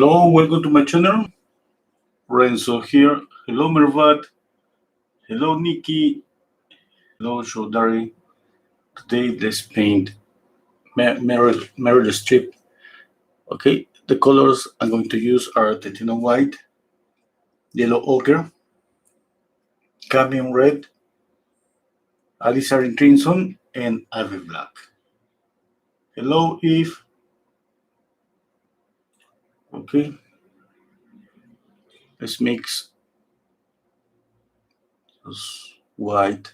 Hello, welcome to my channel. Renzo here. Hello, Mervat. Hello, Nikki. Hello, Shodari. Today, let's paint Meryl Streep. Okay, the colors I'm going to use are titanium white, yellow ochre, cadmium red, alizarin crimson, and ivy black. Hello, Eve. Okay, let's mix this white,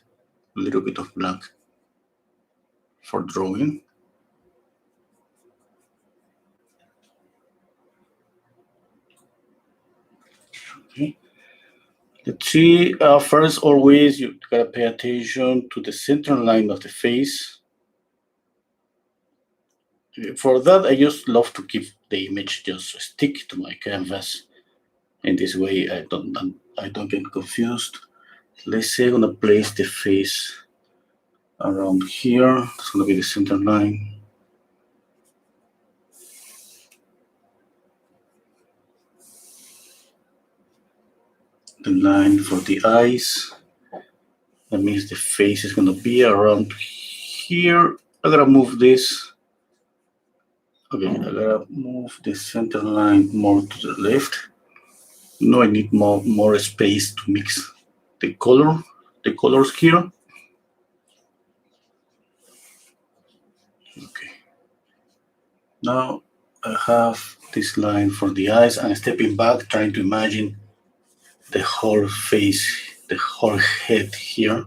a little bit of black for drawing. Okay. Let's see, first always you gotta pay attention to the center line of the face. For that, I just love to keep the image just stick to my canvas. In this way, I don't get confused. Let's say I'm gonna place the face around here. It's gonna be the center line. The line for the eyes. That means the face is gonna be around here. I gotta move this. Okay, I gotta move the center line more to the left. No, I need more space to mix the colors here. Okay. Now I have this line for the eyes. I'm stepping back, trying to imagine the whole face, the whole head here.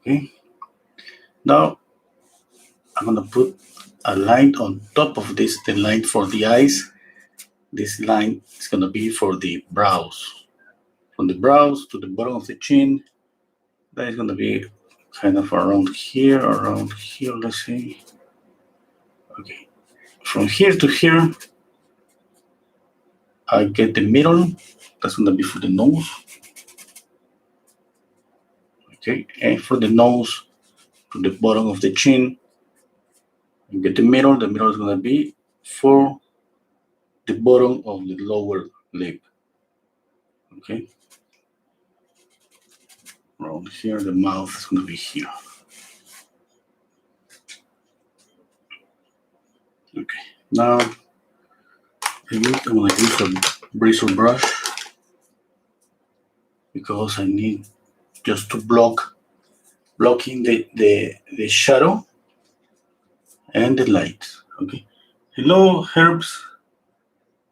Okay. Now I'm gonna put a line on top of this, the line for the eyes. This line is gonna be for the brows. From the brows to the bottom of the chin, that is gonna be kind of around here, let's say. Okay. From here to here, I get the middle. That's gonna be for the nose. Okay, and for the nose to the bottom of the chin, you get the middle. The middle is gonna be for the bottom of the lower lip. Okay. Around here, the mouth is gonna be here. Okay. Now I'm gonna use a bristle brush because I need just to blocking the shadow and the light. Okay. Hello, Herbs.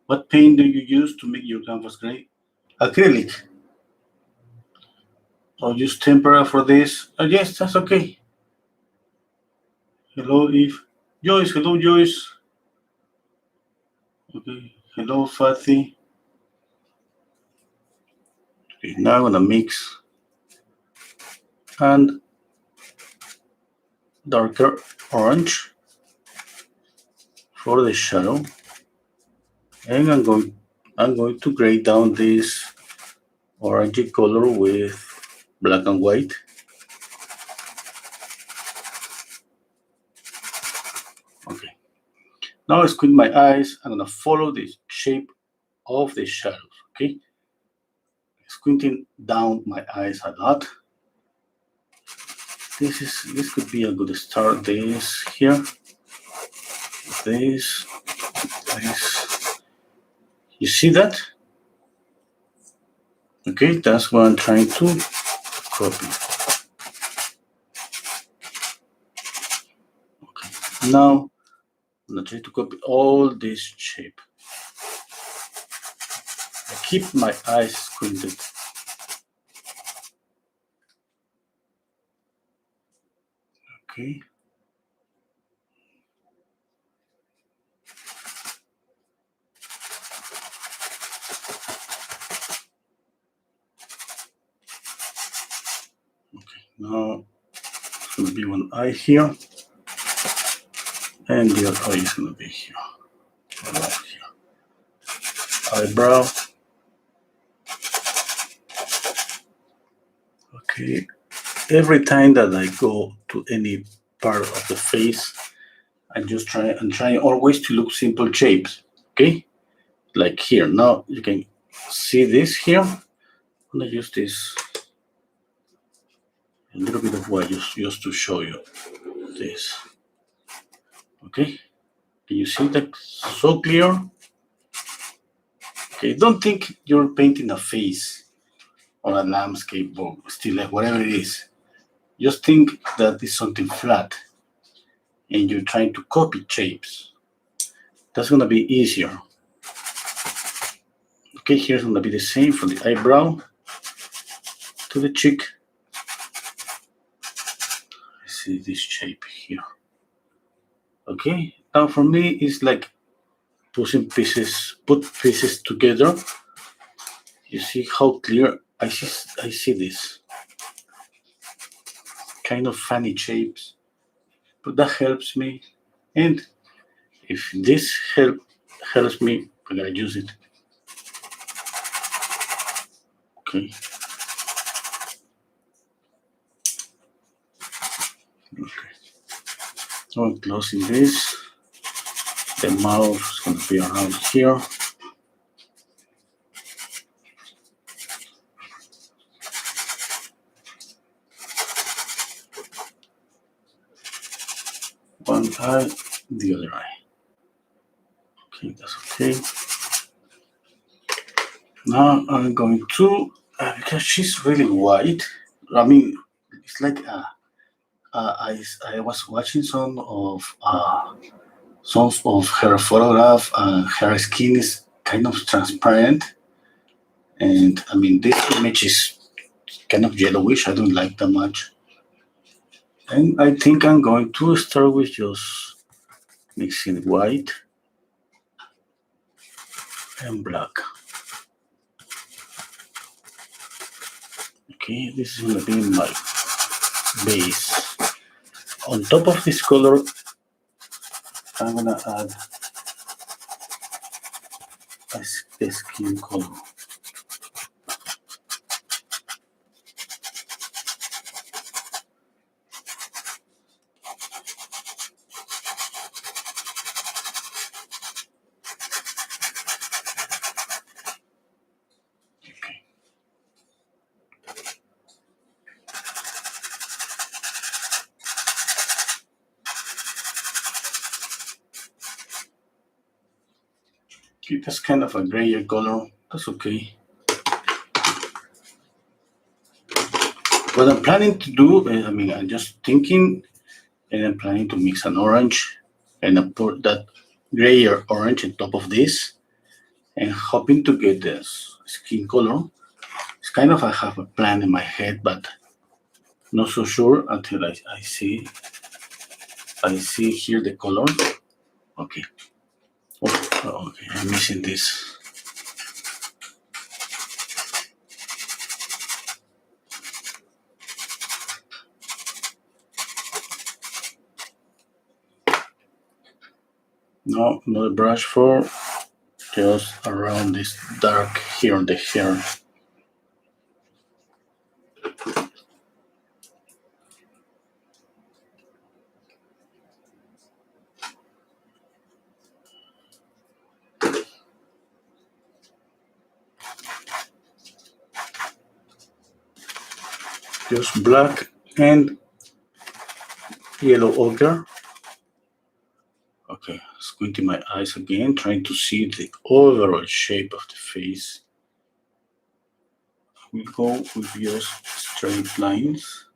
What paint do you use to make your canvas gray? Acrylic. I'll use tempera for this. Yes, that's okay. Hello, Eve. Joyce, hello, Joyce. Okay. Hello, Fatih. Okay, now I'm gonna mix and darker orange for the shadow, and I'm going to gray down this orangey color with black and white. Okay. Now I squint my eyes. I'm gonna follow the shape of the shadows. Okay. Squinting down my eyes a lot. This could be a good start. This here. This. You see that? Okay, that's what I'm trying to copy. Okay, now I'm gonna try to copy all this shape. I keep my eyes squinted. Okay. Okay, now it's gonna be one eye here, and the other eye is gonna be here. Eyebrow. Okay, every time that I go to any part of the face, I'm trying always to look simple shapes. Okay, like here. Now you can see this here. I'm gonna use this a little bit of white just to show you this. Okay, can you see that so clear? Okay, don't think you're painting a face or a landscape or still like whatever it is. Just think that it's something flat and you're trying to copy shapes. That's gonna be easier. Okay, here's gonna be the same from the eyebrow to the cheek. I see this shape here. Okay, now for me it's like put pieces together. You see how clear I see this kind of funny shapes, but that helps me. And if this helps me, I'm gonna use it. Okay. Okay. So I'm closing this. The mouth is gonna be around here. One eye, the other eye. Okay, that's okay. Now I'm going to, because she's really white. I mean, it's like I was watching some of her photograph, and her skin is kind of transparent. And I mean, this image is kind of yellowish. I don't like that much. And I think I'm going to start with just mixing white and black. Okay, this is gonna be my base. On top of this color, I'm gonna add a skin color. Okay. Okay, that's kind of a grayer color. That's okay. What I'm planning to do, I mean, I'm just thinking, and I'm planning to mix an orange, and I put that grayer orange on top of this, and hoping to get this skin color. It's kind of I have a plan in my head, but not so sure until I see here the color. Okay. Oh, okay, I'm missing this. No, not a brush for just around this dark here on the hair. Just black and yellow ochre. Okay, squinting my eyes again, trying to see the overall shape of the face. We go with just straight lines.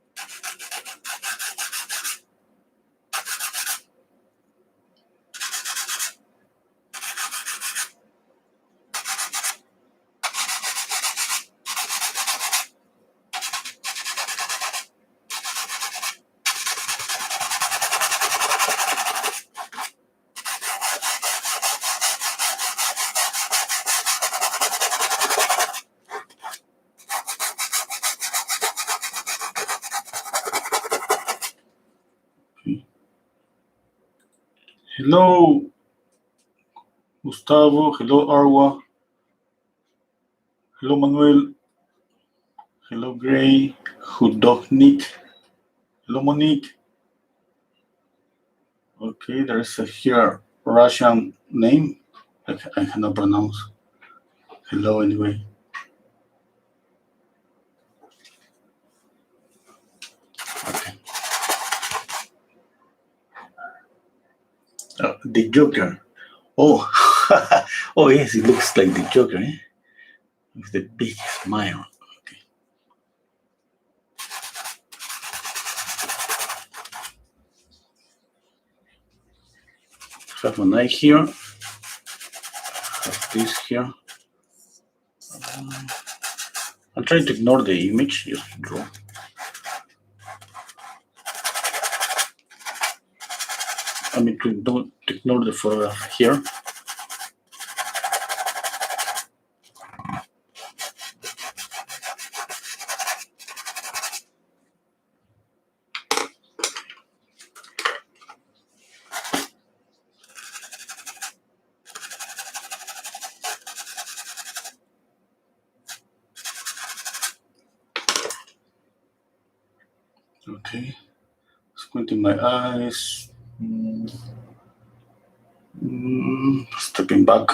Hello, Gustavo. Hello, Arwa. Hello, Manuel. Hello, Gray. Hudovnik. Hello, Monique. Okay, there is a here Russian name. I cannot pronounce. Hello, anyway. Okay. The Joker. Oh, oh yes, it looks like the Joker, eh? With the big smile. Okay. Have an eye here. Have this here. I'm trying to ignore the image, just draw. I mean, to ignore the photograph here. Okay. Squinting my eyes. Stepping back.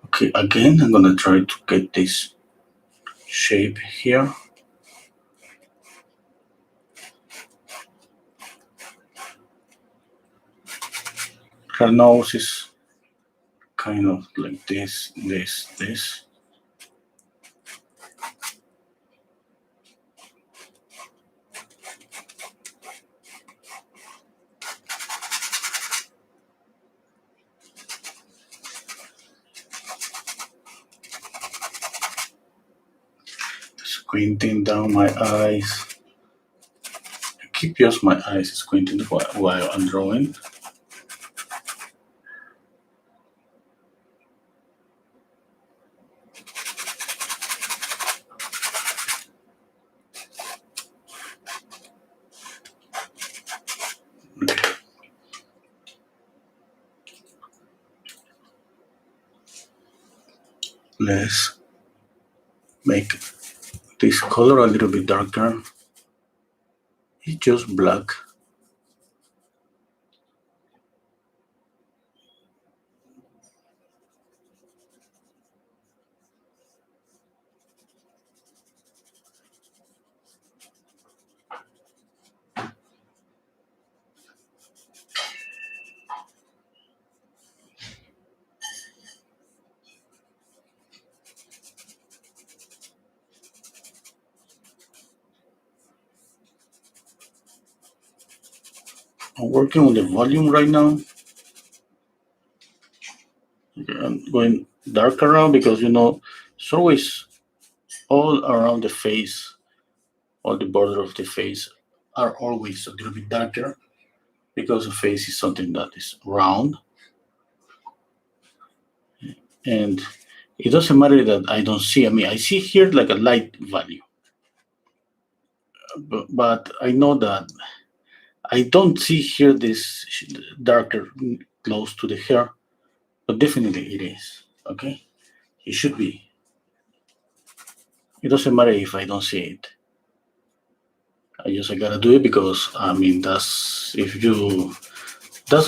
Okay, again, I'm gonna try to get this shape here. Her nose is kind of like this. Squinting down my eyes. I keep just my eyes squinting while I'm drawing. Let's make this color a little bit darker. It's just black. I'm working on the volume right now. Okay, I'm going darker now because it's always all around the face, all the border of the face are always a little bit darker because the face is something that is round, and it doesn't matter that I don't see. I mean, I see here like a light value, but I know that I don't see here this darker close to the hair, but definitely it is. Okay, it should be. It doesn't matter if I don't see it. I gotta do it because I mean that's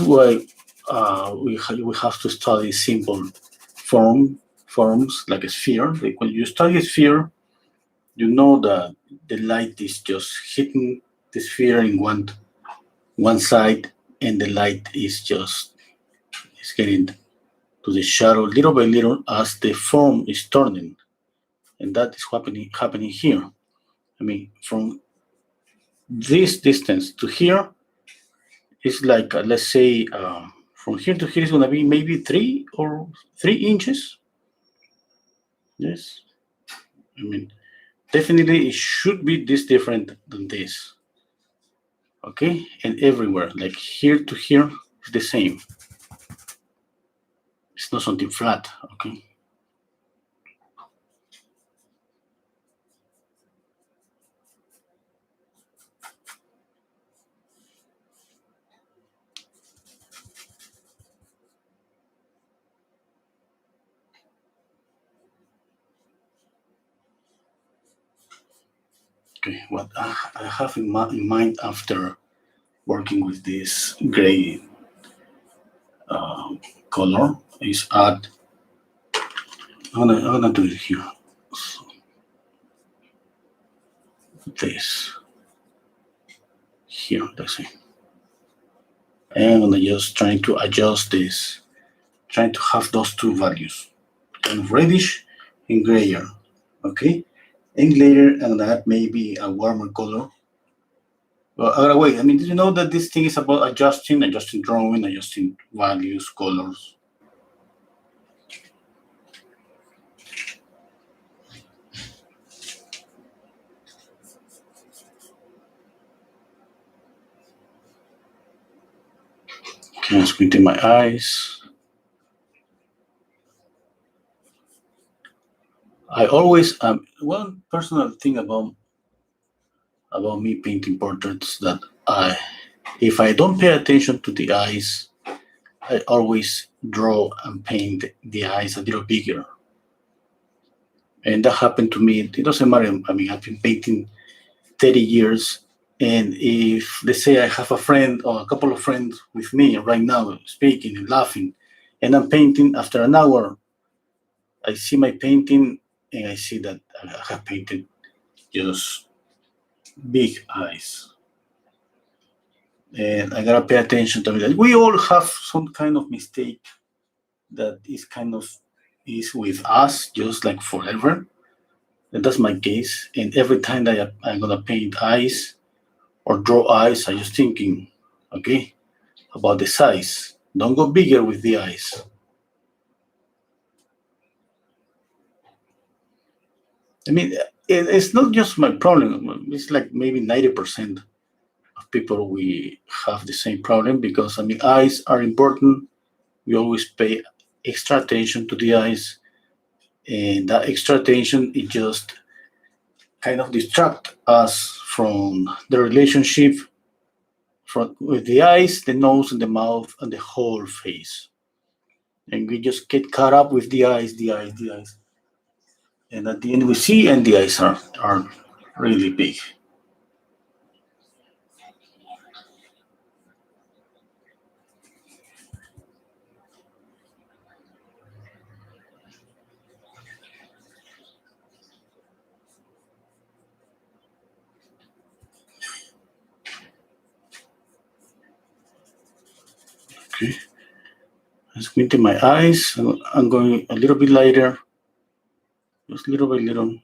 why we have to study simple forms like a sphere. Like when you study a sphere, you know that the light is just hitting the sphere in one side, and the light is getting to the shadow little by little as the form is turning, and that is happening here. I mean, from this distance to here is like let's say from here to here is going to be maybe 3 inches. Yes, I mean definitely it should be this different than this. Okay, and everywhere like here to here is the same. It's not something flat. Okay. Okay, what I have in mind after working with this gray color is add. I'm gonna do it here. So this here, let's see. And I'm gonna just trying to adjust this, trying to have those two values, kind of reddish and grayer. Okay, and later I'm gonna add maybe a warmer color. Well, wait. I mean, did you know that this thing is about adjusting drawing, adjusting values, colors? Okay, I'm squinting my eyes. I always one personal thing about me painting portraits that I if I don't pay attention to the eyes, I always draw and paint the eyes a little bigger. And that happened to me. It doesn't matter. I mean, I've been painting 30 years. And if, let's say, I have a friend or a couple of friends with me right now speaking and laughing, and I'm painting, after an hour, I see my painting and I see that I have painted just big eyes. And I gotta pay attention to it. We all have some kind of mistake that is kind of is with us just like forever. And that's my case. And every time that I'm gonna paint eyes or draw eyes, I just thinking, okay, about the size. Don't go bigger with the eyes. I mean, it's not just my problem. It's like maybe 90% of people we have the same problem because I mean eyes are important. We always pay extra attention to the eyes, and that extra attention it just kind of distract us from the relationship from with the eyes, the nose, and the mouth, and the whole face. And we just get caught up with the eyes, the eyes, the eyes. And at the end, we see, and the eyes are really big. Okay, I'm squinting my eyes. I'm going a little bit lighter, just little by little.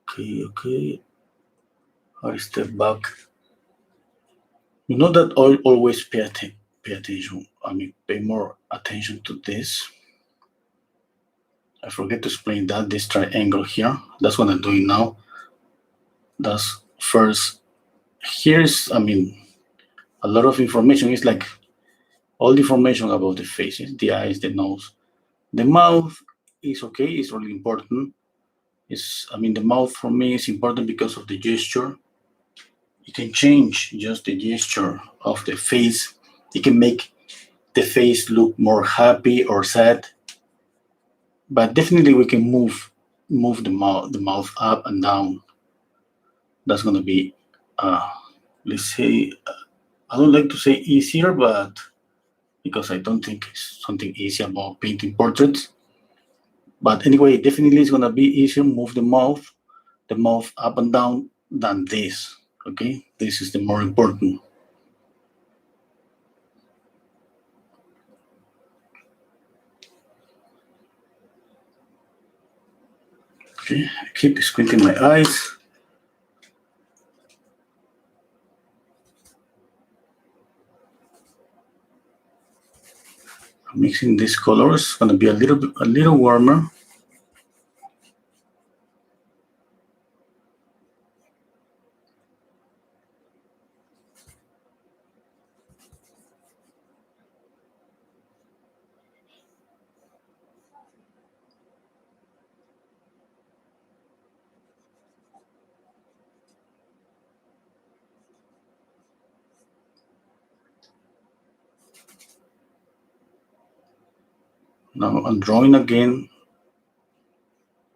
Okay, okay. I step back. You know that I always pay attention. I mean, pay more attention to this. I forget to explain that this triangle here. That's what I'm doing now. That's first. Here's, I mean, a lot of information. It's like all the information about the faces, the eyes, the nose, the mouth is okay. It's really important. It's, I mean, the mouth for me is important because of the gesture. You can change just the gesture of the face. You can make the face look more happy or sad, but definitely we can move the mouth up and down. That's gonna be uh, let's say I don't like to say easier, but because I don't think it's something easy about painting portraits. But anyway, definitely it's gonna be easier move the mouth up and down than this. Okay, this is the more important. Okay, I keep squinting my eyes. Mixing these colors, gonna be a little warmer. Now I'm drawing again.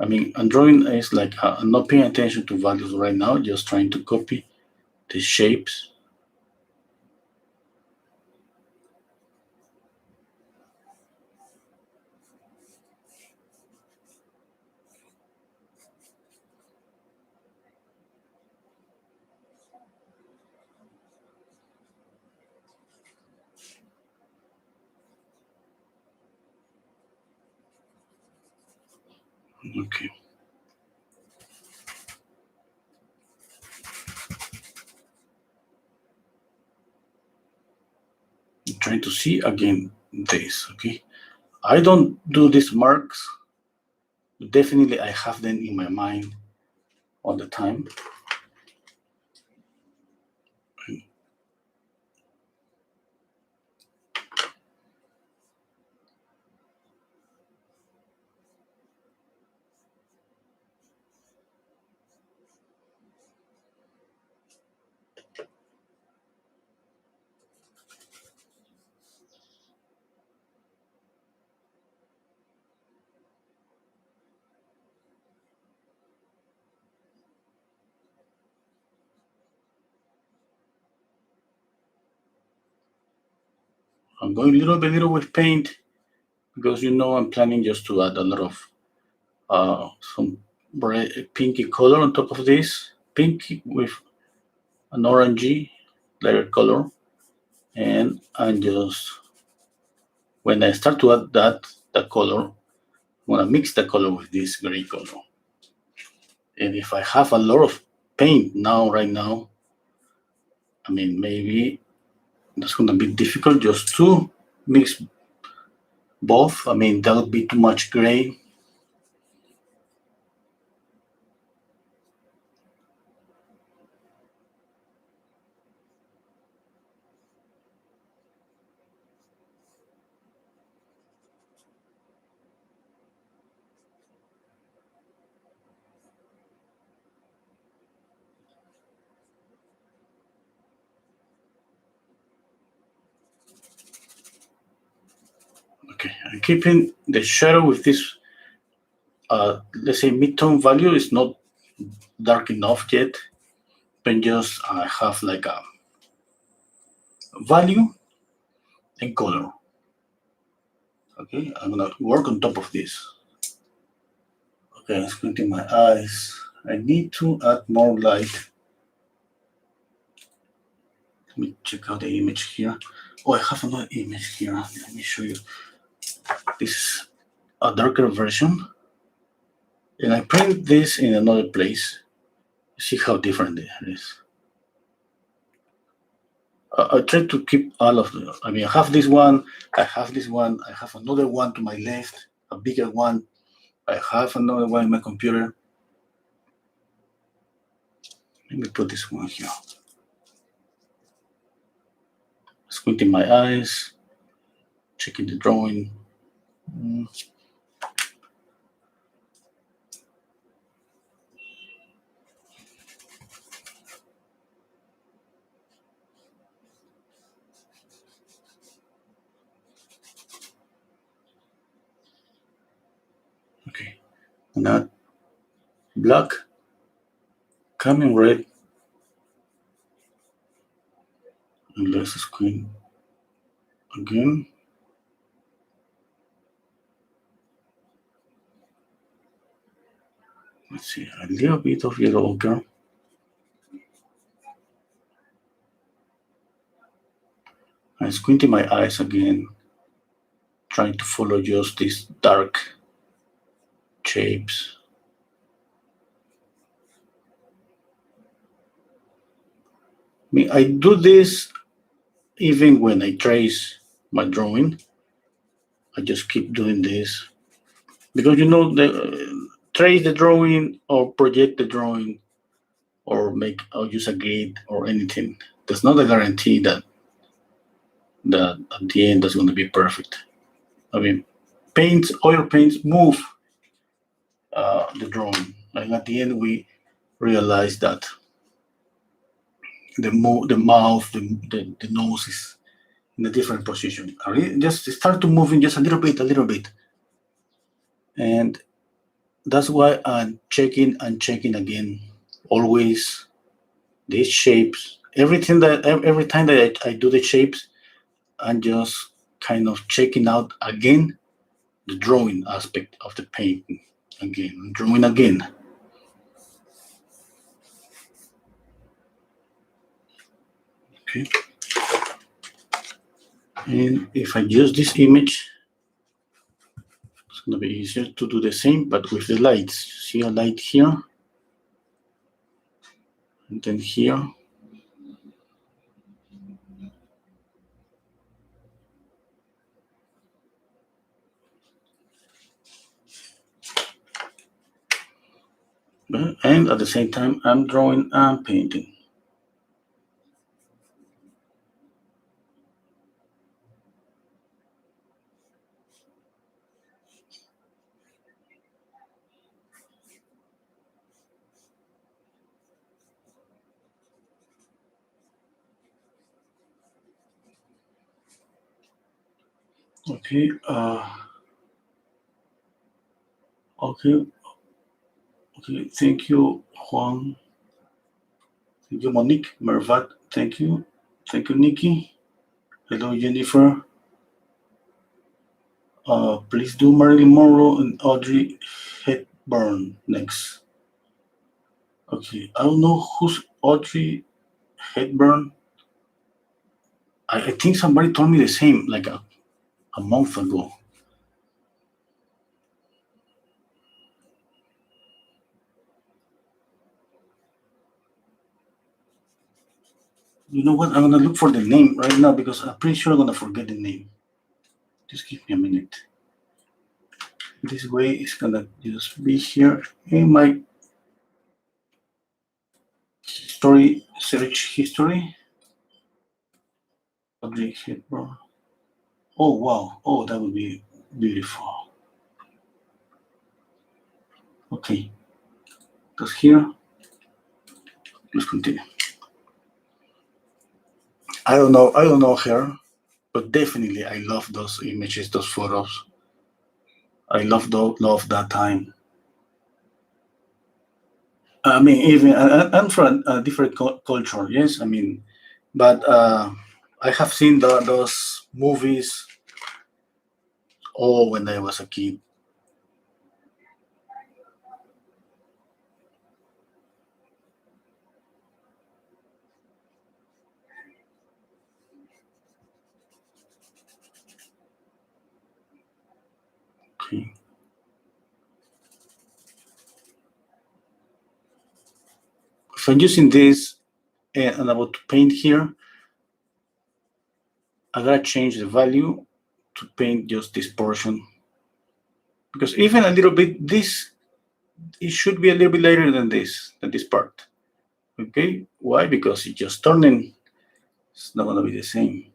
I mean, I'm drawing is like I'm not paying attention to values right now, just trying to copy the shapes. Okay. I'm trying to see again this, okay? I don't do these marks. Definitely I have them in my mind all the time. I'm going little by little with paint because I'm planning just to add a lot of some pinky color on top of this. Pink with an orangey lighter color. And I'm just, when I start to add that color, I'm gonna mix the color with this gray color. And if I have a lot of paint right now, I mean, maybe that's gonna be difficult just to mix both. I mean, that would be too much gray. Okay, I'm keeping the shadow with this, let's say mid-tone value is not dark enough yet, but just I have like a value and color. Okay, I'm gonna work on top of this. Okay, I'm squinting my eyes. I need to add more light. Let me check out the image here. Oh, I have another image here. Let me show you. This is a darker version. And I print this in another place. See how different it is. I try to keep all of them. I mean, I have this one, I have this one, I have another one to my left, a bigger one. I have another one in my computer. Let me put this one here. Squinting my eyes, checking the drawing. Okay, now black, coming red, and let's squint again. Let's see, a little bit of yellow ochre. I'm squinting my eyes again, trying to follow just these dark shapes. I mean, I do this even when I trace my drawing. I just keep doing this because trace the drawing or project the drawing or use a grid or anything. There's not a guarantee that at the end that's going to be perfect. I mean, oil paints move the drawing, and at the end we realize that the mouth, the nose is in a different position. Just start to moving just a little bit, And that's why I'm checking and checking again. Always these shapes. Every time that I do the shapes, I'm just kind of checking out again the drawing aspect of the painting. Again, drawing again. Okay. And if I use this image, it's gonna be easier to do the same, but with the lights. See a light here, and then here. And at the same time, I'm drawing and painting. Okay. Okay. Okay. Thank you, Juan. Thank you, Monique. Mervat. Thank you. Thank you, Nikki. Hello, Jennifer. Please do Marilyn Monroe and Audrey Hepburn next. Okay. I don't know who's Audrey Hepburn. I think somebody told me the same like a month ago. You know what? I'm gonna look for the name right now because I'm pretty sure I'm gonna forget the name. Just give me a minute. This way it's gonna just be here in my history, search history. Audrey Hepburn. Oh wow! Oh, that would be beautiful. Okay, that's here. Let's continue. I don't know. I don't know her, but definitely I love those images, those photos. I love that time. I mean, even I'm from a different culture. Yes, I mean, but I have seen those movies all when I was a kid. Okay. If I'm using this and I'm about to paint here, I gotta change the value to paint just this portion. Because even a little bit, it should be a little bit lighter than this part. Okay, why? Because it's just turning, it's not gonna be the same.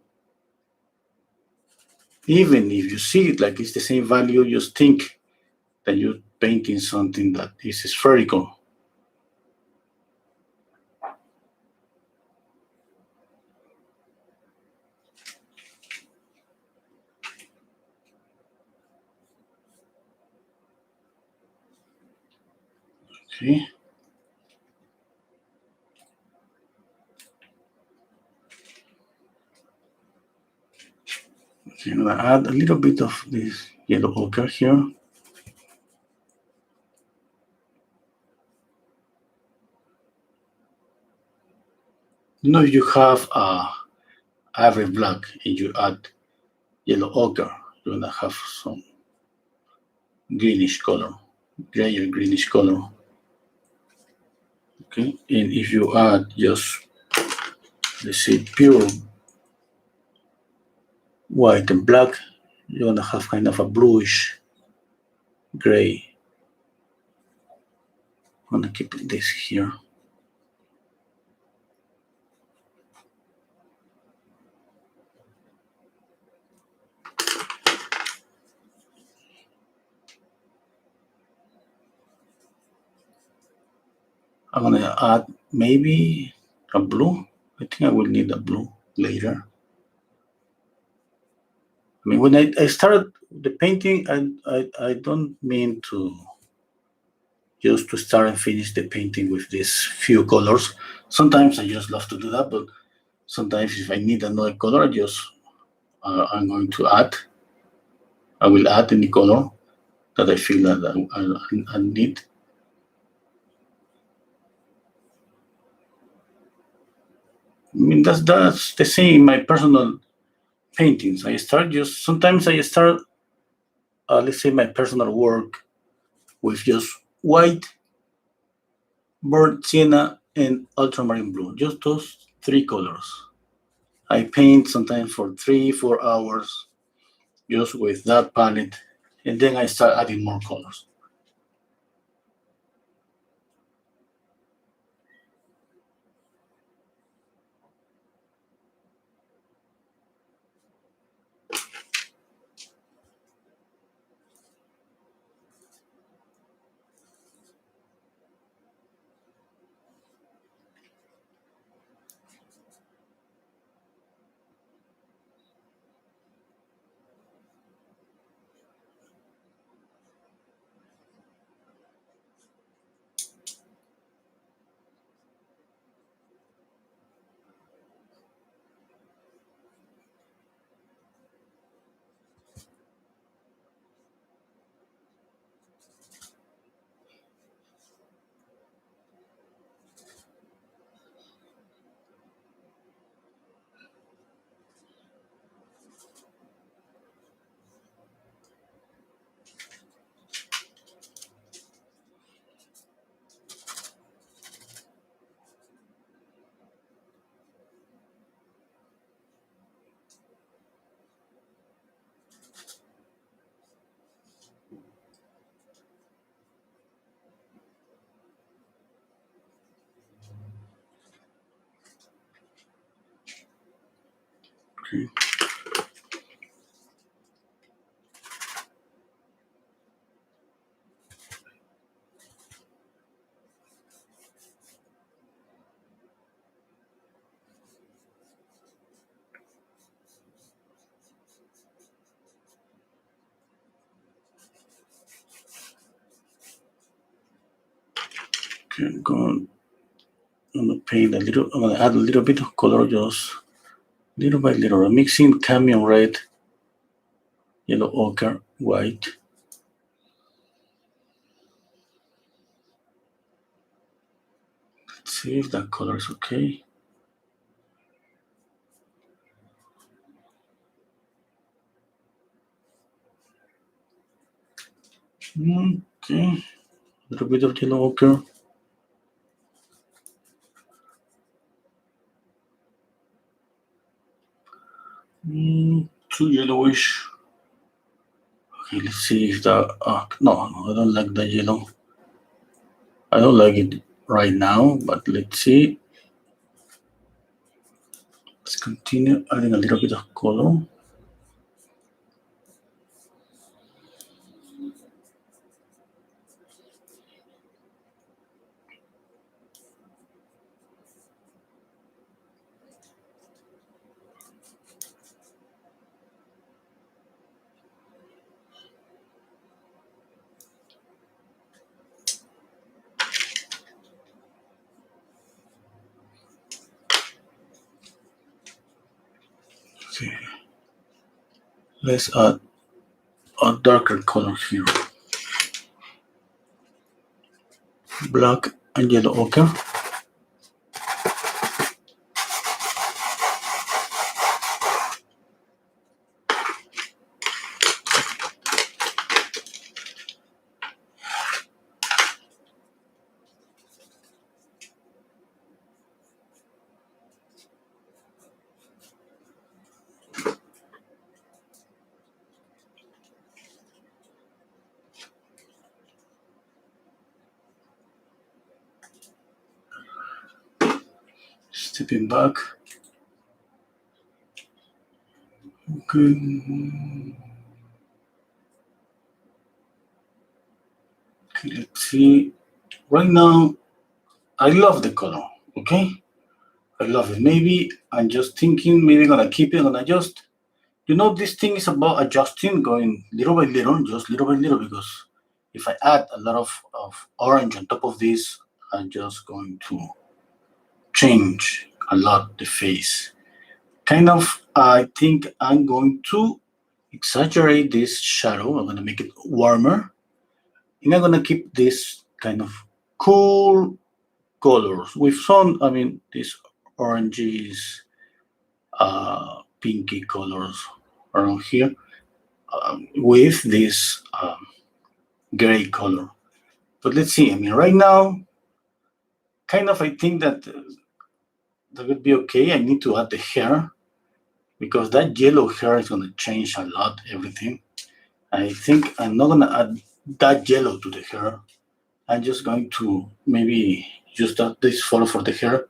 Even if you see it like it's the same value, just think that you're painting something that is spherical. Okay. Okay, I'm gonna add a little bit of this yellow ochre here. You know, if you have a average black and you add yellow ochre, you're gonna have some greenish color, gray or greenish color. Okay, and if you add just, let's say, pure white and black, you're gonna have kind of a bluish gray. I'm gonna keep this here. I'm gonna add maybe a blue. I think I will need a blue later. I mean, when I started the painting, I don't mean to just to start and finish the painting with these few colors. Sometimes I just love to do that, but sometimes if I need another color, I'm going to add. I will add any color that I feel that I need. I mean that's the same in my personal paintings. I start just sometimes I start let's say my personal work with just white, burnt sienna, and ultramarine blue. Just those three colors. I paint sometimes for 3-4 hours just with that palette, and then I start adding more colors. Okay. Okay, I'm gonna paint a little. I'm gonna add a little bit of color, just little by little. I'm mixing cadmium red, yellow ochre, white. Let's see if that color is okay. Okay, a little bit of yellow ochre. Too yellowish. Okay, let's see if that. No, I don't like the yellow. I don't like it right now, but let's see. Let's continue adding a little bit of color. Okay. Let's add a darker color here. Black and yellow ochre. Stepping back. Okay. Okay, let's see. Right now, I love the color. Okay, I love it. Maybe I'm just thinking. Maybe I'm gonna keep it. I'm gonna just this thing is about adjusting, going little by little, just little by little, because if I add a lot of orange on top of this, I'm just going to change a lot the face. Kind of, I think I'm going to exaggerate this shadow. I'm going to make it warmer. And I'm going to keep this kind of cool colors with some, these oranges, pinky colors around here, with this gray color. But let's see. Right now, kind of, I think that would be okay. I need to add the hair because that yellow hair is going to change a lot everything. I think I'm not going to add that yellow to the hair. I'm just going to maybe use this photo for the hair.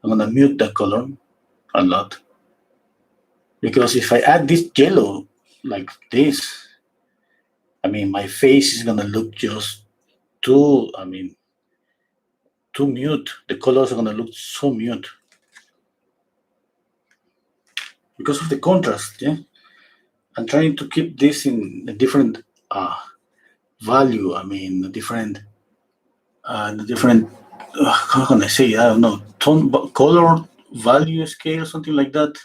I'm going to mute the color a lot because if I add this yellow like this, my face is going to look just too, too mute. The colors are going to look so mute because of the contrast. Yeah, I'm trying to keep this in a different value. A different, how can I say? I don't know, tone, color, value scale, something like that.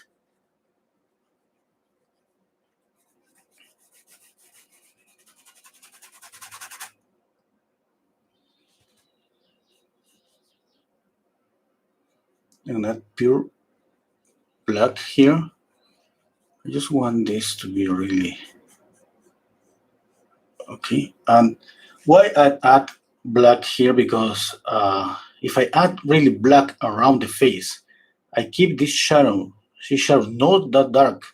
And that pure black here. I just want this to be really okay. And why I add black here? Because if I add really black around the face, I keep this shadow, not that dark.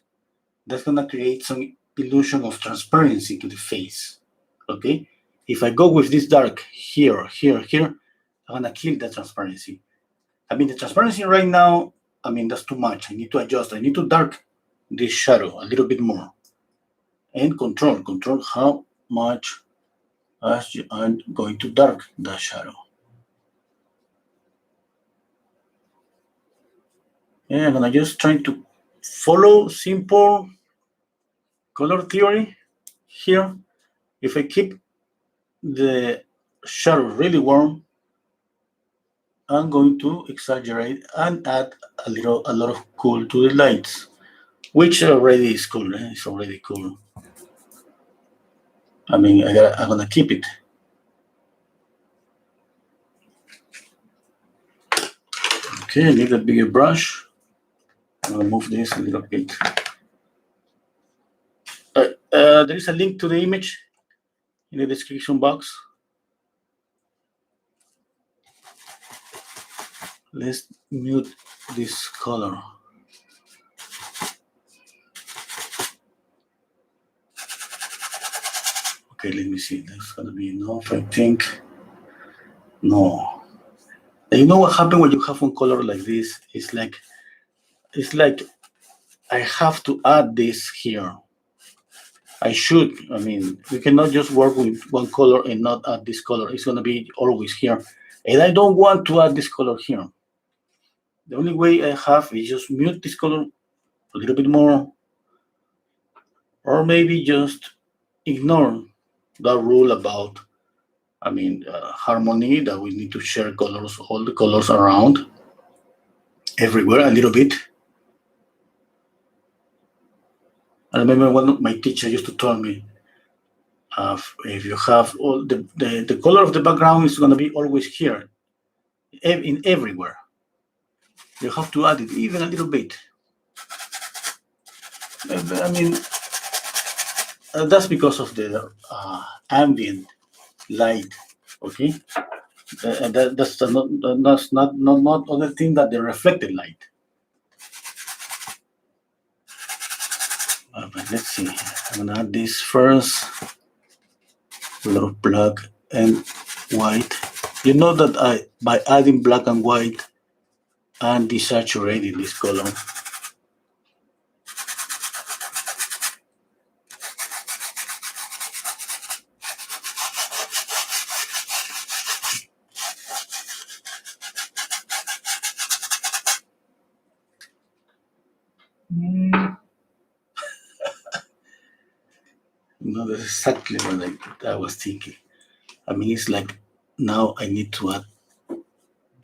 That's gonna create some illusion of transparency to the face. Okay? If I go with this dark here, here, I'm gonna kill that transparency. The transparency right now, that's too much. I need to adjust. I need to dark this shadow a little bit more. And control how much as you are going to dark the shadow. And I'm gonna just try to follow simple color theory here. If I keep the shadow really warm, I'm going to exaggerate and add a lot of cool to the lights, which already is cool. It's already cool. I'm gonna keep it. Okay, I need a bigger brush. I'm gonna move this a little bit. There is a link to the image in the description box. Let's mute this color. Okay, let me see. That's gonna be enough, I think. No. You know what happens when you have one color like this? It's like I have to add this here. I should. We cannot just work with one color and not add this color. It's gonna be always here. And I don't want to add this color here. The only way I have is just mute this color a little bit more, or maybe just ignore that rule about harmony, that we need to share colors, all the colors around everywhere a little bit. I remember one of my teachers used to tell me, if you have all the color of the background is going to be always here, in everywhere. You have to add it even a little bit. That's because of the ambient light. Okay, that's not other thing than the reflected light. But let's see. I'm gonna add this first. A lot of black and white. You know that by adding black and white, I'm desaturating this color. No, that's exactly what I was thinking. I mean, it's like now I need to add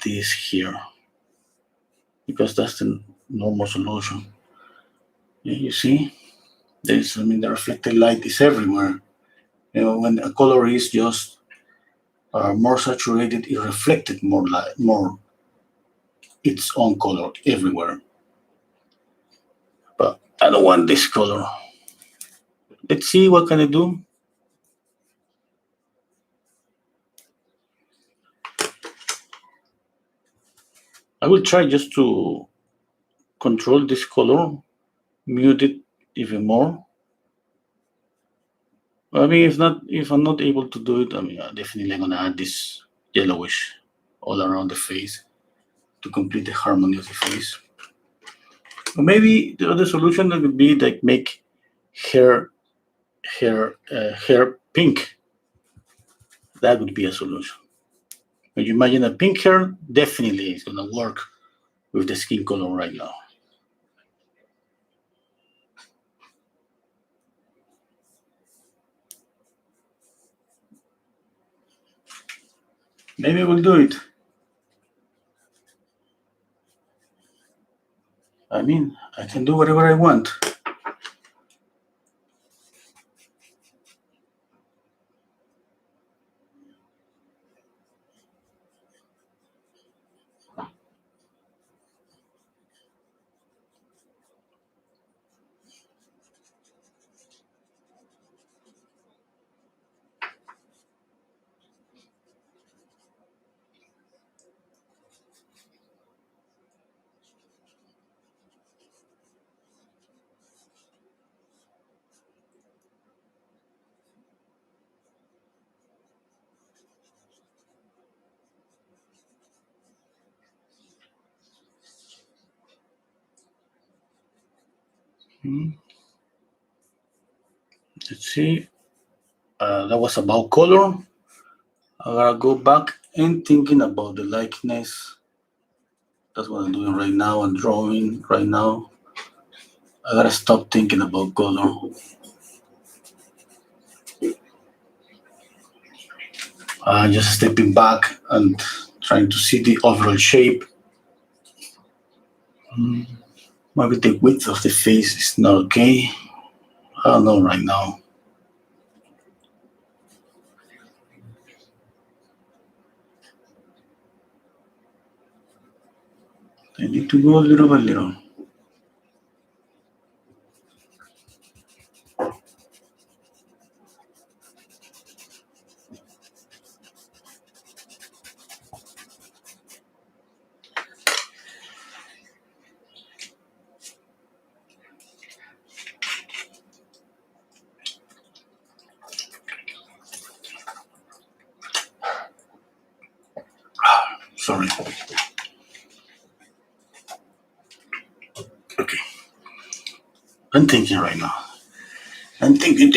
this here because that's the normal solution. Yeah, you see, I mean, the reflected light is everywhere. When a color is just more saturated, it reflected more light, more its own color everywhere. But I don't want this color. Let's see what can I do. I will try just to control this color, mute it even more. I mean, if I'm not able to do it, I mean, I'm definitely gonna add this yellowish all around the face to complete the harmony of the face. Or maybe the other solution would be like make hair pink. That would be a solution. When you imagine a pink hair, definitely it's gonna work with the skin color right now. Maybe we'll do it. I mean, I can do whatever I want. Let's see. That was about color. I gotta go back and thinking about the likeness. That's what I'm doing right now. I'm drawing right now. I gotta stop thinking about color. Just stepping back and trying to see the overall shape. Maybe the width of the face is not okay. I don't know right now. I need to go little by little. Sorry. Okay. I'm thinking right now. I'm thinking.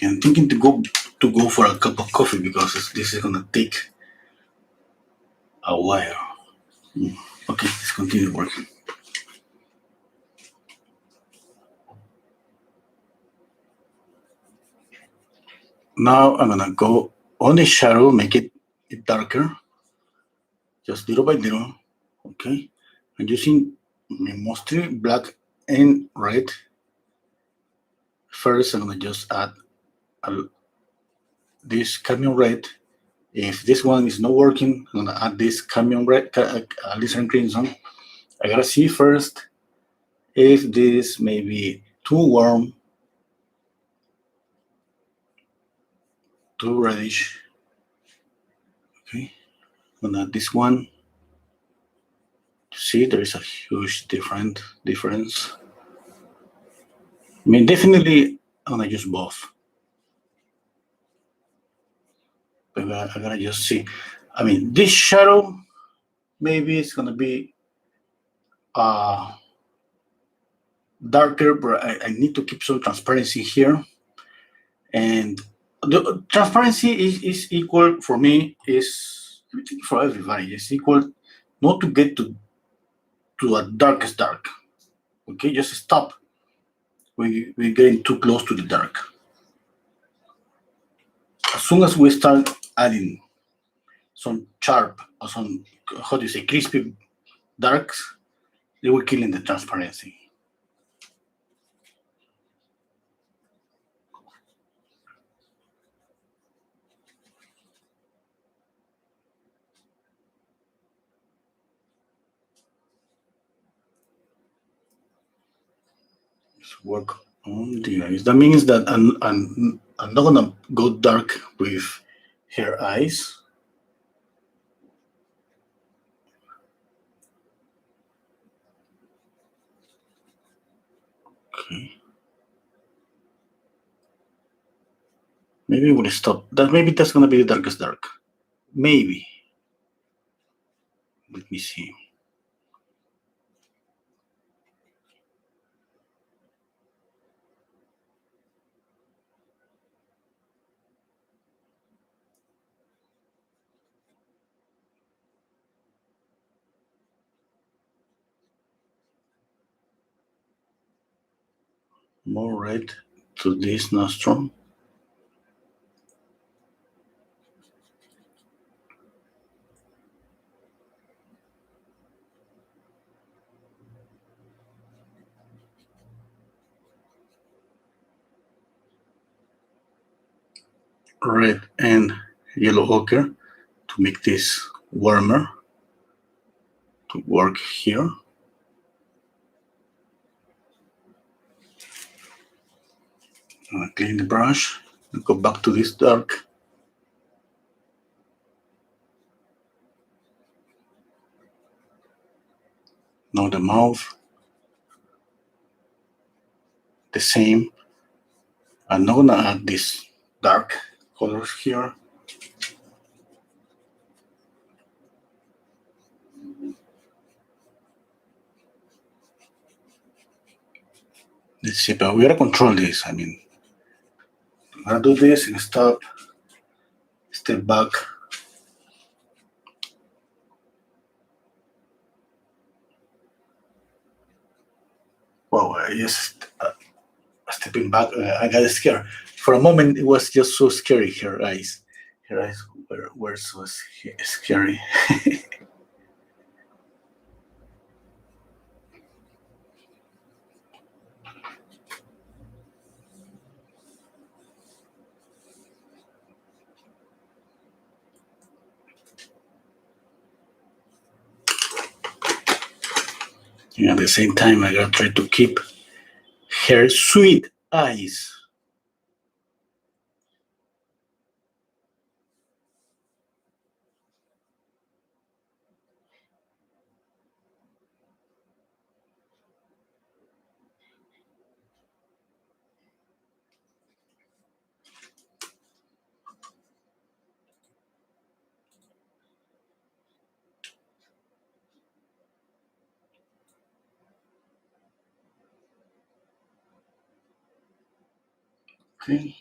I'm thinking to go for a cup of coffee because this is gonna take a while. Okay, let's continue working. Now I'm gonna go on the shadow, make it darker, just little by little. Okay, I'm using mostly black and red. First, I'm gonna just add this cadmium red. If this one is not working, I'm gonna add this cadmium red, alizarin crimson. I gotta see first if this may be too warm, too reddish. Okay, I'm gonna add this one. See, there is a huge difference. I mean, definitely, I'm gonna use both. But I gotta just see. I mean, this shadow, maybe it's gonna be darker, but I need to keep some transparency here. And the transparency is equal for me, is everything for everybody. It's equal not to get to to a darkest dark. Okay, just stop. We're getting too close to the dark. As soon as we start adding some sharp or some, how do you say, crispy darks, they will kill in the transparency. Let's work on the eyes. That means that I'm not gonna go dark with her eyes. Okay. Maybe we'll stop. Maybe that's gonna be the darkest dark. Maybe. Let me see. More red to this nostril. Red and yellow ochre to make this warmer to work here. Clean the brush and go back to this dark. Now the mouth, the same. I'm not gonna add this dark colors here. Let's see, but we gotta control this. I mean, I'm gonna do this and stop, step back. Wow, I just stepping back, I got scared. For a moment, it was just so scary. Her eyes were so scary. And at the same time, I gotta try to keep her sweet eyes. Okay.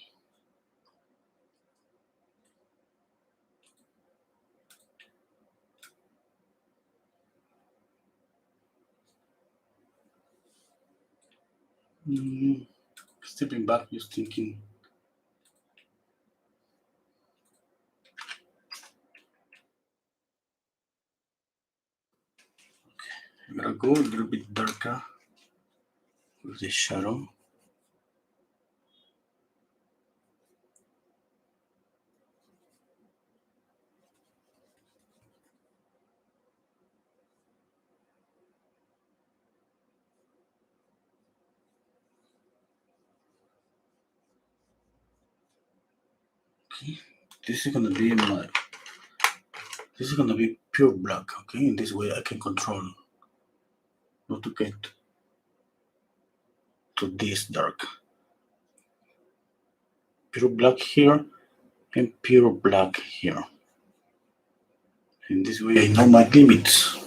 Stepping back, just thinking. I'm gonna go a little bit darker with the shadow. Okay, this is gonna be pure black. Okay, in this way I can control not to get to this dark. Pure black here and pure black here. In this way I know my limits.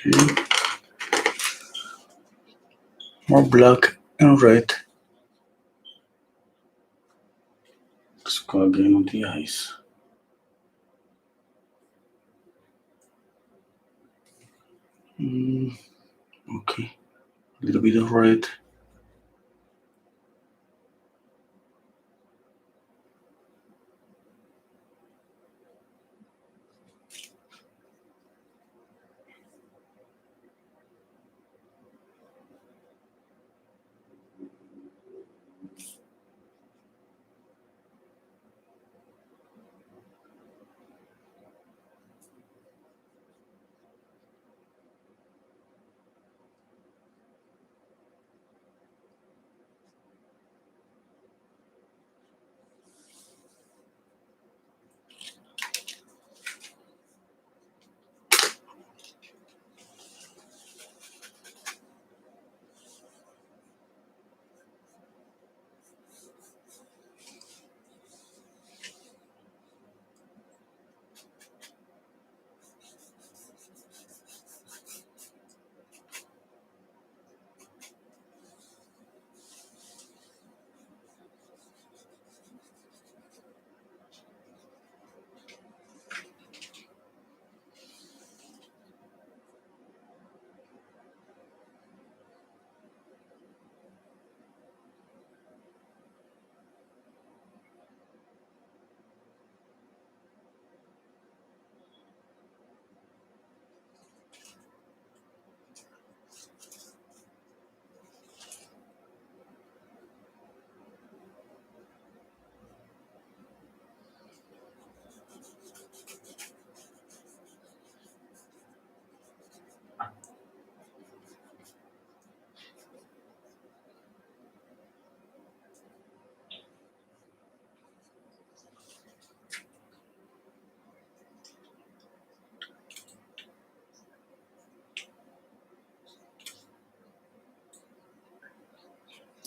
Okay. More black and red. Let's go again on the eyes. Okay. A little bit of red.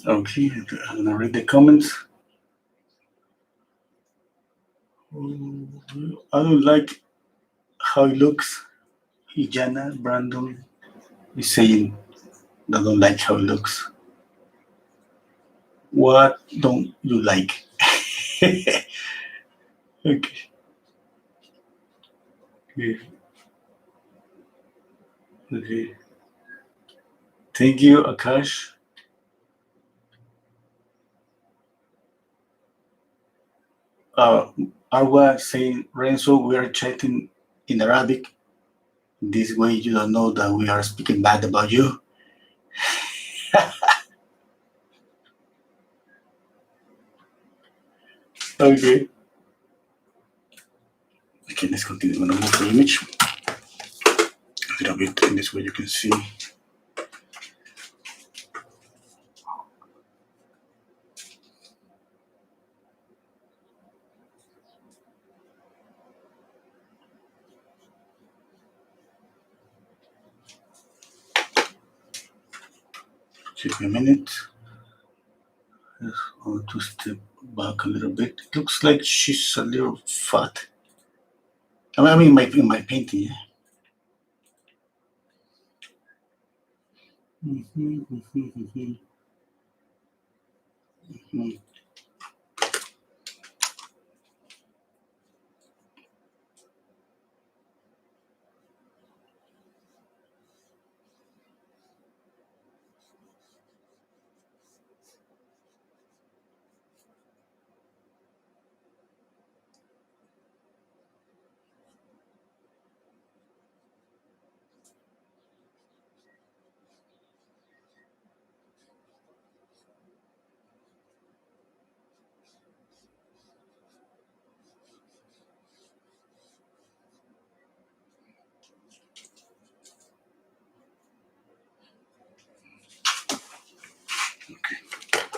Okay, I'm gonna read the comments. I don't like how it looks. Ijana Brandon is saying they don't like how it looks. What don't you like? Okay. Okay. Okay. Thank you, Akash. Uh, Arwa saying, Renzo, we are chatting in Arabic. This way you don't know that we are speaking bad about you. Okay. Okay, let's continue. I'm gonna move the image a little bit in this way you can see. Give me a minute. Just want to step back a little bit. It looks like she's a little fat. I mean, in my painting, yeah. Mhm, mhm, mhm, mhm.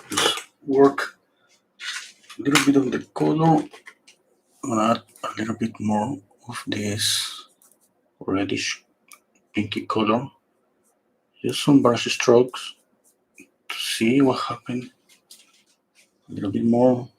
Just work a little bit of the color. I'm gonna add a little bit more of this reddish pinky color. Just some brush strokes to see what happened. A little bit more.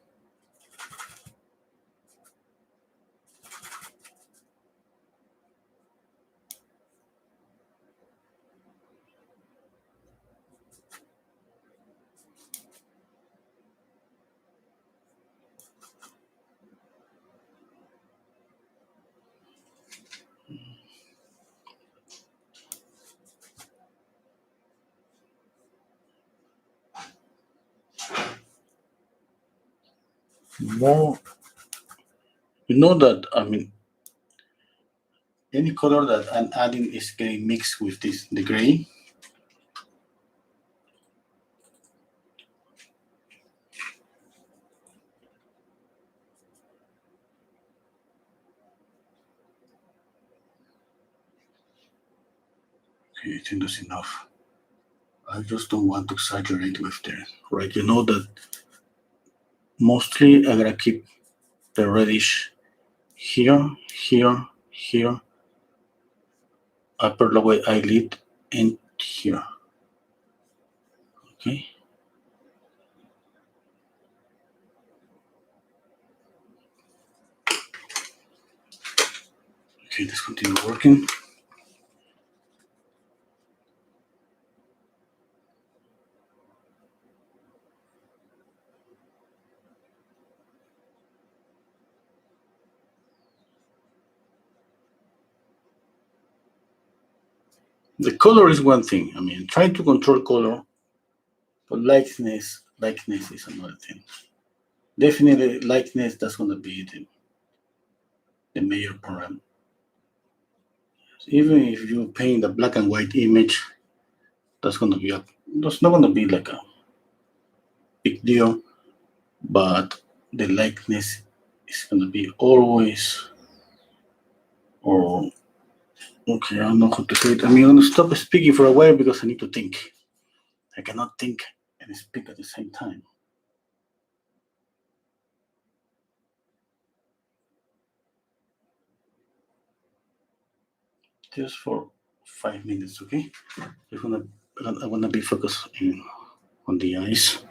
more. You know that, I mean, any color that I'm adding is getting mixed with the gray. Okay, I think that's enough. I just don't want to exaggerate with the right. You know that mostly I'm gonna keep the reddish here, here, here, upper lower eyelid, and here. Okay. Okay, let's continue working. The color is one thing. I mean, trying to control color, but likeness is another thing. Definitely, likeness, that's going to be the major problem. Even if you paint a black and white image, that's going to be that's not going to be like a big deal, but the likeness is going to be always, or okay, I don't know how to say it. I mean, I'm going to stop speaking for a while because I need to think. I cannot think and speak at the same time. Just for 5 minutes, okay? I wanna be focused on the eyes.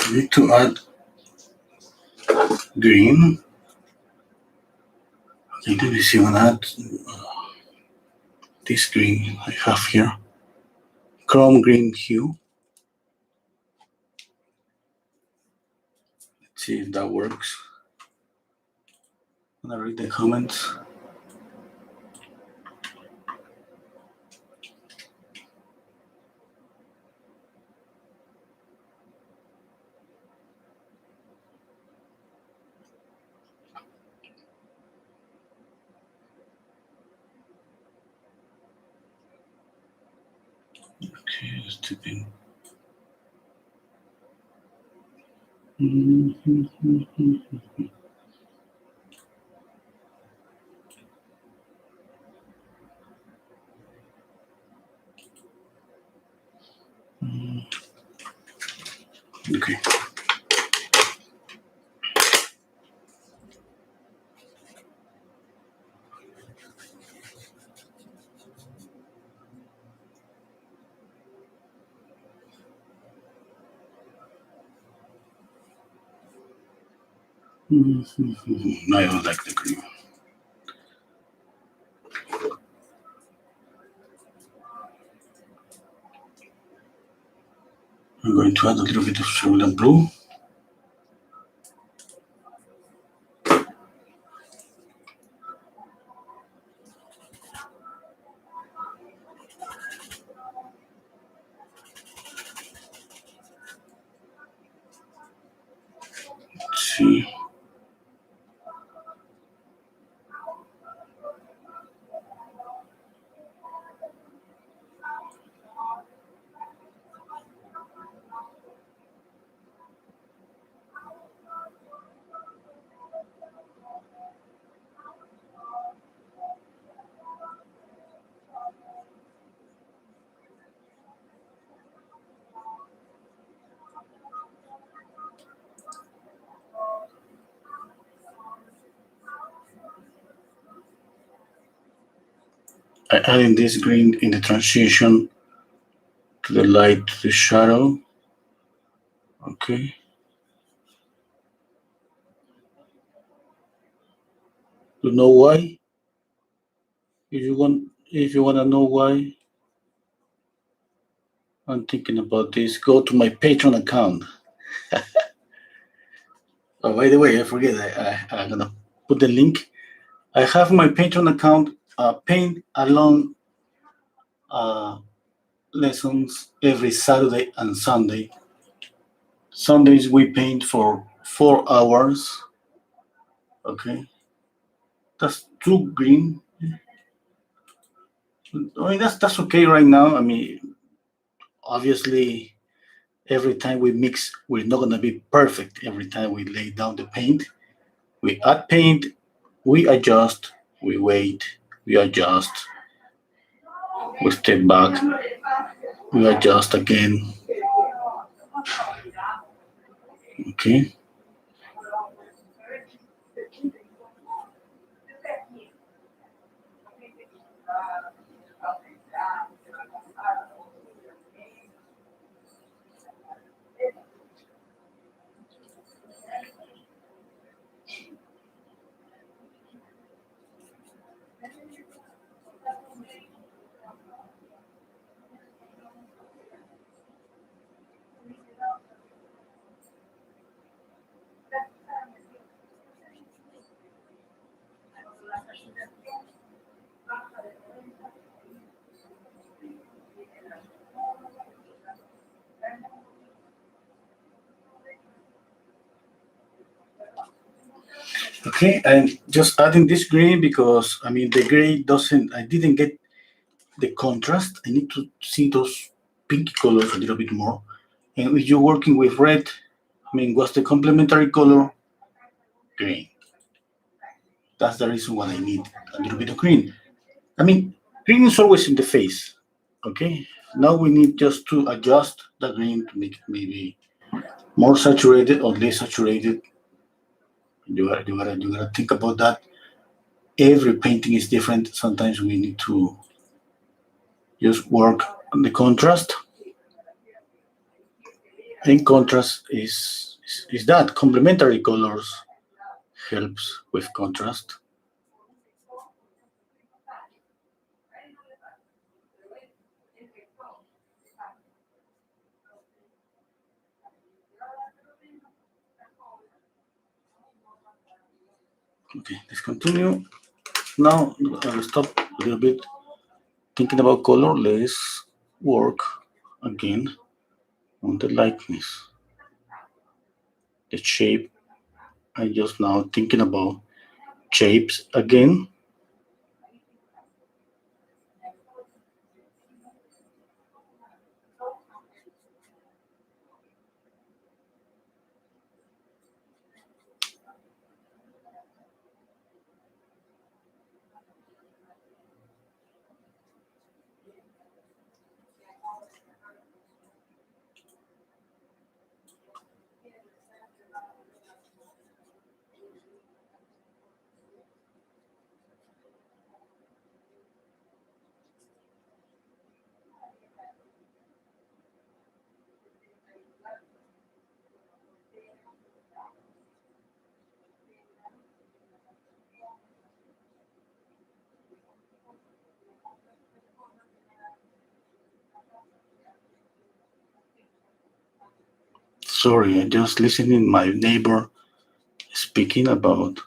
I need to add green. Okay, let me see. I'm gonna add this green I have here, chrome green hue. Let's see if that works. I'm gonna read the comments. Okay, let's type in. Okay. I don't like the green. I'm going to add a little bit of cerulean blue. see. I adding this green in the transition to the light to the shadow. Okay. You know why? If you wanna know why I'm thinking about this, go to my Patreon account. Oh, by the way, I forget. I'm gonna put the link. I have my Patreon account. Paint along uh, lessons every Saturday and Sunday. Sundays we paint for 4 hours. Okay, that's too green. I mean that's okay right now. I mean, obviously, every time we mix, we're not gonna be perfect. Every time we lay down the paint, we add paint, we adjust, we wait, we adjust, we step back, we adjust again. Okay. Okay, and just adding this green because I mean the gray doesn't. I didn't get the contrast. I need to see those pinky colors a little bit more. And if you're working with red, I mean, what's the complementary color? Green. That's the reason why I need a little bit of green. I mean, green is always in the face. Okay. Now we need just to adjust the green to make it maybe more saturated or less saturated. You gotta think about that. Every painting is different. Sometimes we need to just work on the contrast. And contrast is that complementary colors helps with contrast. Okay, let's continue. Now I'll stop a little bit thinking about color. Let's work again on the likeness, the shape. I just now thinking about shapes again. Sorry, I just listening my neighbor speaking about.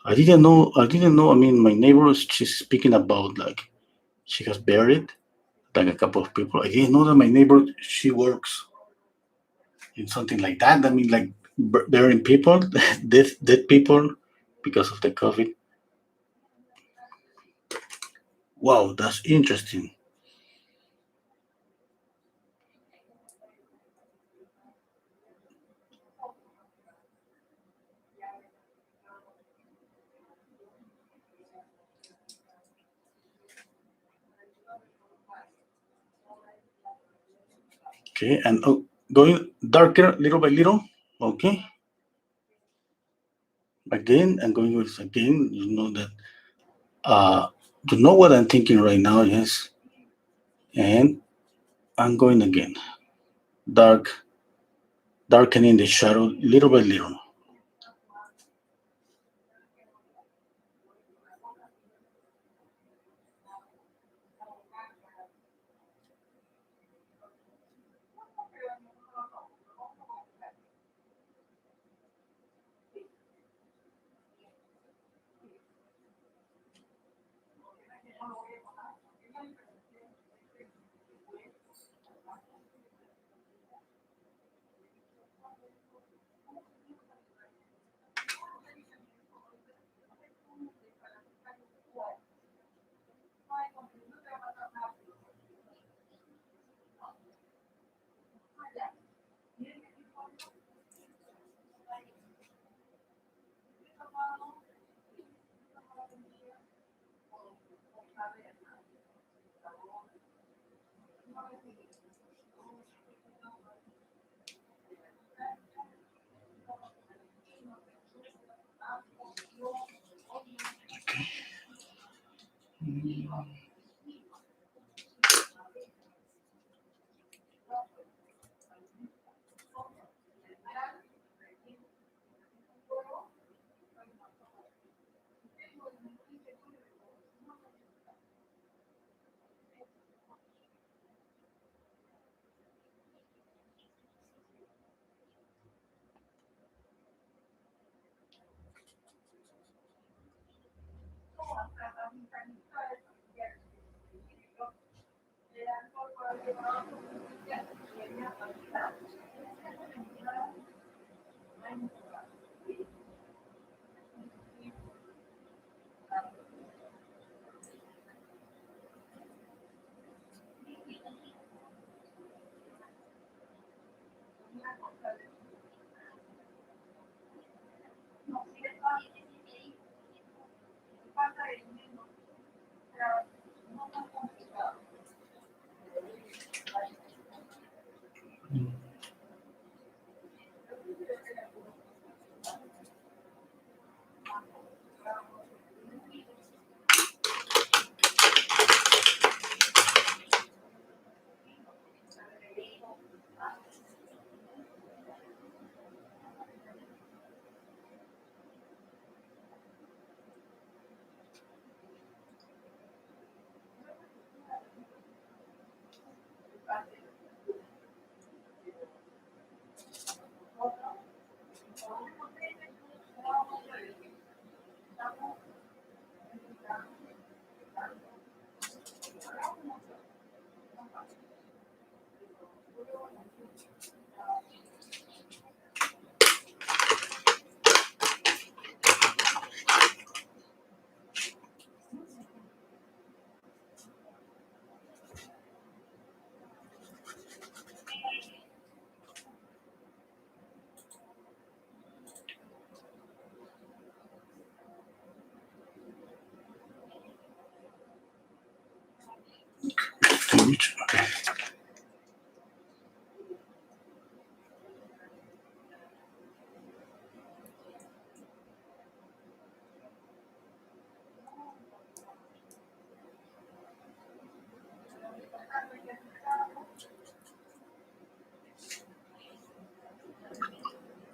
I didn't know. I didn't know. I mean, my neighbor she's speaking about like she has buried like a couple of people. I didn't know that my neighbor she works in something like that. I mean, like burying people, dead people because of the COVID. Wow, that's interesting. Okay, and going darker little by little. Okay, again, and going with again. You know that. You know what I'm thinking right now. Yes, and I'm going again. Dark, darkening the shadow little by little. Okay.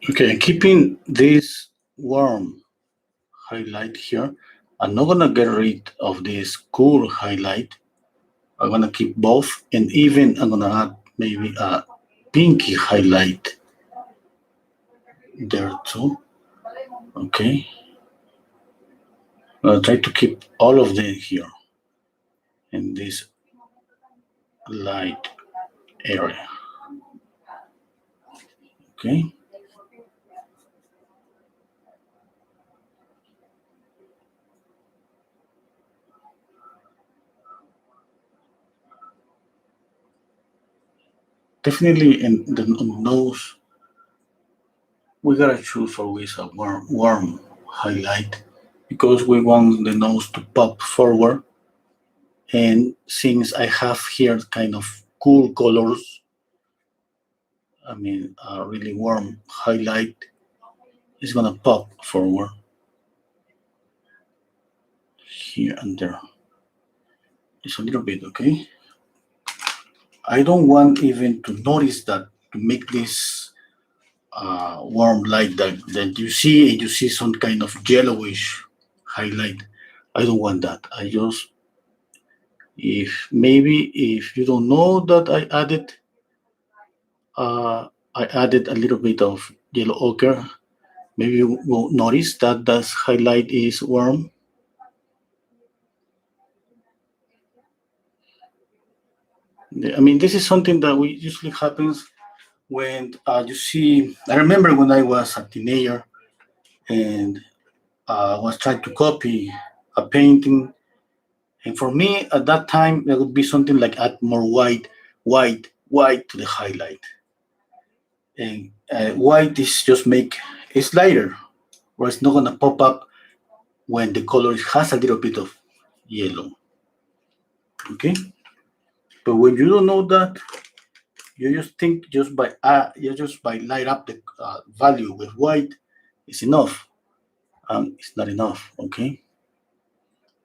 Okay, keeping this warm highlight here. I'm not gonna get rid of this cool highlight. I'm gonna keep both, and even I'm gonna add maybe a pinky highlight there too. Okay, I'm gonna try to keep all of them here in this light area. Okay, definitely in the nose, we gotta choose always a warm highlight because we want the nose to pop forward. And since I have here kind of cool colors, I mean, a really warm highlight is gonna pop forward here and there. Just a little bit, okay? I don't want even to notice that to make this warm light that you see, and you see some kind of yellowish highlight. I don't want that. I just, if maybe if you don't know that I added a little bit of yellow ochre. Maybe you will notice that that highlight is warm. I mean, this is something that we usually happens when you see. I remember when I was a teenager and was trying to copy a painting, and for me at that time there would be something like add more white to the highlight, and white is just make it's lighter, or it's not gonna pop up when the color has a little bit of yellow. Okay, but when you don't know that, you just think just by light up the value with white is enough. It's not enough. Okay,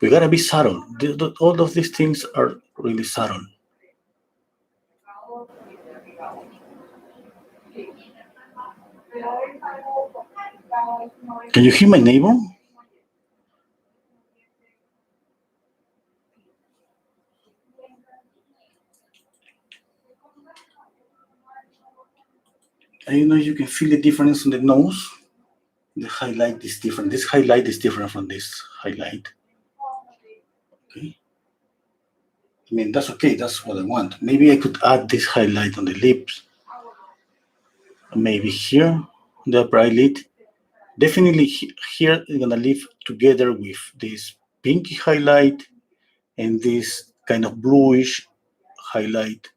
we gotta be subtle. All of these things are really subtle. Can you hear my neighbor? I don't know if you can feel the difference in the nose. The highlight is different. This highlight is different from this highlight. Okay. I mean, that's okay. That's what I want. Maybe I could add this highlight on the lips. Maybe here on the upper eyelid. Definitely here it's gonna live together with this pinky highlight and this kind of bluish highlight.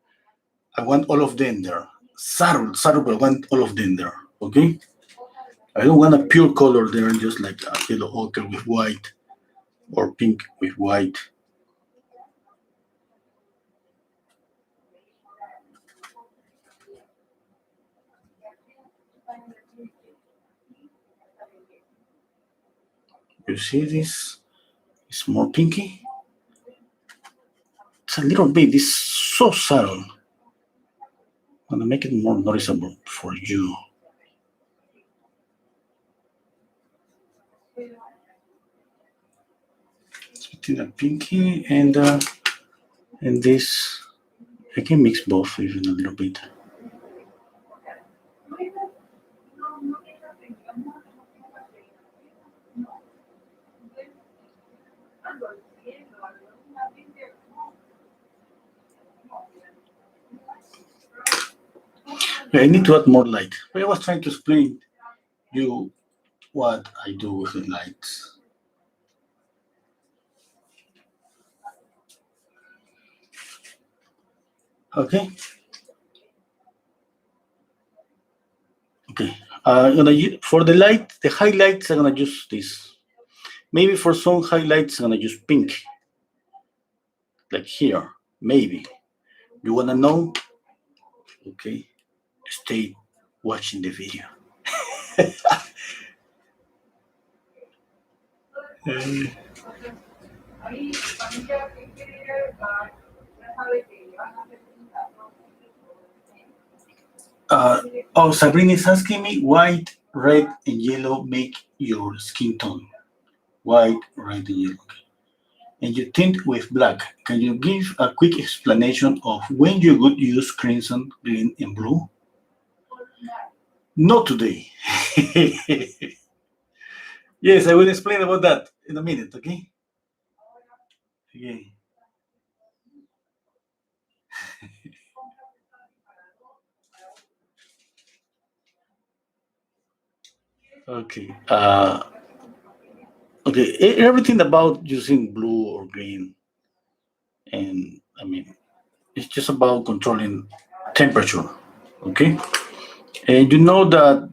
I want all of them there. Subtle, but I want all of them there. Okay? I don't want a pure color there, just like a yellow ochre with white or pink with white. You see this? It's more pinky. It's a little bit, it's so subtle. I'm gonna make it more noticeable for you. It's between the pinky and this. I can mix both even a little bit. Yeah, I need to add more light. But I was trying to explain you what I do with the lights. Okay. Okay. For the light, the highlights, I'm gonna use this. Maybe for some highlights, I'm gonna use pink, like here. Maybe you wanna know? Okay, stay watching the video. Uh, oh, Sabrina is asking me white, red, and yellow make your skin tone. White, red, and yellow. And you tint with black. Can you give a quick explanation of when you would use crimson, green, and blue? Not today. Yes, I will explain about that in a minute, okay? Okay. Okay. Okay. Everything about using blue or green, and I mean, it's just about controlling temperature. Okay, and you know that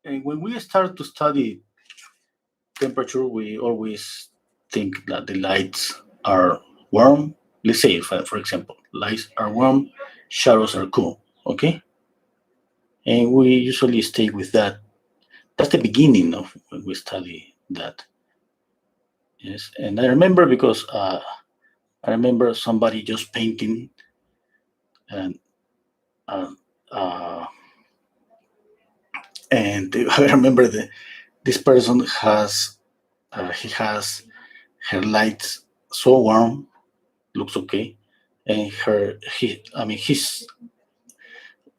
when we start to study temperature, we always think that the lights are warm. Let's say, for example, lights are warm, shadows are cool. Okay, and we usually stay with that. That's the beginning of when we study that. Yes, and I remember because I remember somebody just painting, and uh, uh, and I remember this person has he has her lights so warm, looks okay, and her he I mean his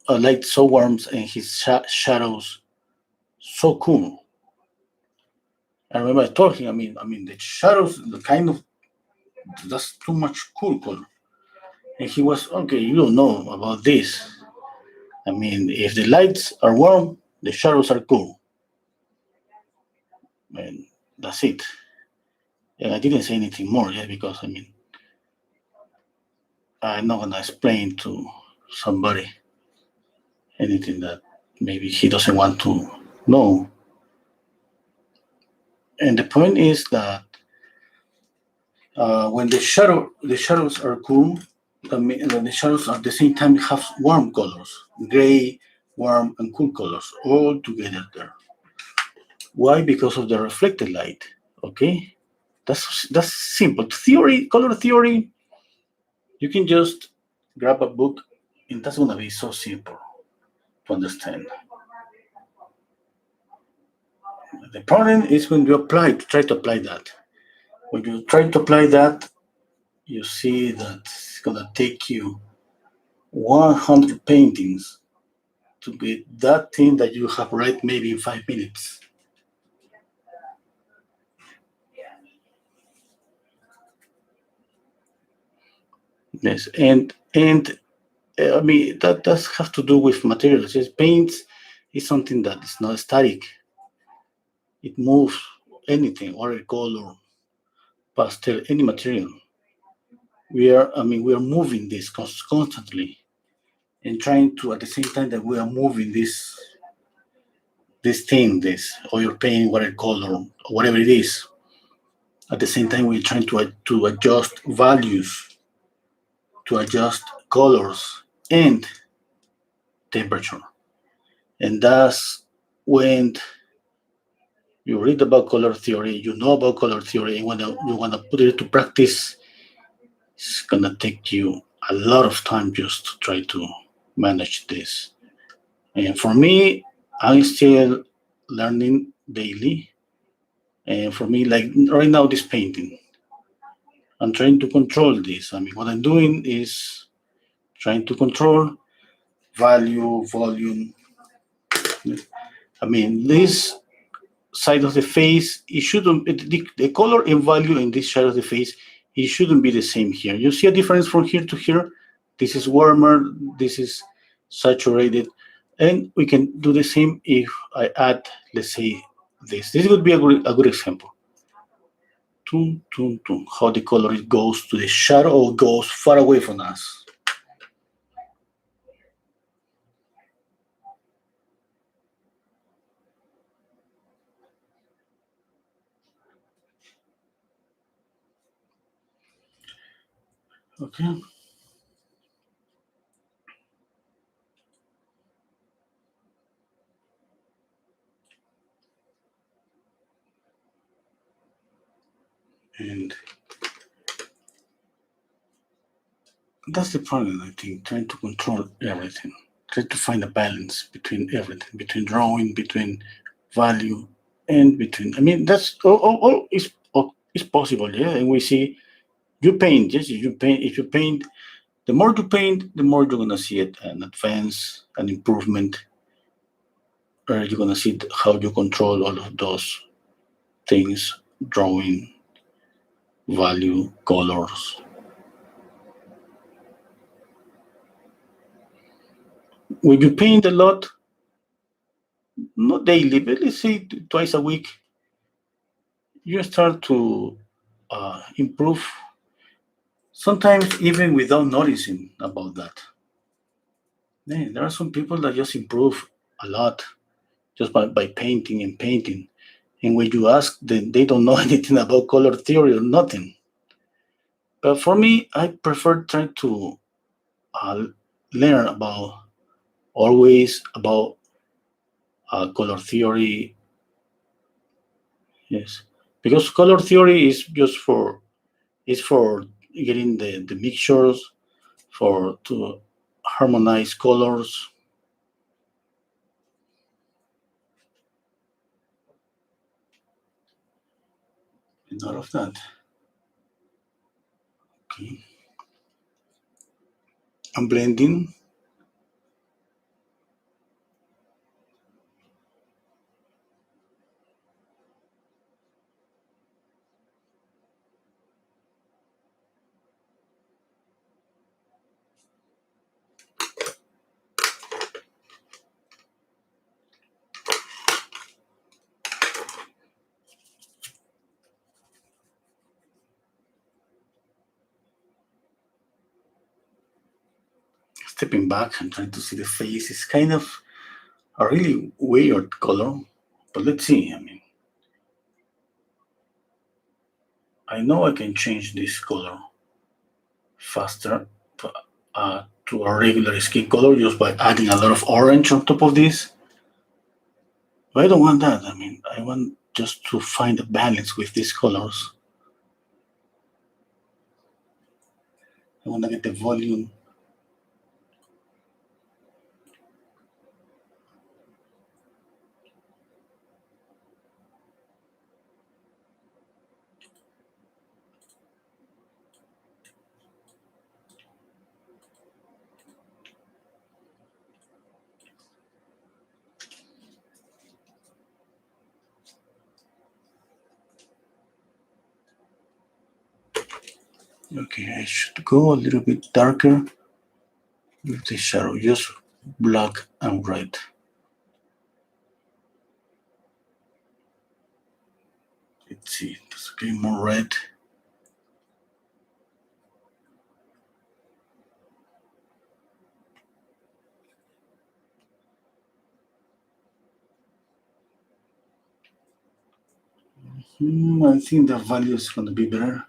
light so warm and his shadows so cool. I remember I told him, I mean the shadows, the kind of that's too much cool color, and he was okay. You don't know about this. I mean, if the lights are warm, the shadows are cool, and that's it. And I didn't say anything more yet because I mean I'm not gonna explain to somebody anything that maybe he doesn't want to know. And the point is that when the shadows are cool, the shadows at the same time have warm colors, gray, warm, and cool colors all together there. Why? Because of the reflected light. Okay, that's simple theory, color theory. You can just grab a book, and that's gonna be so simple to understand. The problem is when you try to apply that. When you try to apply that, you see that it's gonna take you 100 paintings to get that thing that you have read maybe in 5 minutes. Yes, and I mean that does have to do with materials. Yes, paint is something that is not static. It moves anything, watercolor, pastel, any material. We are moving this constantly and trying to at the same time that we are moving this thing, this oil paint, watercolor, or whatever it is. At the same time, we're trying to adjust values, to adjust colors and temperature. And that's when you read about color theory, you know about color theory, and when you want to put it to practice, it's gonna take you a lot of time just to try to manage this. And for me, I'm still learning daily. And for me, like right now, this painting, I'm trying to control this. I mean, what I'm doing is trying to control value, volume. I mean, this side of the face, it shouldn't, the color and value in this side of the face, it shouldn't be the same here. You see a difference from here to here? This is warmer, this is saturated. And we can do the same if I add, let's say, this. This would be a good example. How the color goes to the shadow or goes far away from us. Okay. And that's the problem, I think, trying to control everything. Try to find a balance between everything, between drawing, between value, and between. I mean, that's all is possible, yeah. And we see you paint, yes, you paint. If you paint, the more you paint, the more you're gonna see it an advance, an improvement. Or you're gonna see how you control all of those things, drawing, value, colors. When you paint a lot, not daily, but let's say twice a week, you start to improve, sometimes even without noticing about that. There are some people that just improve a lot just by painting and painting. And when you ask them, they don't know anything about color theory or nothing. But for me, I prefer trying to uh, learn about always about color theory. Yes, because color theory is just for getting the mixtures for to harmonize colors and all of that. Okay, I'm blending. Stepping back and trying to see the face is kind of a really weird color. But let's see. I mean, I know I can change this color faster to a regular skin color just by adding a lot of orange on top of this. But I don't want that. I mean, I want just to find a balance with these colors. I want to get the volume. Okay, I should go a little bit darker with the shadow, just black and red. Let's see, let's get more red. I think the value is going to be better.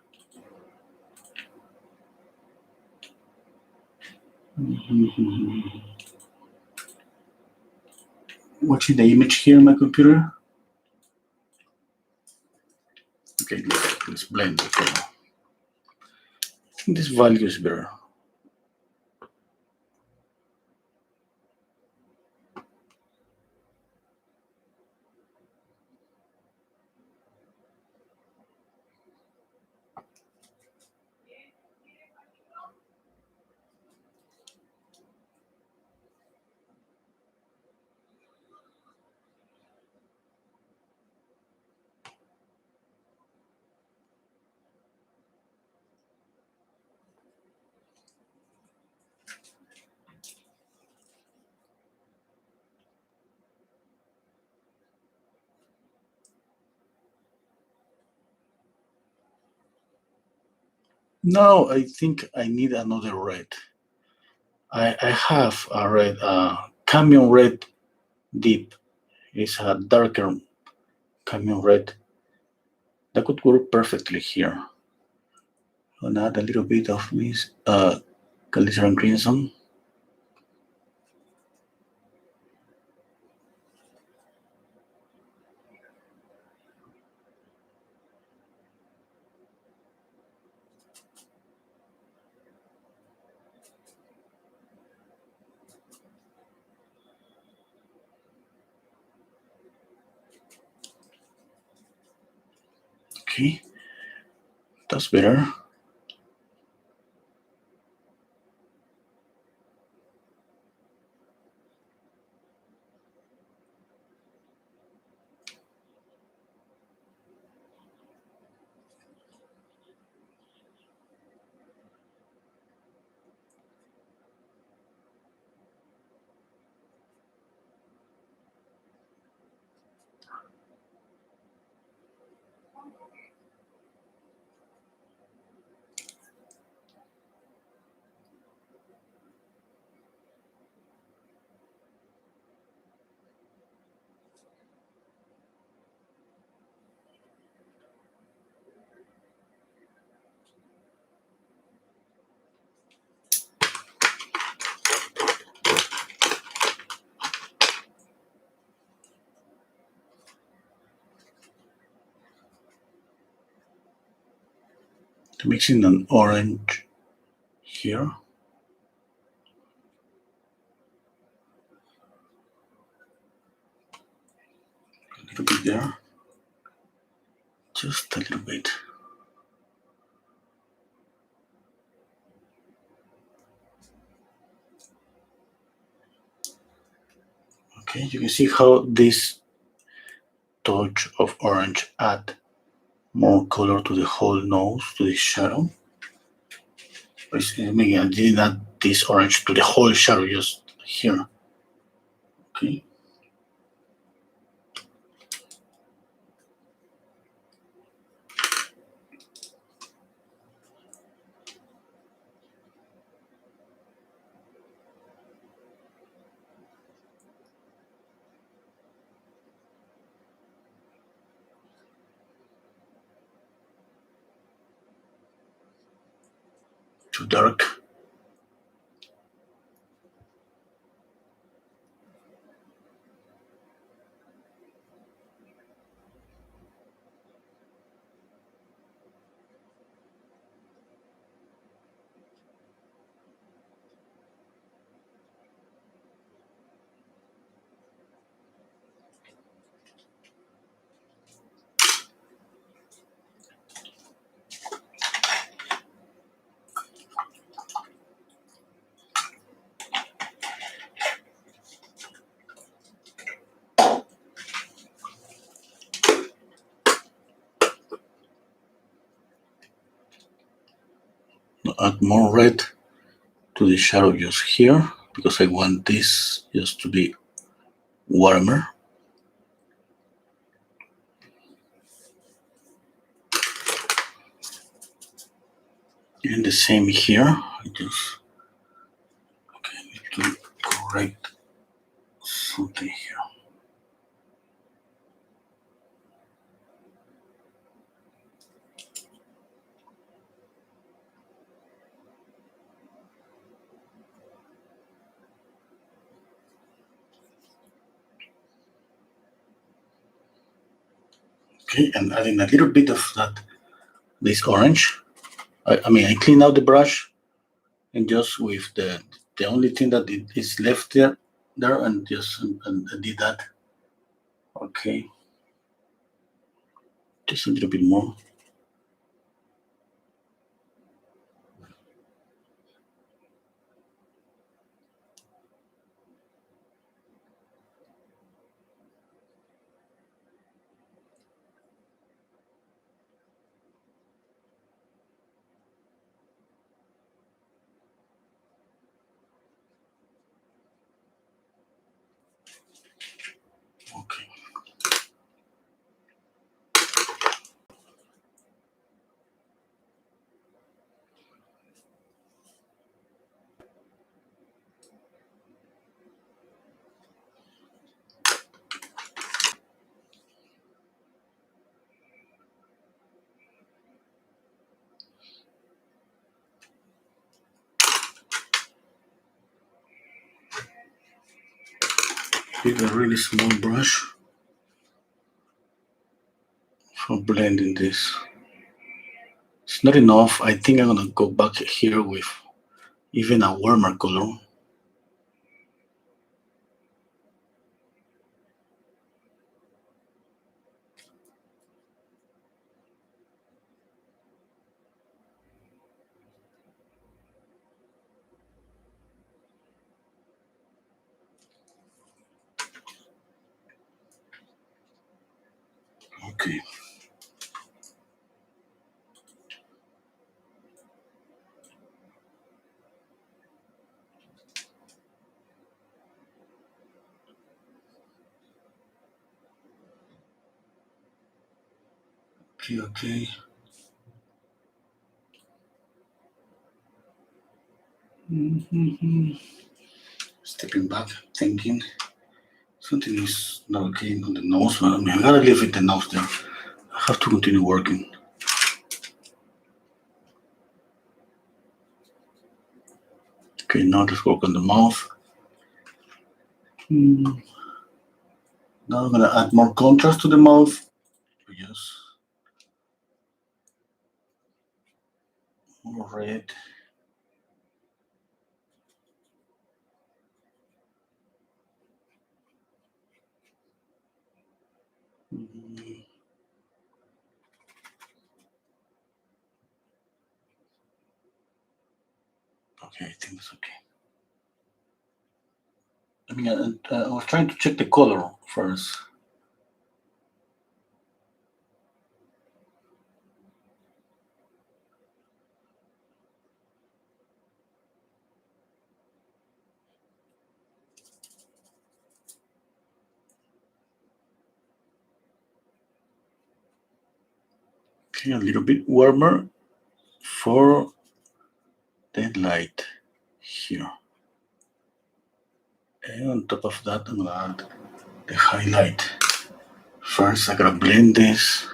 Watching the image here on my computer. Okay, let's blend it. I think this value is better. Now I think I need another red. I have a red, camion red deep. It's a darker camion red. That could work perfectly here. And add a little bit of this glycerin crimson. Okay, that's better. Mixing an orange here. A little bit there. Just a little bit. Okay, you can see how this touch of orange add more color to the whole nose, to the shadow. I didn't add this orange to the whole shadow, just here. Okay. Too dark. Add more red to the shadow just here, because I want this just to be warmer. And the same here. I just need to correct something here. Okay, and adding a little bit of this orange. I clean out the brush, and just with the only thing that is left there, and just and did that. Okay, just a little bit more. Okay. With a really small brush for blending this. It's not enough. I think I'm gonna go back here with even a warmer color. Okay. Okay. Stepping back, thinking something is not okay on the nose. I gotta leave it the nose there. I have to continue working. Okay, now let's work on the mouth. Now I'm gonna add more contrast to the mouth. Yes. more red. Mm, okay, I think it's okay. I mean, I was trying to check the color first. Okay, a little bit warmer for the light here. And on top of that, I'm gonna add the highlight. First, I gotta blend this.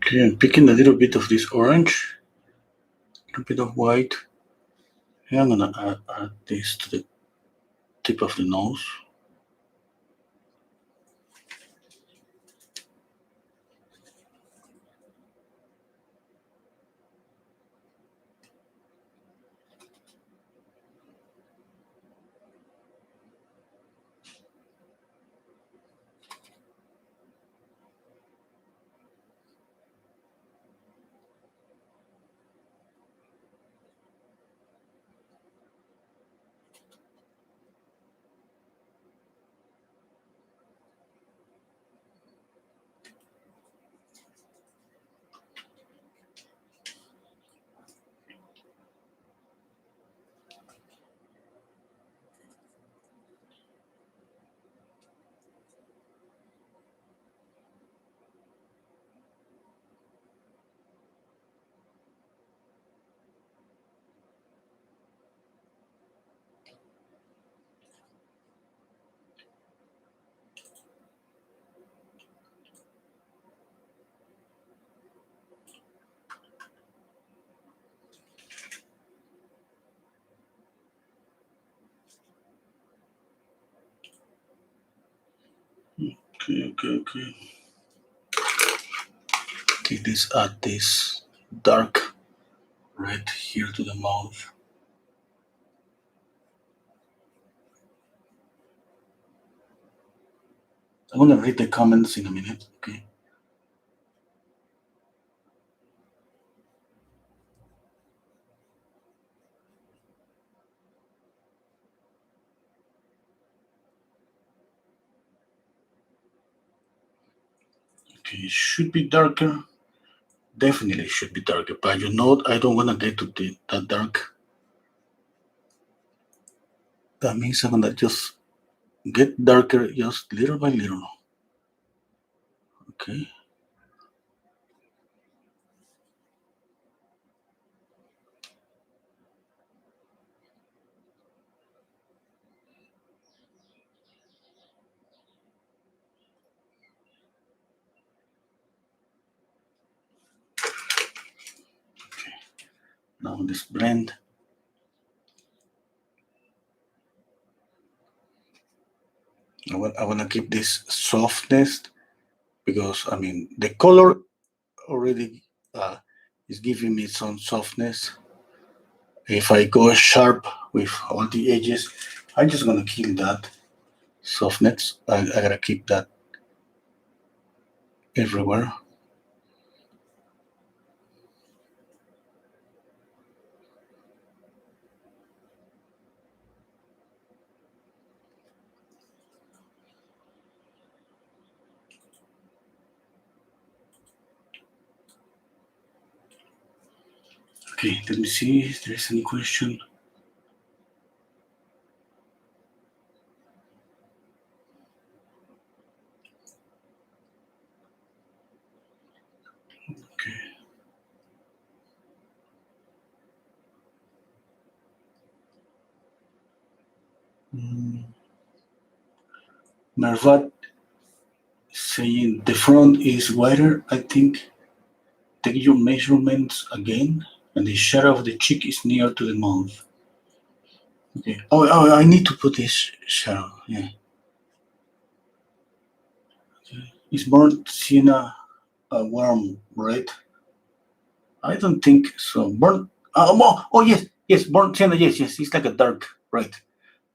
Okay, I'm picking a little bit of this orange, a little bit of white. And I'm gonna add this to the tip of the nose. Okay. Okay, let's add this dark red here to the mouth. I'm gonna read the comments in a minute, okay? Okay, it should be darker. Definitely should be darker, but you know, I don't wanna get to that dark. That means I'm gonna just get darker just little by little. Okay. Now this blend. I want to keep this softness because I mean the color already is giving me some softness. If I go sharp with all the edges, I'm just gonna kill that softness. I gotta keep that everywhere. Okay, let me see if there's any question. Okay. Mervat saying the front is wider. I think take your measurements again, and the shadow of the cheek is near to the mouth. Okay. Oh, I need to put this shadow. Yeah. Okay. Is burnt sienna warm red? I don't think so. Burnt. Oh yes, yes. Burnt sienna. Yes, yes. It's like a dark red.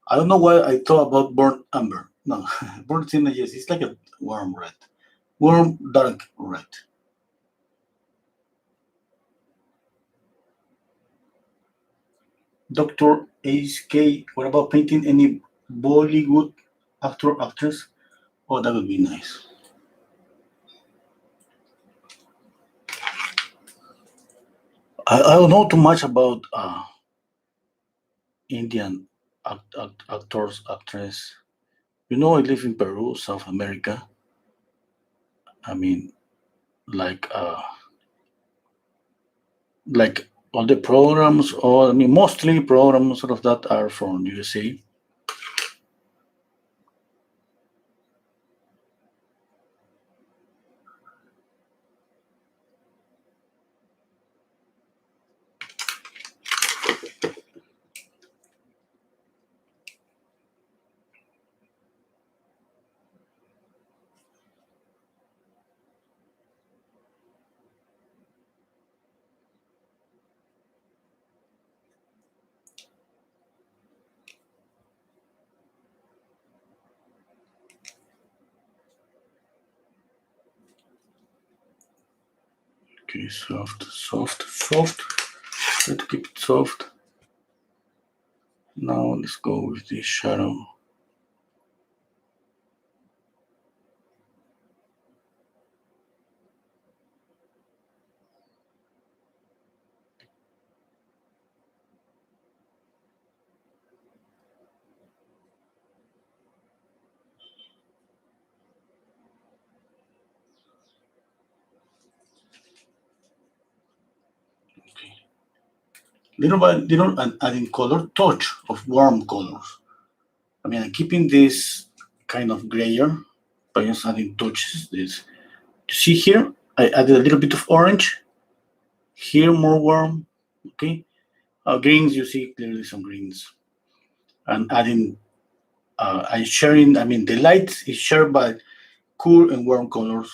I don't know why I thought about burnt amber. No, burnt sienna. Yes, it's like a warm red. Warm dark red. Dr. HK, what about painting any Bollywood actor, actress? Oh, that would be nice. I don't know too much about Indian actors, actress. You know, I live in Peru, South America. I mean, like, like all the programs, or I mean, mostly programs sort of that are from USA. Okay, soft, soft, soft. Try to keep it soft. Now let's go with the shadow. Okay. Little by little, and adding color, touch of warm colors. I mean, I'm keeping this kind of grayer, but just adding touches. This, you see here, I added a little bit of orange. Here, more warm. Okay, greens. You see clearly some greens, and adding. I'm sharing. I mean, the light is shared by cool and warm colors.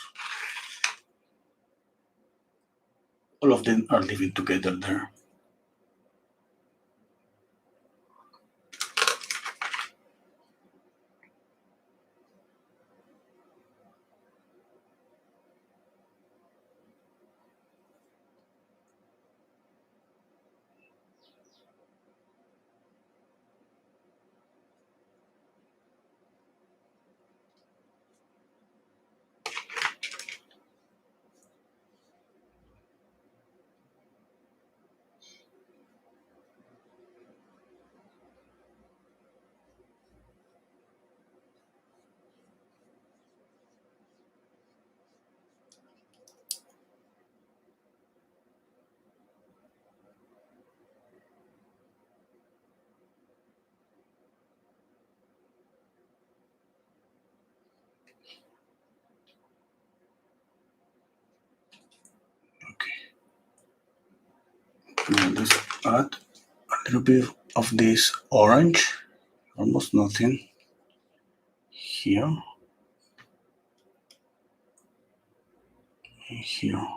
All of them are living together there. Now let's add a little bit of this orange, almost nothing here, and here.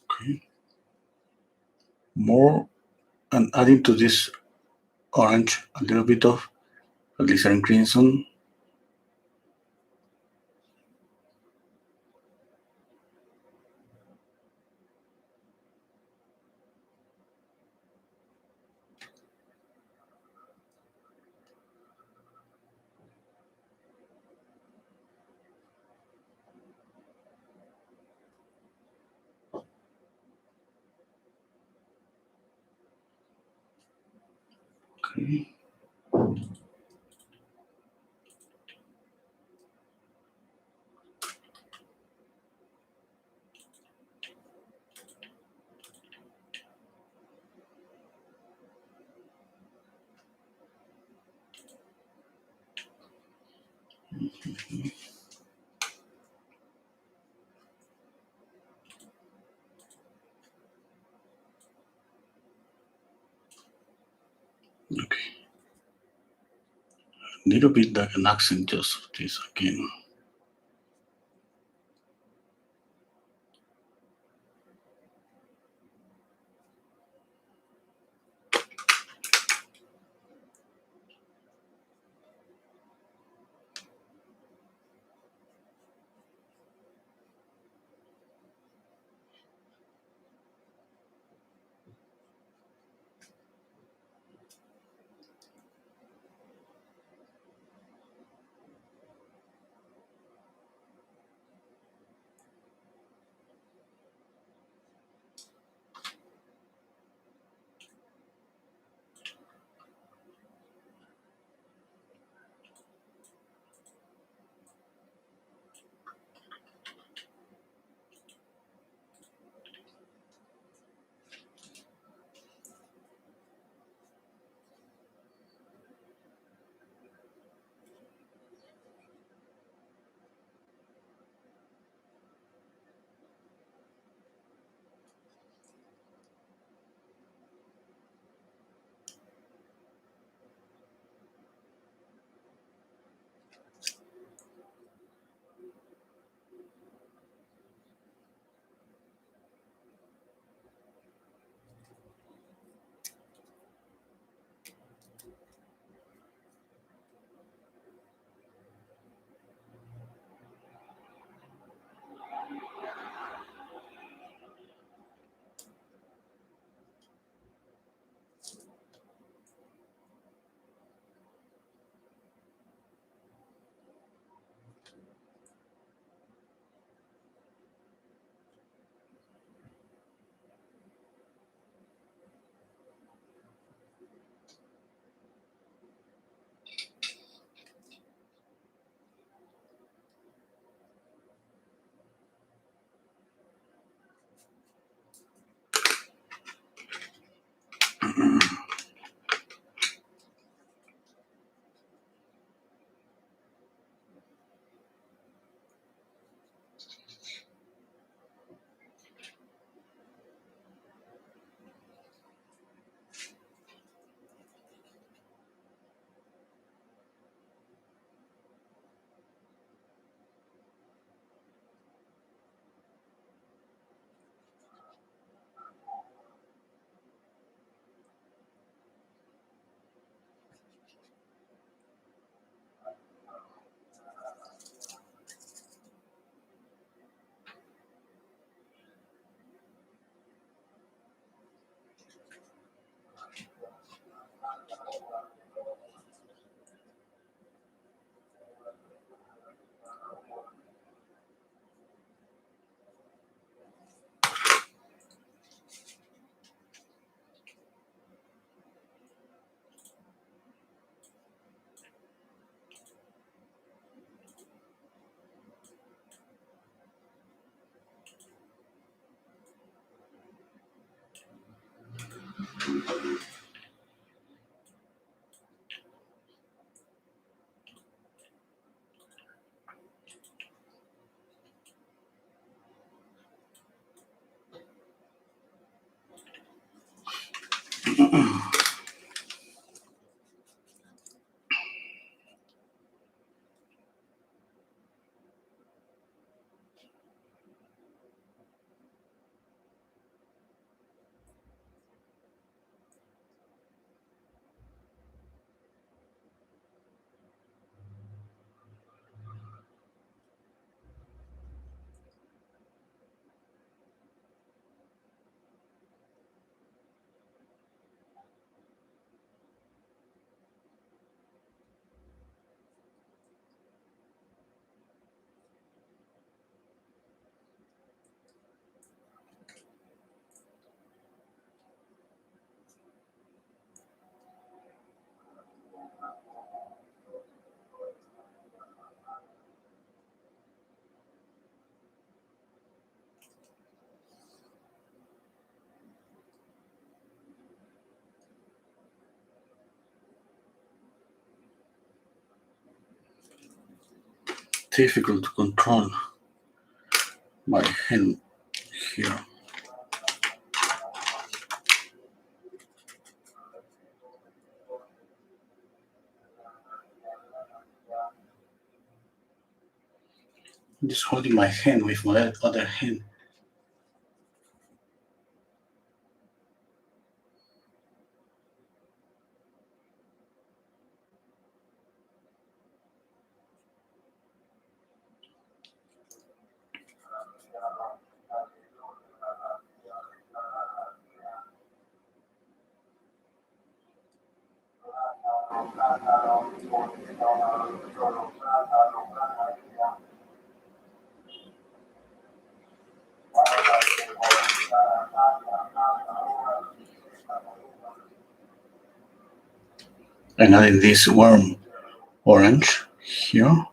Okay. More, and adding to this orange a little bit of glycerin crimson. Okay. Okay. A little bit like an accent just of this again. difficult to control my hand here. I'm just holding my hand with my other hand. And adding this warm orange here. I'm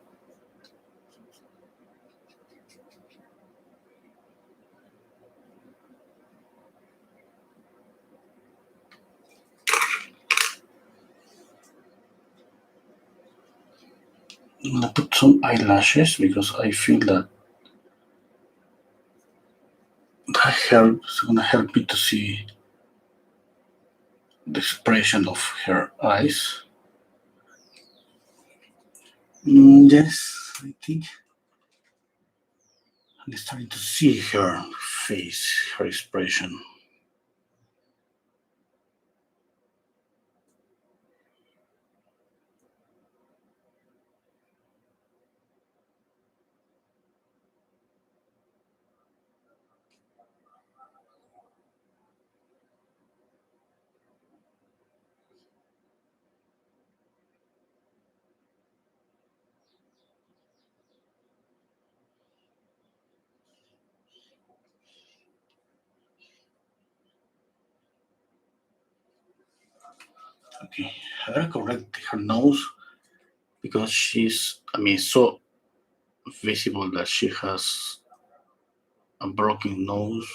gonna put some eyelashes because I feel that it's gonna help me to see the expression of her eyes. Yes, I think I'm starting to see her face, her expression. Okay, I gotta correct her nose because so visible that she has a broken nose.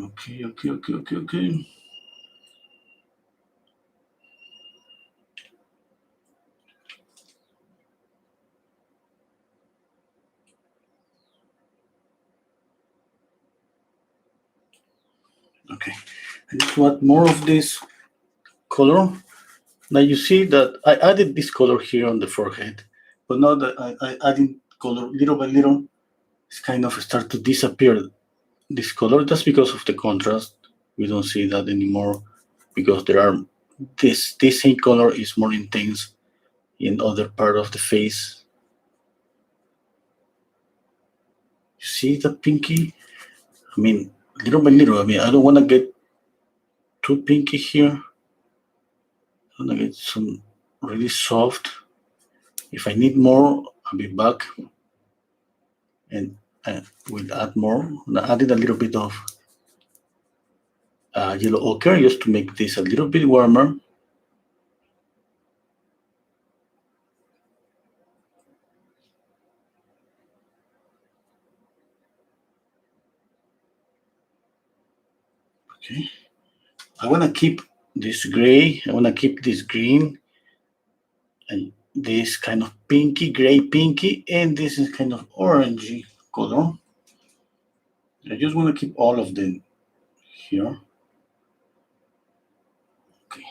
Okay. Okay, I need to add more of this color. Now you see that I added this color here on the forehead, but now that I adding color little by little, it's kind of start to disappear. This color, that's because of the contrast. We don't see that anymore because there are this same color is more intense in other part of the face. You see the pinky? I mean, little by little. I mean, I don't want to get too pinky here. I want to get some really soft. If I need more, I'll be back and we'll add more. I added a little bit of yellow ochre just to make this a little bit warmer. Okay. I want to keep this gray. I want to keep this green and this kind of pinky, gray pinky, and this is kind of orangey color. I just want to keep all of them here. Okay.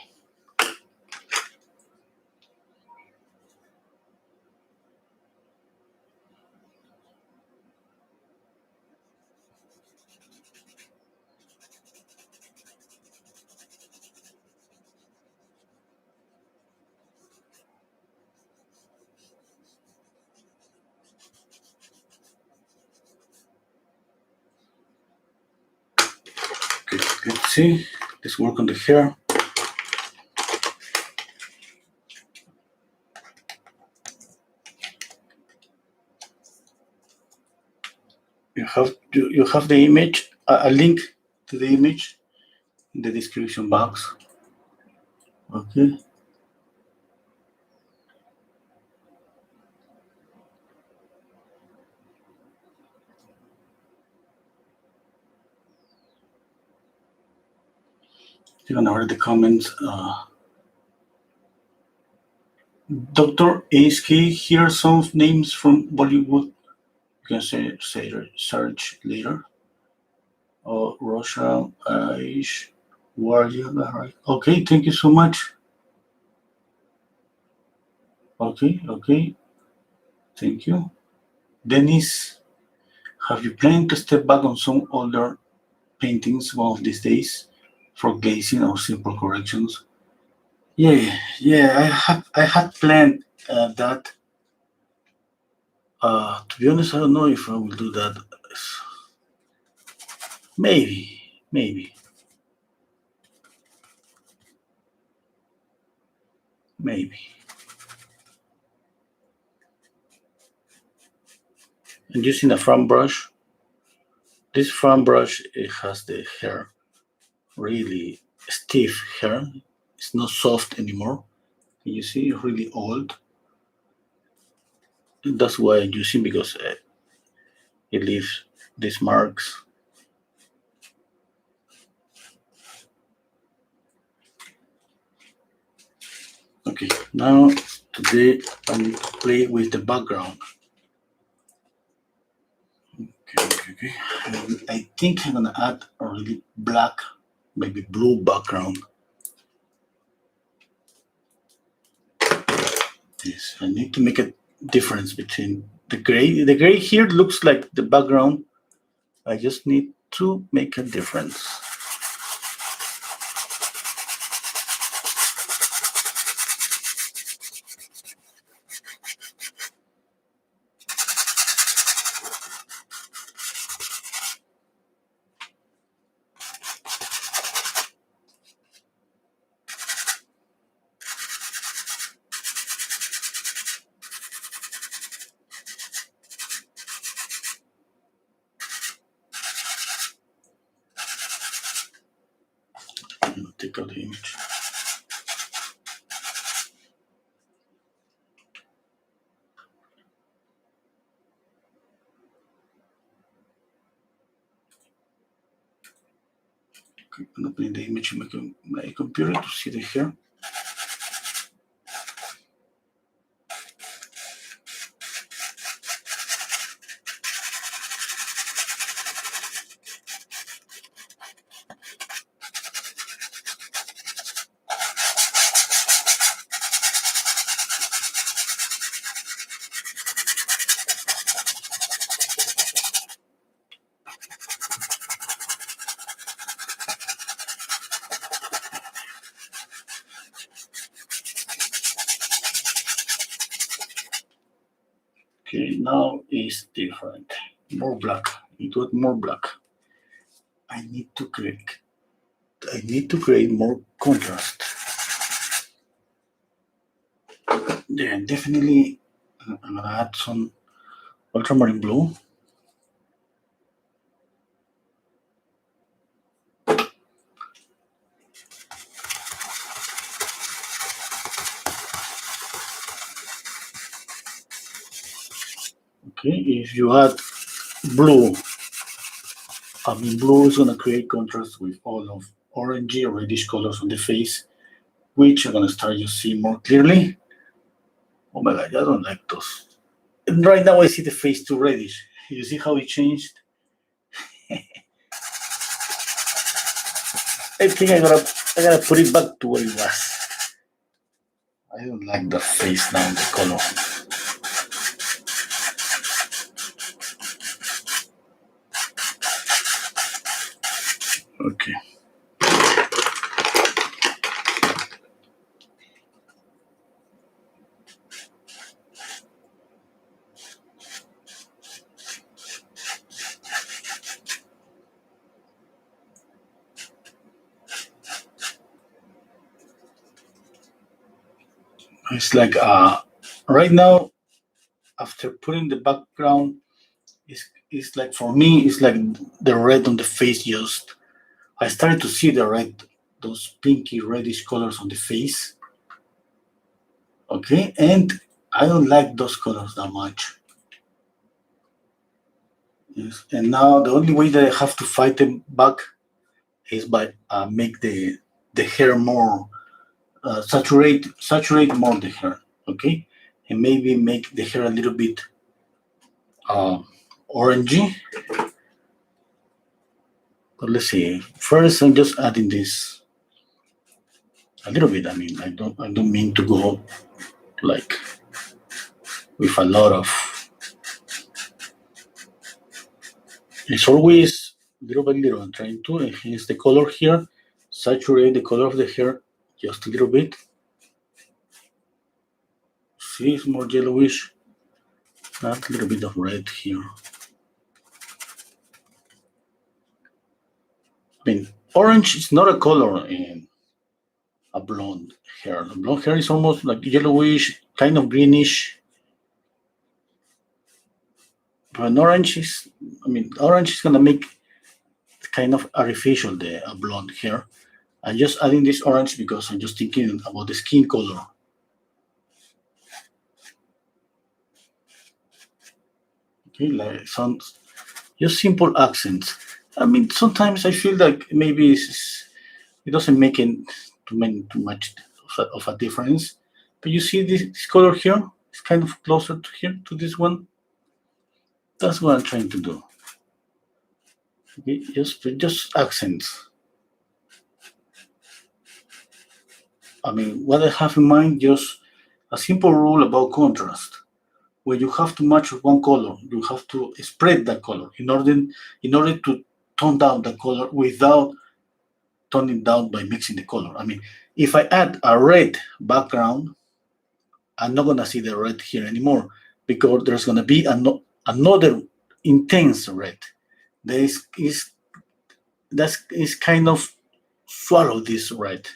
see. Let's work on the hair. You have the image, a link to the image in the description box. Okay. You're gonna read the comments. Dr. ASK, here are some names from Bollywood. You can search later. Oh, Roshan, Aish, Warrior. Right. Okay, thank you so much. Okay, thank you. Dennis, have you planned to step back on some older paintings one of these days for glazing or simple corrections? Yeah, I had planned that. To be honest, I don't know if I will do that. Maybe, maybe. And using a front brush, this front brush it has the hair really stiff hair. It's not soft anymore. Can you see? It's really old. And that's why I'm using because it leaves these marks. Okay, now today I'm play with the background. Okay. And I think I'm gonna add a really black, maybe blue background. Yes, I need to make a difference between the gray. The gray here looks like the background. I just need to make a difference. Take out the image. Okay, I'm opening the image in my computer to see the hair. Okay, now it's different. More black. It got more black. I need to create more contrast. Yeah, definitely. I'm gonna add some ultramarine blue. Okay, if you add blue, blue is gonna create contrast with all of orangey or reddish colors on the face, which I'm gonna start to see more clearly. Oh my god, I don't like those. And right now I see the face too reddish. You see how it changed? I think I gotta put it back to where it was. I don't like the face now, the color. Okay. It's like right now after putting the background, it's like for me it's like the red on the face just I started to see the red, those pinky reddish colors on the face. Okay, and I don't like those colors that much. Yes, and now the only way that I have to fight them back is by make the hair more saturate more the hair. Okay, and maybe make the hair a little bit uh, orangey. But let's see. First, I'm just adding this a little bit. I mean, I don't mean to go like with a lot of. It's always little by little. I'm trying to enhance the color here, saturate the color of the hair just a little bit. See, it's more yellowish. Add a little bit of red here. I mean, orange is not a color in a blonde hair. The blonde hair is almost like yellowish, kind of greenish. But an orange is, I mean, orange is gonna make kind of artificial the blonde hair. I'm just adding this orange because I'm just thinking about the skin color. Okay, like some just simple accents. I mean, sometimes I feel like maybe it doesn't make too much of a difference. But you see this color here? It's kind of closer to here to this one. That's what I'm trying to do. Okay, just accents. I mean, what I have in mind, just a simple rule about contrast. When you have too much of one color, you have to spread that color in order to tone down the color without toning down by mixing the color. I mean, if I add a red background, I'm not gonna see the red here anymore because there's gonna be another intense red. There is kind of swallow this red.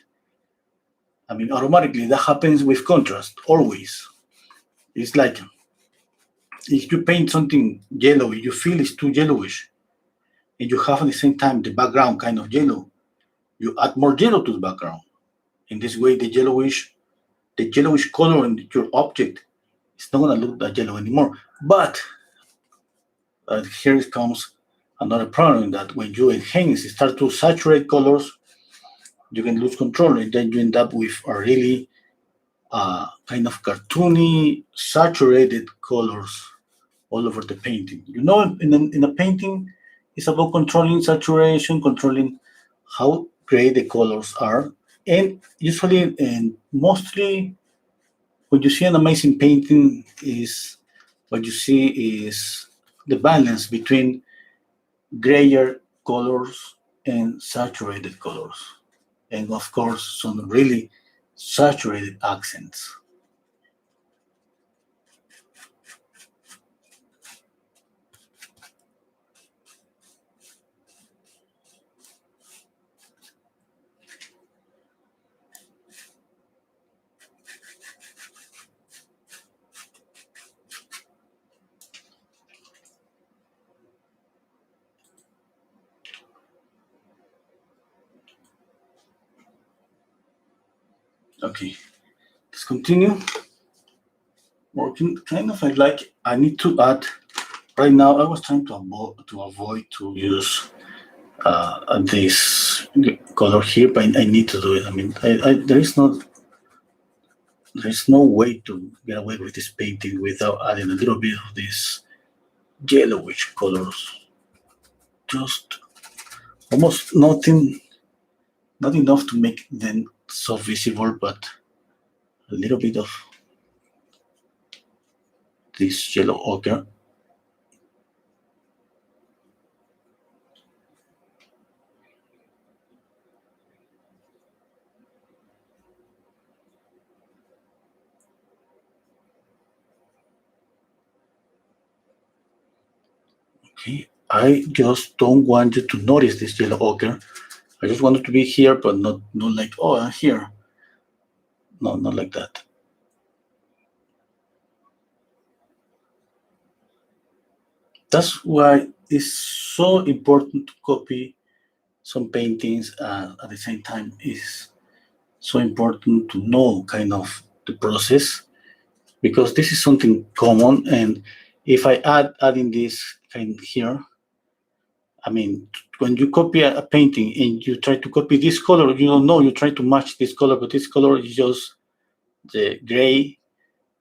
I mean, automatically that happens with contrast always. It's like if you paint something yellowy, you feel it's too yellowish, and you have at the same time the background kind of yellow. You add more yellow to the background. In this way, the yellowish color in your object is not gonna look that yellow anymore. But here comes another problem that when you enhance, start to saturate colors, you can lose control, and then you end up with a really kind of cartoony, saturated colors all over the painting. In a painting, it's about controlling saturation, controlling how gray the colors are, and usually and mostly, when you see an amazing painting, is what you see is the balance between grayer colors and saturated colors, and of course, some really saturated accents. Okay, let's continue working. Kind of, I need to add. Right now, I was trying to avoid to use this color here, but I need to do it. I mean, there is no way to get away with this painting without adding a little bit of these yellowish colors. Just almost nothing, not enough to make them so visible, but a little bit of this yellow ochre. Okay, I just don't want you to notice this yellow ochre. I just want it to be here, but not like, oh, I'm here. No, not like that. That's why it's so important to copy some paintings. At the same time, is so important to know kind of the process, because this is something common. And if I adding this kind here, I mean, when you copy a painting and you try to copy this color, you don't know, you try to match this color, but this color is just the gray,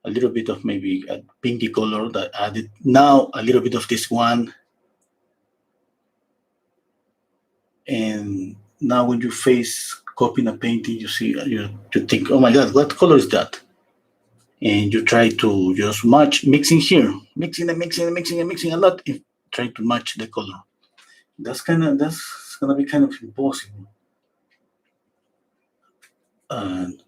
a little bit of maybe a pinky color that added now a little bit of this one. And now when you face copying a painting, you see, you think, oh my God, what color is that? And you try to just match, mixing here, mixing and mixing and mixing and mixing a lot, and try to match the color. That's gonna be kind of impossible. And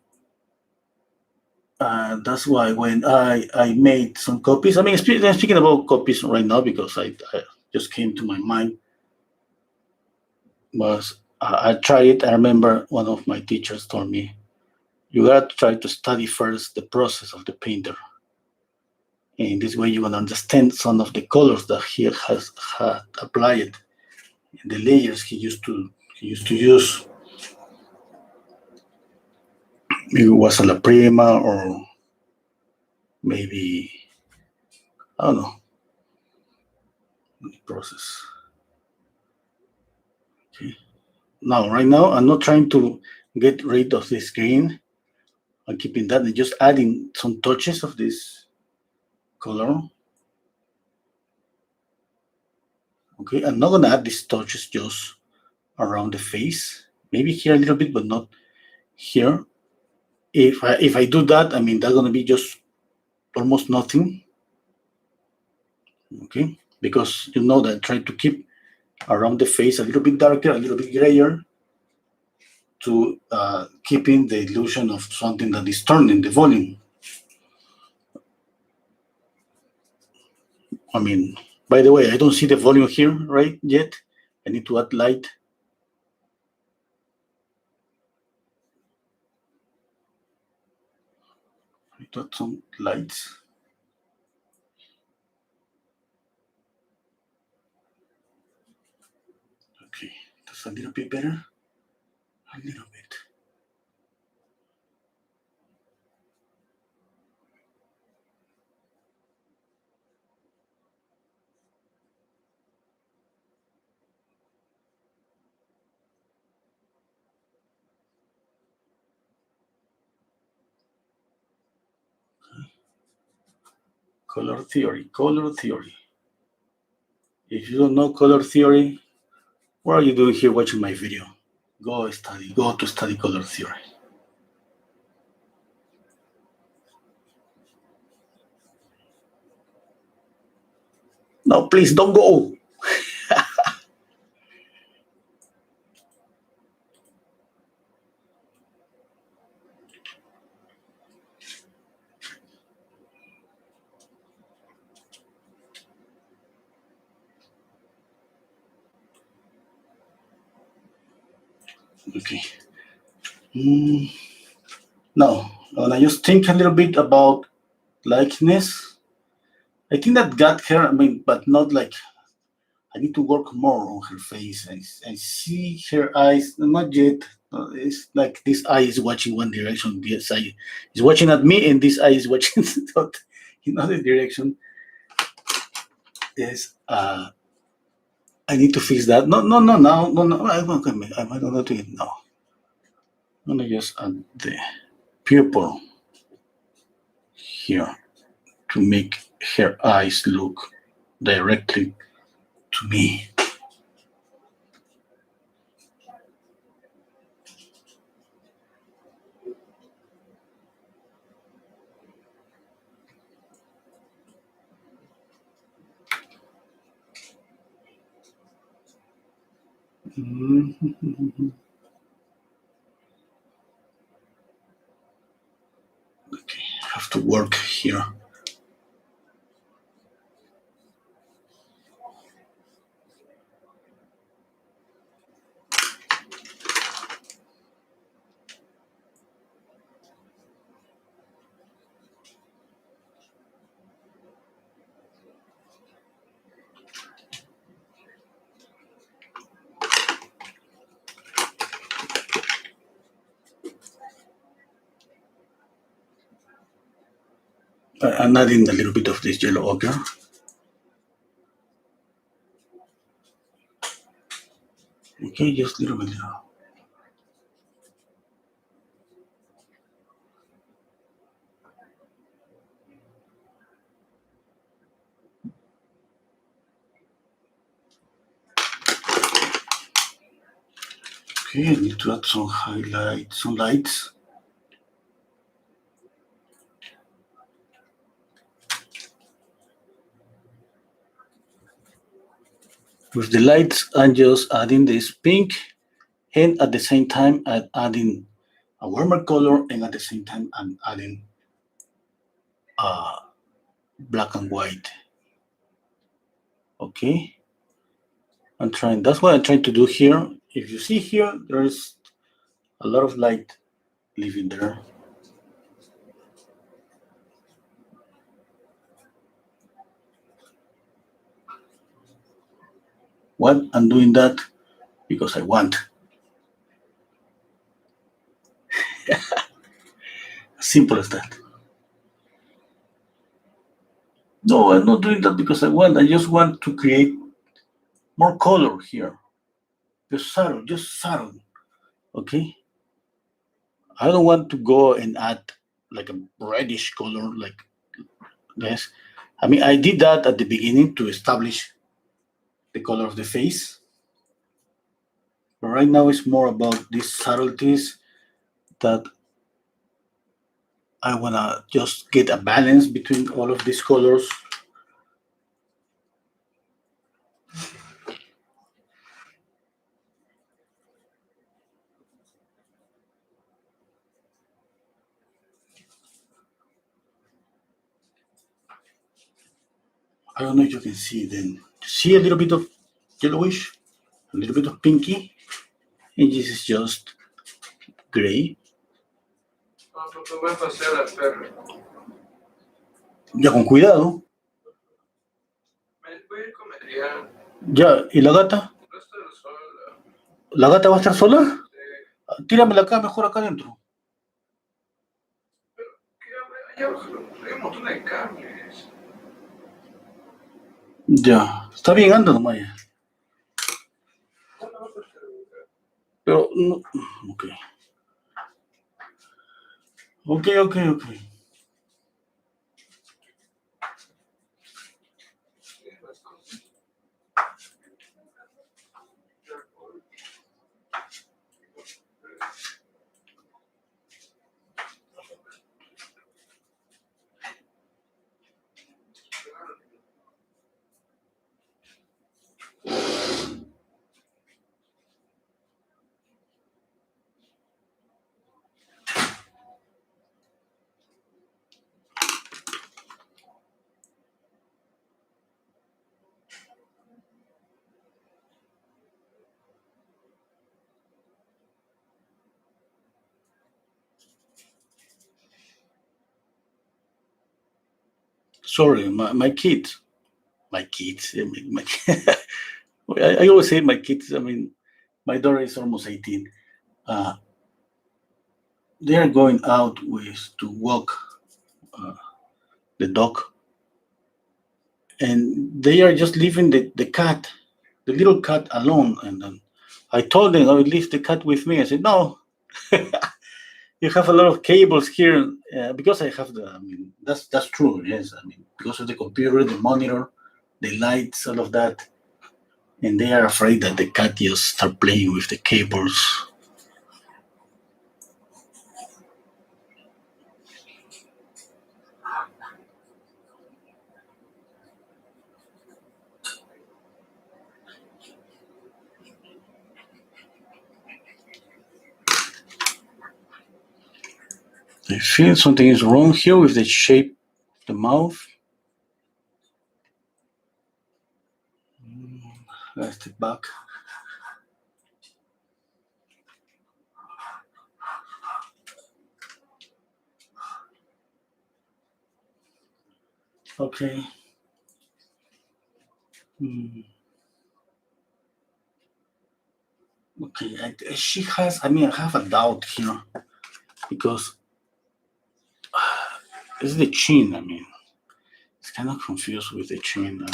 that's why when I made some copies, I mean, I'm speaking about copies right now because I just came to my mind, was I tried it. I remember one of my teachers told me, you gotta try to study first the process of the painter. And this way you're gonna understand some of the colors that he has had applied, and the layers he used to use. Maybe it was a La Prima, or maybe I don't know the process. Okay. Now, right now, I'm not trying to get rid of this green. I'm keeping that and just adding some touches of this color. Okay, I'm not gonna add these touches just around the face. Maybe here a little bit, but not here. If I do that, I mean that's gonna be just almost nothing. Okay, because you know that I try to keep around the face a little bit darker, a little bit grayer, to keeping the illusion of something that is turning the volume. I mean, by the way, I don't see the volume here right yet. I need to add light. I need to add some lights. Okay, that's a little bit better. A little bit. Color theory, color theory. If you don't know color theory, what are you doing here watching my video? Go to study color theory. No, please don't go. Okay. Mm, no, when I just think a little bit about likeness, I think that got her, I mean, but not like, I need to work more on her face. I see her eyes, not yet. It's like this eye is watching one direction, this eye is watching at me, and this eye is watching in other direction. Yes, I need to fix that. No, no, no, no, no, no. I'm not gonna do it now. I'm gonna just add the pupil here to make her eyes look directly to me. Mhm. Okay, I have to work here. I'm adding a little bit of this yellow ochre. Okay, just a little bit. Okay, I need to add some highlights, some lights. With the lights, I'm just adding this pink, and at the same time, I'm adding a warmer color, and at the same time, I'm adding black and white. Okay, that's what I'm trying to do here. If you see here, there's a lot of light living there. What? I'm doing that because I want. Simple as that. No, I'm not doing that because I want. I just want to create more color here. Just subtle. Okay? I don't want to go and add like a reddish color like this. I mean, I did that at the beginning to establish the color of the face. But right now it's more about these subtleties that I want to just get a balance between all of these colors. I don't know if you can see then. See a little bit of yellowish, a little bit of pinky, and this is just gray. Ya con cuidado. Ya, ¿y la gata? ¿La gata va a estar sola? Tíramela acá, mejor acá adentro. Hay un montón de cables. Ya, está bien, anda nomás ya. Pero, no, ok. Ok. Sorry, my kids. My kids. I mean, I always say my kids. I mean, my daughter is almost 18. They are going out to walk the dog, and they are just leaving the cat, the little cat, alone. And then I told them I would leave the cat with me. I said, no, you have a lot of cables here because I have the. I mean, that's true. Yes, I mean because of the computer, the monitor, the lights, all of that, and they are afraid that the cat just start playing with the cables. I feel something is wrong here with the shape of the mouth. Let's step back. Okay. Okay. She has. I mean, I have a doubt here because This is the chin. I mean, it's kind of confused with the chin.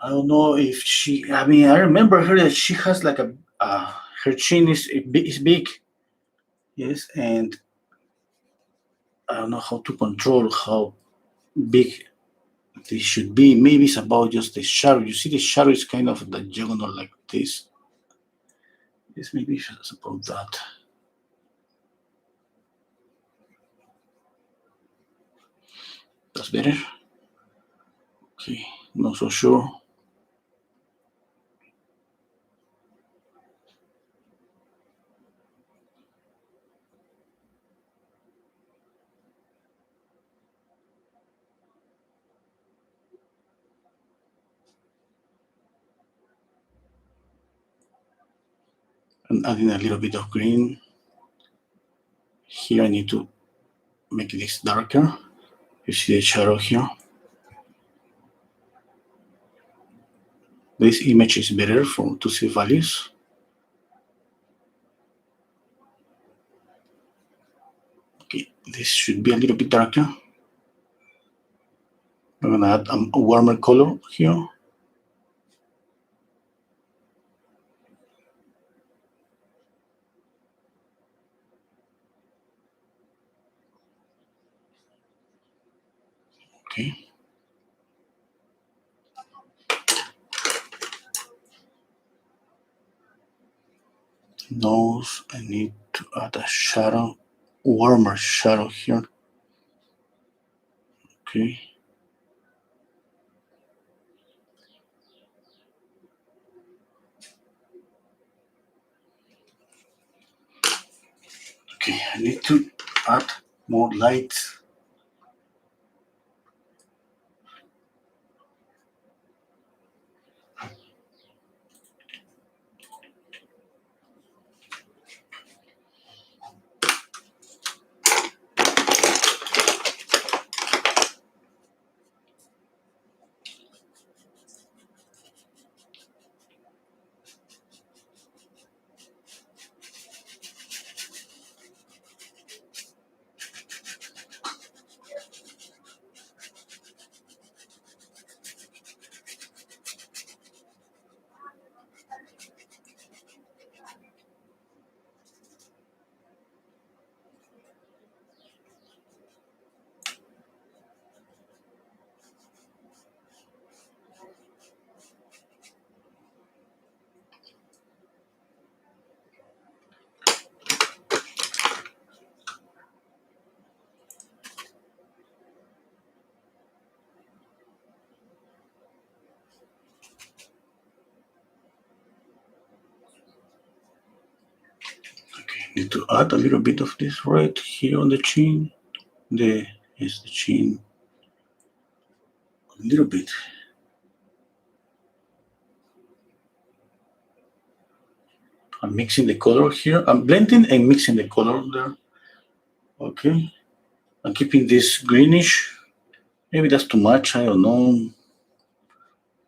I don't know if she. I mean, I remember her that she has like a. Her chin is big. Yes, and I don't know how to control how big this should be. Maybe it's about just the shadow. You see, the shadow is kind of the diagonal like this. Yes, maybe it's about that. That's better. Okay, not so sure. I'm adding a little bit of green. Here I need to make this darker. You see the shadow here. This image is better for to see values. Okay, this should be a little bit darker. I'm gonna add a warmer color here. Okay. Nose, I need to add a shadow, warmer shadow here. Okay. Okay, I need to add more light. Okay, need to add a little bit of this right here on the chin. The is the chin. A little bit. I'm mixing the color here. I'm blending and mixing the color there. Okay. I'm keeping this greenish. Maybe that's too much. I don't know.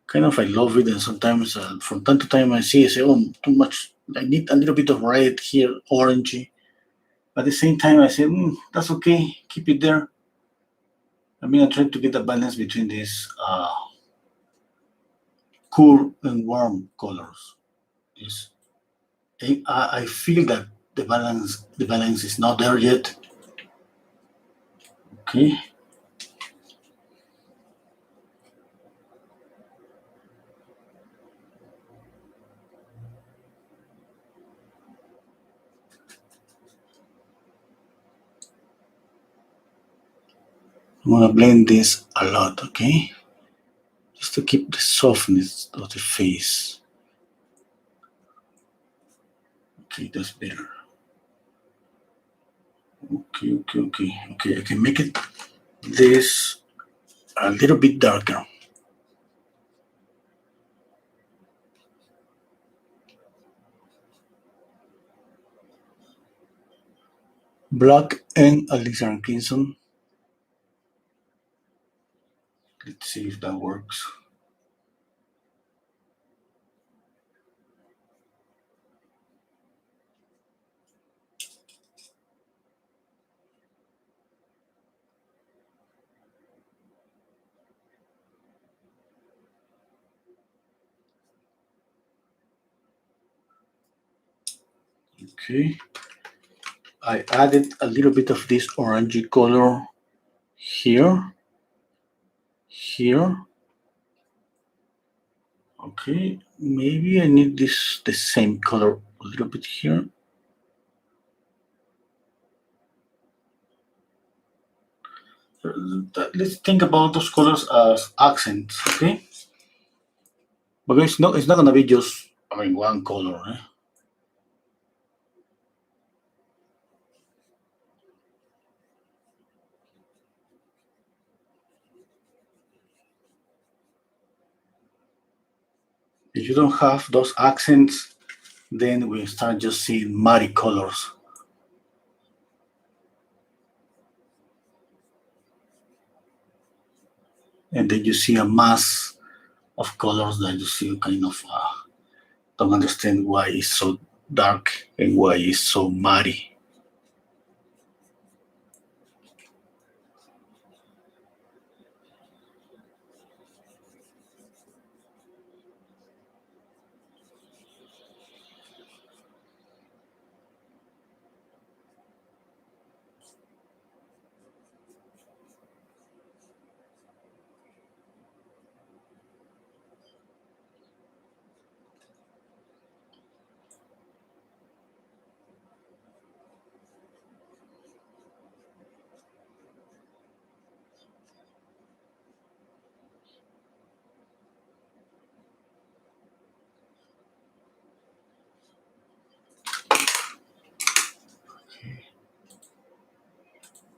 Kind of I love it, and sometimes from time to time I see I say, oh, too much. I need a little bit of red here, orangey. At the same time, I say, that's okay. Keep it there. I mean, I try to get a balance between these cool and warm colors. Yes. I feel that the balance is not there yet. Okay. I'm gonna blend this a lot, okay? Just to keep the softness of the face. Okay, that's better. Okay. I can make it this a little bit darker. Black and alizarin crimson. Let's see if that works. Okay. I added a little bit of this orangey color here. Here. Okay. Maybe I need the same color a little bit here. Let's think about those colors as accents, okay? But it's not gonna be just one color. If you don't have those accents, then we start just seeing muddy colors. And then you see a mass of colors that you see kind of don't understand why it's so dark and why it's so muddy.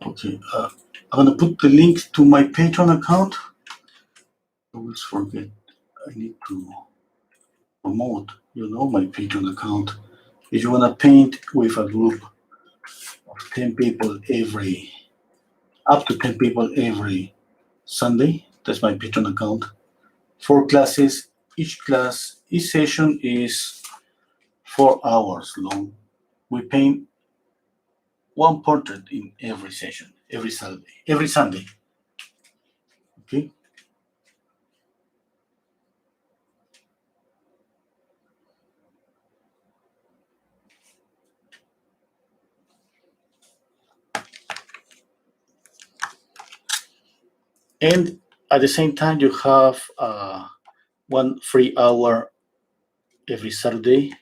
Okay, I'm gonna put the link to my Patreon account. I always forget. I need to promote, my Patreon account. If you wanna paint with a group of 10 people up to 10 people every Sunday, that's my Patreon account. 4 classes. Each session is 4 hours long. We paint one portrait in every session, every Sunday. Okay. And at the same time, you have 1 free hour every Saturday,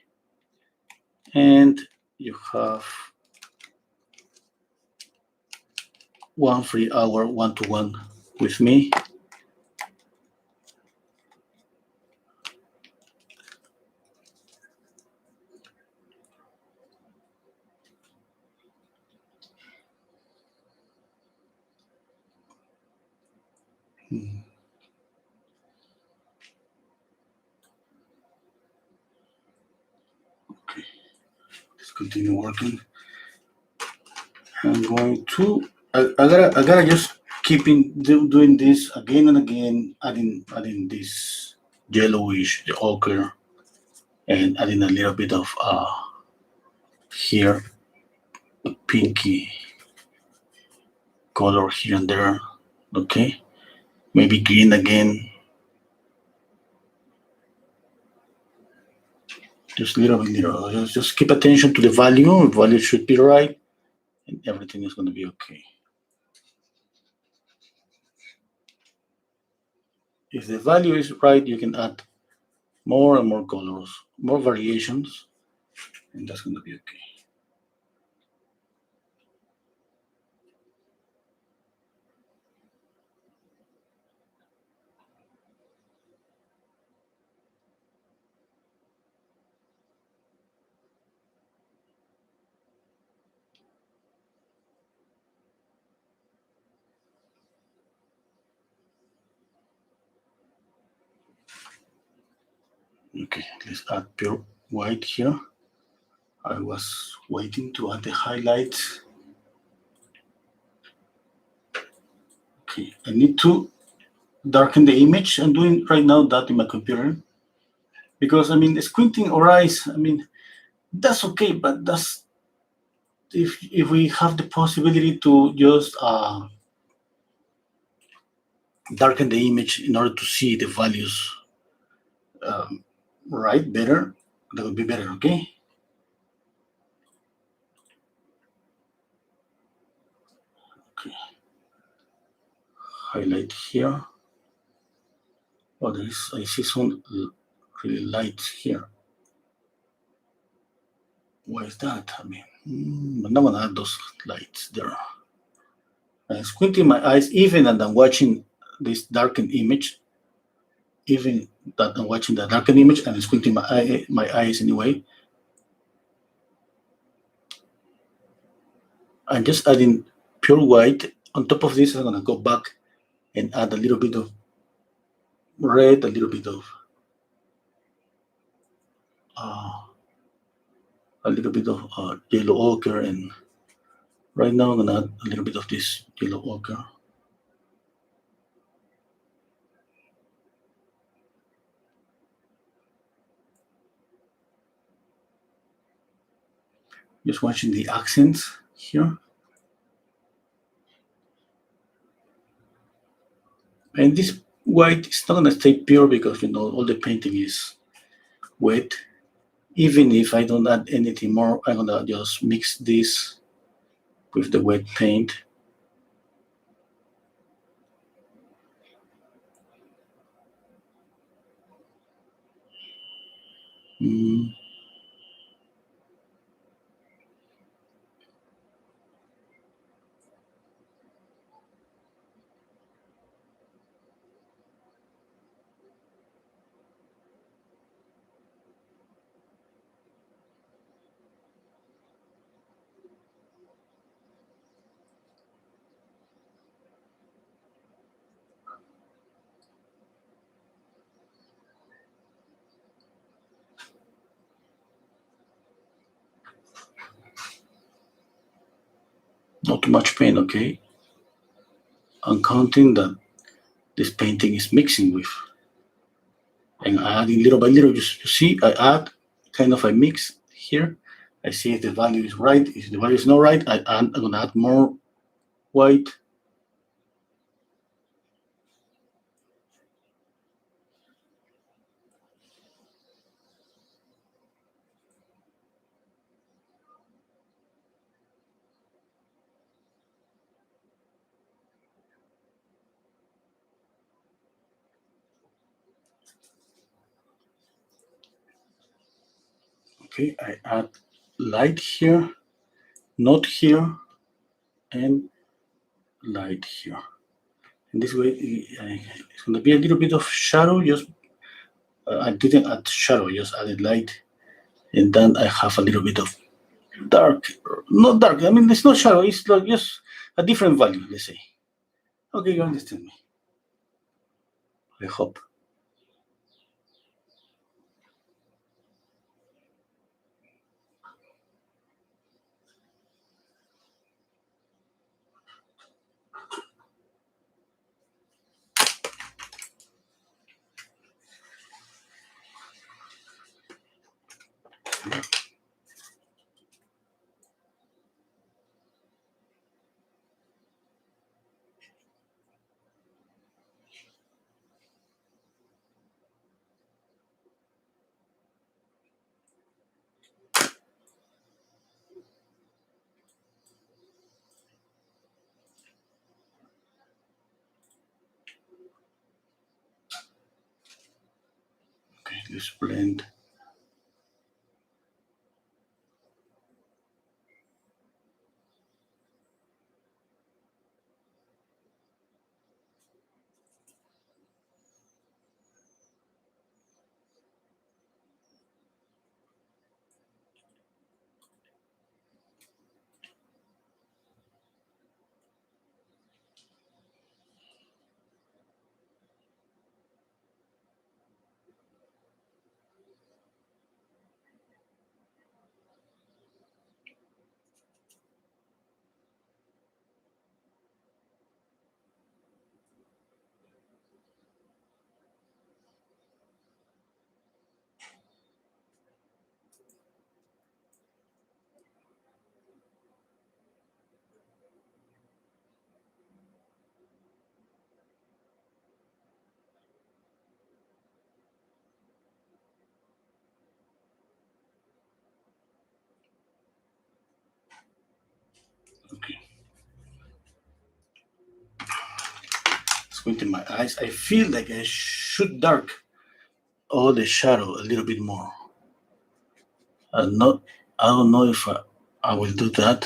and you have 1 free hour one-to-one with me. Okay, let's continue working. I'm going to. I gotta just doing this again and again, adding this yellowish, the ochre, and adding a little bit of here pinky color here and there. Okay, maybe green again. Just little by little. Just keep attention to the value. The value should be right, and everything is going to be okay. If the value is right, you can add more and more colors, more variations, and that's going to be okay. Okay, let's add pure white here. I was waiting to add the highlights. Okay, I need to darken the image. I'm doing right now that in my computer because squinting our eyes. That's okay, but that's if we have the possibility to just darken the image in order to see the values right better, that would be better. Okay. Okay. Highlight here. Oh, I see some really lights here. Why is that? I mean, I'm not gonna add those lights there. I'm squinting my eyes, even as I'm watching this darkened image. Even that I'm watching the darkened image and I'm squinting my eyes anyway. I'm just adding pure white. On top of this, I'm gonna go back and add a little bit of red, a little bit of uh, yellow ochre, and right now I'm gonna add a little bit of this yellow ochre. Just watching the accents here. And this white is not gonna stay pure because all the painting is wet. Even if I don't add anything more, I'm gonna just mix this with the wet paint. Not too much paint, okay? I'm counting that this painting is mixing with. And adding little by little, just you see, I add kind of a mix here. I see if the value is right. If the value is not right, I'm gonna add more white. Okay, I add light here, not here, and light here. In this way, it's gonna be a little bit of shadow. Just I didn't add shadow, just added light, and then I have a little bit of dark, not dark. I mean, it's not shadow. It's like just a different value. Let's say. Okay, you understand me. I hope. Okay, let's blend. squinting my eyes, I feel like I should dark all the shadow a little bit more. I'm not, I don't know if I will do that.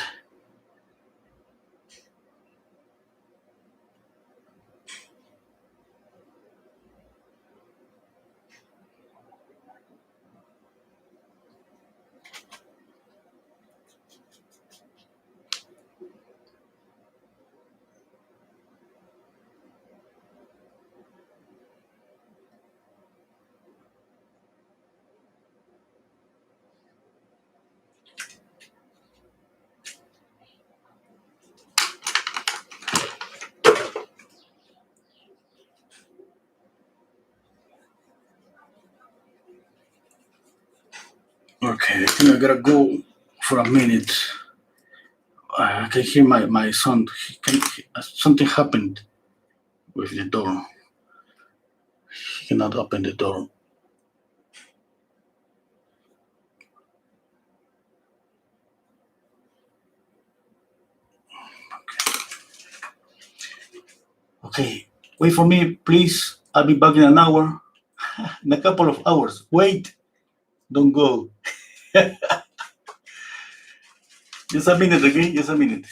Okay, I think I gotta go for a minute. I can hear my son. Something happened with the door. He cannot open the door. Okay, wait for me, please. I'll be back in an hour. In a couple of hours. Wait, don't go. Just a minute, okay? Just a minute.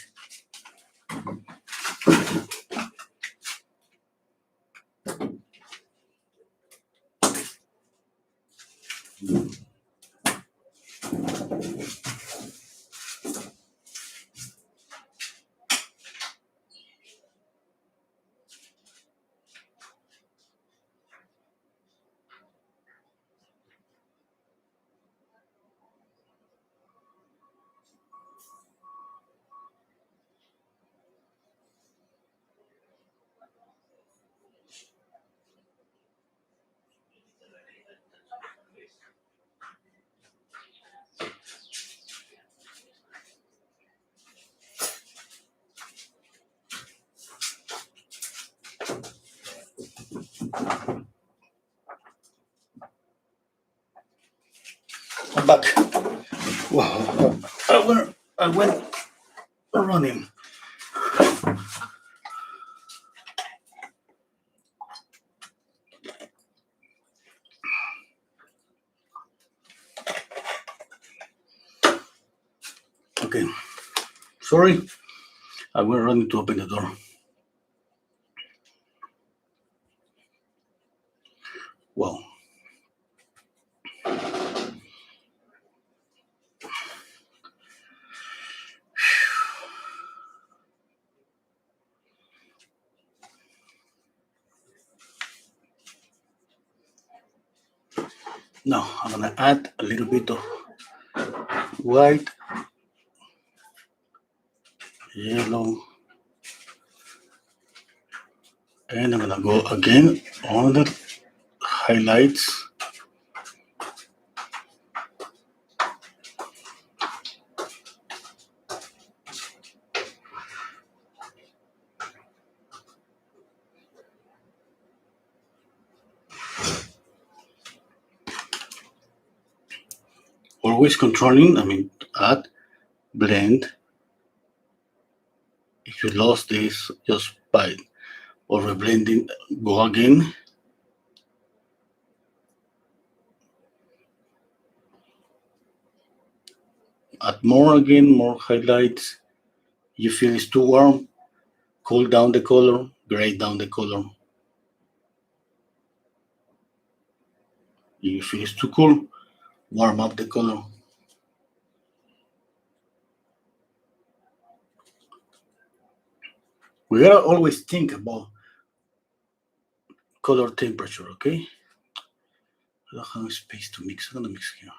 I'm back. Wow. I went running. Okay. Sorry. I went running to open the door. Well, now I'm gonna add a little bit of white, yellow, and I'm gonna go again on the highlights. Always controlling, add, blend. If you lost this, just by over blending, go again. Add more again, more highlights. You feel it's too warm, cool down the color, grade down the color. If you feel it's too cool, warm up the color. We gotta always think about color temperature, okay? I don't have space to mix. I'm gonna mix here.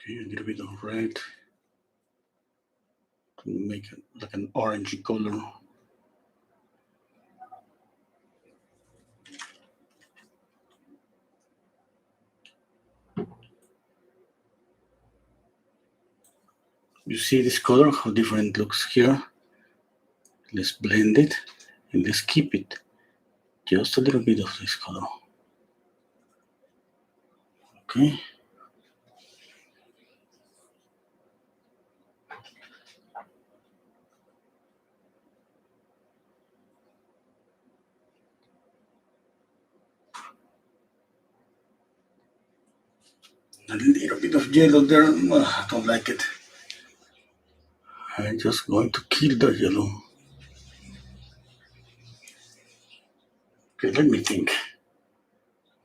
Okay, a little bit of red to make it like an orangey color. You see this color, how different it looks here? Let's blend it and let's keep it. Just a little bit of this color. Okay. A little bit of yellow there. I don't like it. I'm just going to kill the yellow. Okay, let me think.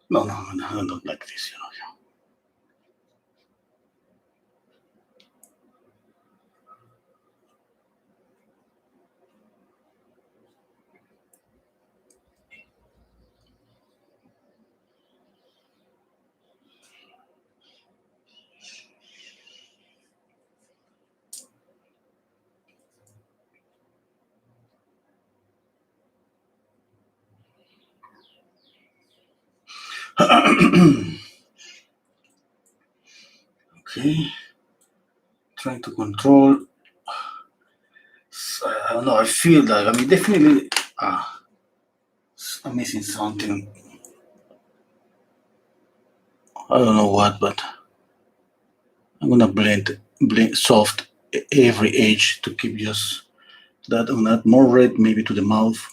No, I don't like this yellow. Okay. Trying to control. I don't know. I feel like, definitely, I'm missing something. I don't know what, but I'm gonna blend soft every edge to keep just that. I'm gonna add more red maybe to the mouth.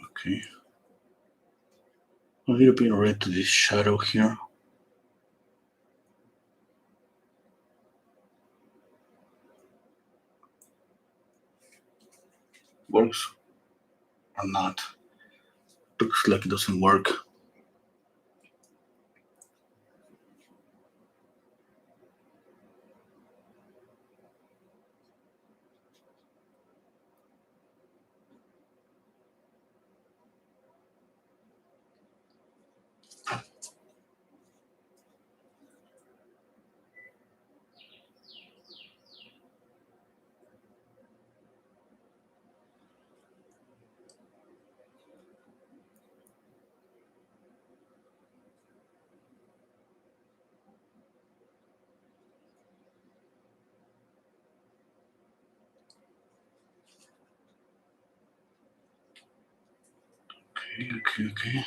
Okay. A little bit of red to this shadow here. Works or not? Looks like it doesn't work. Okay.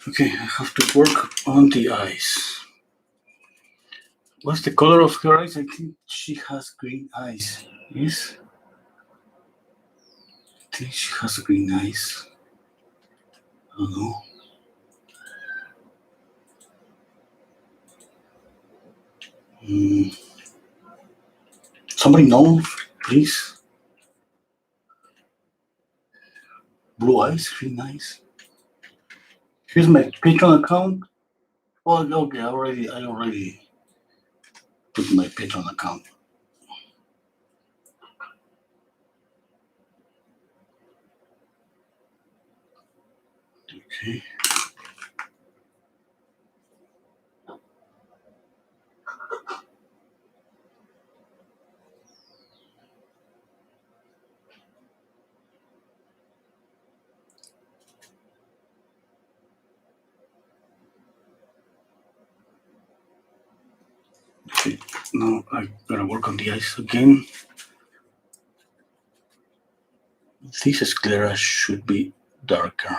Okay, I have to work on the eyes. What's the color of her eyes? I think she has green eyes. Yes? I think she has green eyes. I don't know. Somebody knows, please. Blue eyes, really nice. Here's my Patreon account. Oh, okay, I already put my Patreon account. Okay. Okay. Now I gotta work on the eyes again. This sclera should be darker.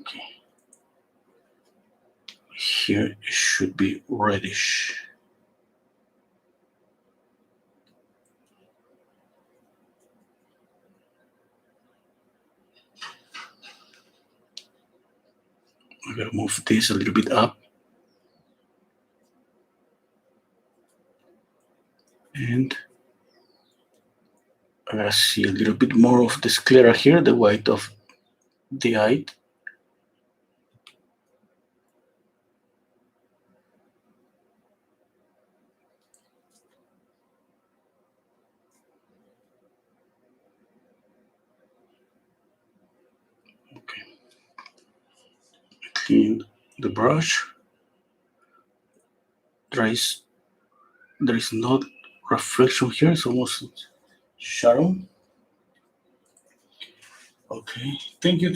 Okay. Here it should be reddish. I'm gonna move this a little bit up. And I'm gonna see a little bit more of the sclera here, the white of the eye. Okay. Clean the brush. There is no reflection here, it's almost shadow. Okay, thank you.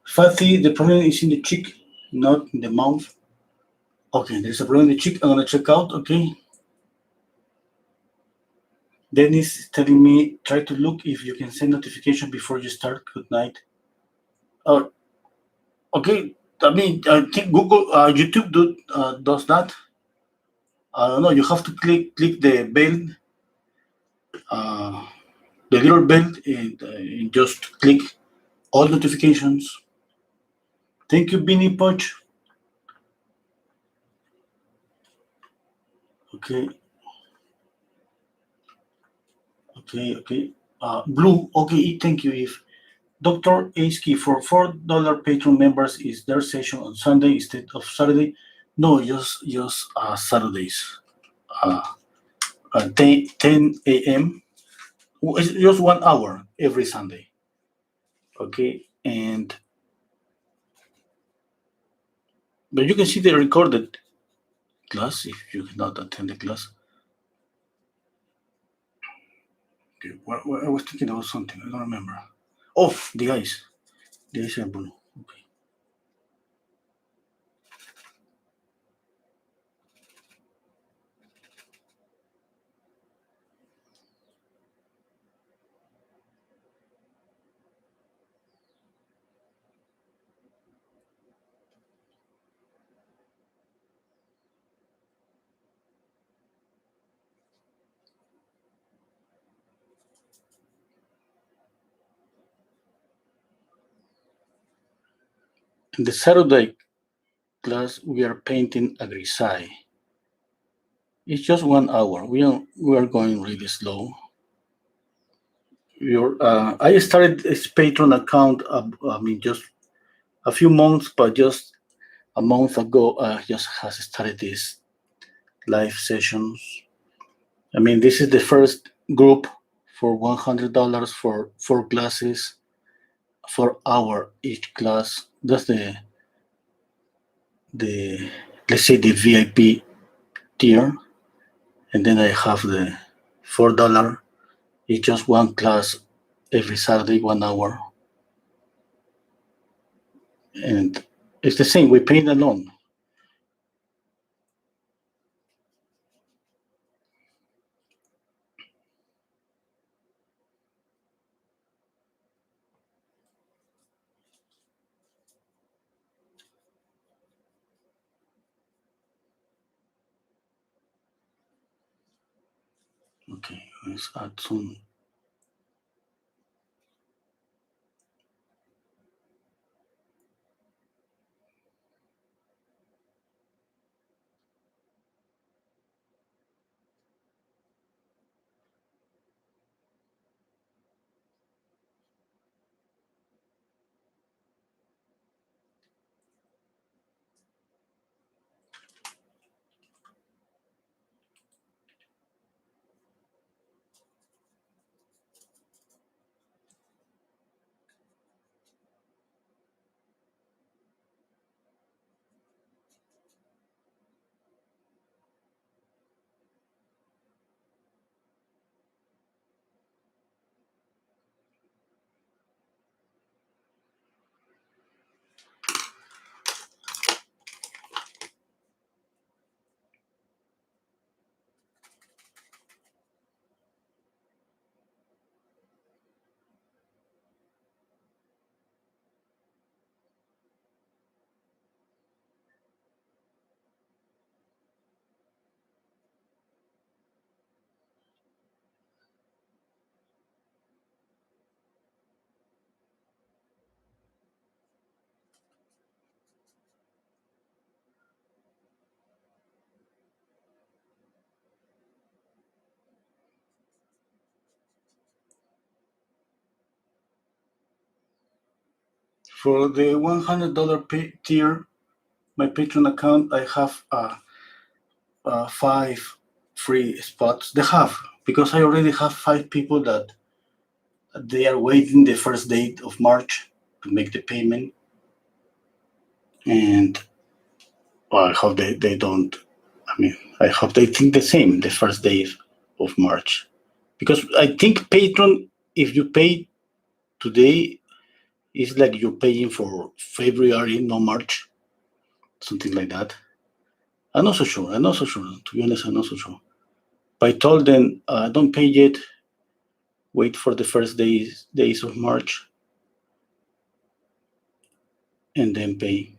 Fatty, the problem is in the cheek, not in the mouth. Okay, there's a problem in the cheek. I'm gonna check out. Okay. Dennis is telling me try to look if you can send notification before you start. Good night. Oh, okay. I mean, I think Google, YouTube does that. I don't know. You have to click the bell, uh, the little bell, and just click all notifications. Thank you, Beanie Poch. Okay, okay. Blue. Okay, thank you. If Dr. Aski for $4 Patreon members is their session on Sunday instead of Saturday. No, just Saturdays. Uh, 10 a.m. It's just 1 hour every Sunday. Okay, and but you can see the recorded class if you cannot attend the class. Okay, I was thinking about something. I don't remember. Oh, the eyes. The eyes are blue. Okay. In the Saturday class, we are painting a grisaille. It's just 1 hour. We are going really slow. I started this Patreon account. I mean, just a few months, but just a month ago, just has started these live sessions. I mean, this is the first group for $100 for 4 classes, 4 hour each class. That's the let's say the VIP tier, and then I have the $4. It's just one class every Saturday, 1 hour, and it's the same. We paint alone. Okay, let's add some. For the $100 tier, my Patreon account, I have 5 free spots. They have, because I already have 5 people that they are waiting the first date of March to make the payment. And well, I hope they don't. I mean, I hope they think the same the first day of March. Because I think Patreon, if you pay today, it's like you're paying for February, no March, something like that. I'm not so sure. I'm not so sure. To be honest, I'm not so sure. But I told them, don't pay yet. Wait for the first days of March, and then pay.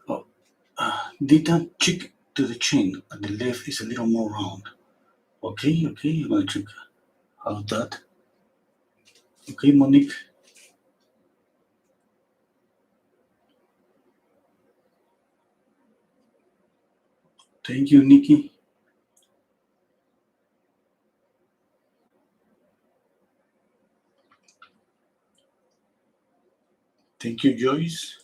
Oh, data check to the chain at the left is a little more round. Okay, I'm gonna check how that. Okay, Monique. Thank you, Nikki. Thank you, Joyce.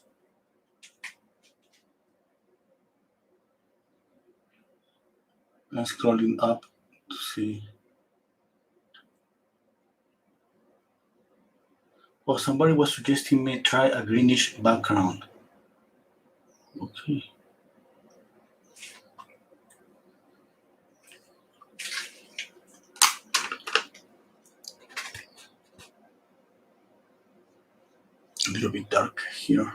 I'm scrolling up to see. Oh, somebody was suggesting me try a greenish background. Okay. A little bit dark here.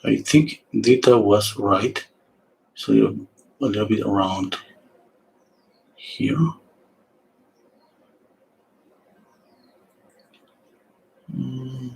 I think Dita was right. So you're a little bit around here. Mm.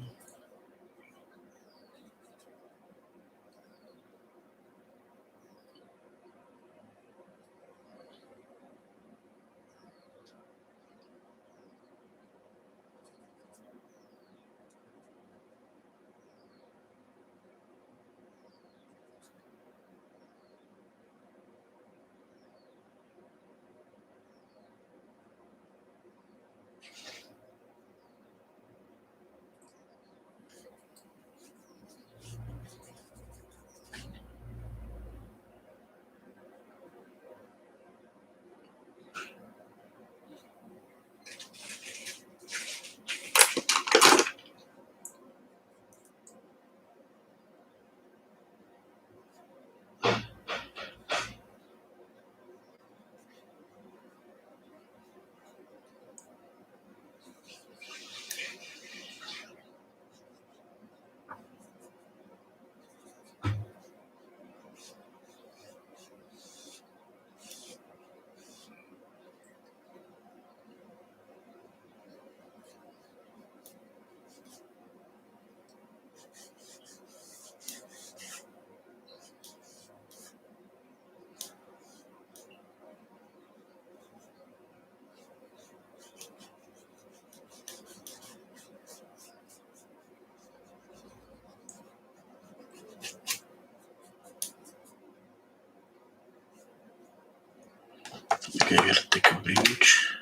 Okay, I gotta take a page.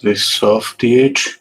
This soft edge.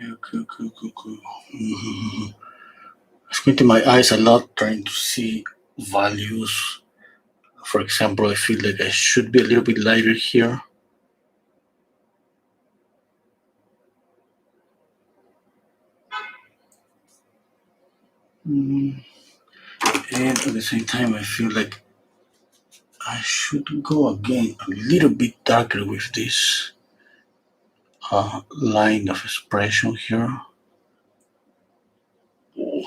Okay. Squinting my eyes a lot, trying to see values. For example, I feel like I should be a little bit lighter here. Mm, And at the same time, I feel like I should go again a little bit darker with this line of expression here. Oh,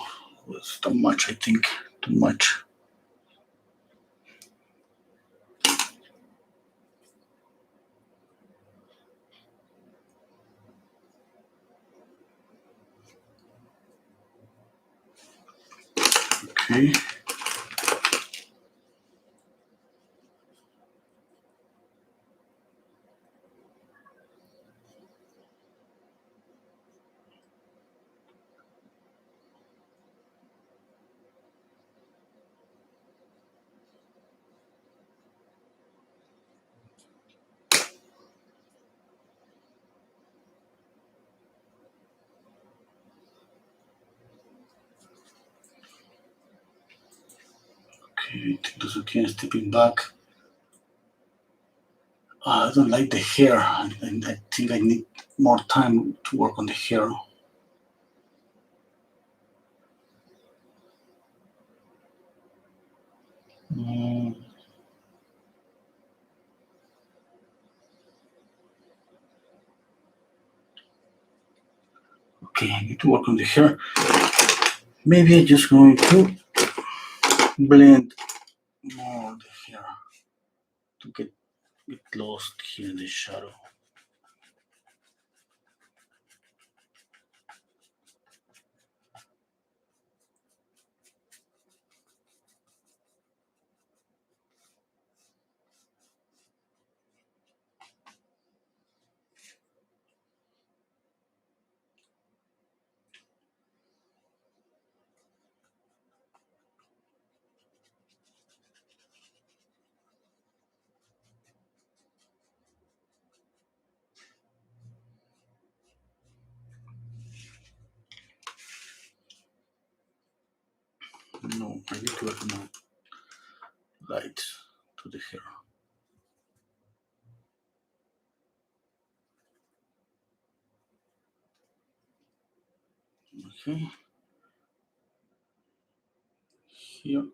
that's too much, I think. Too much. Okay. Okay, I think that's okay. Stepping back. I don't like the hair, and I think I need more time to work on the hair. Mm, okay, I need to work on the hair. Maybe I'm just going to blend more the hair to get lost here in the shadow. No, I need to add more light to the hair. Okay, here.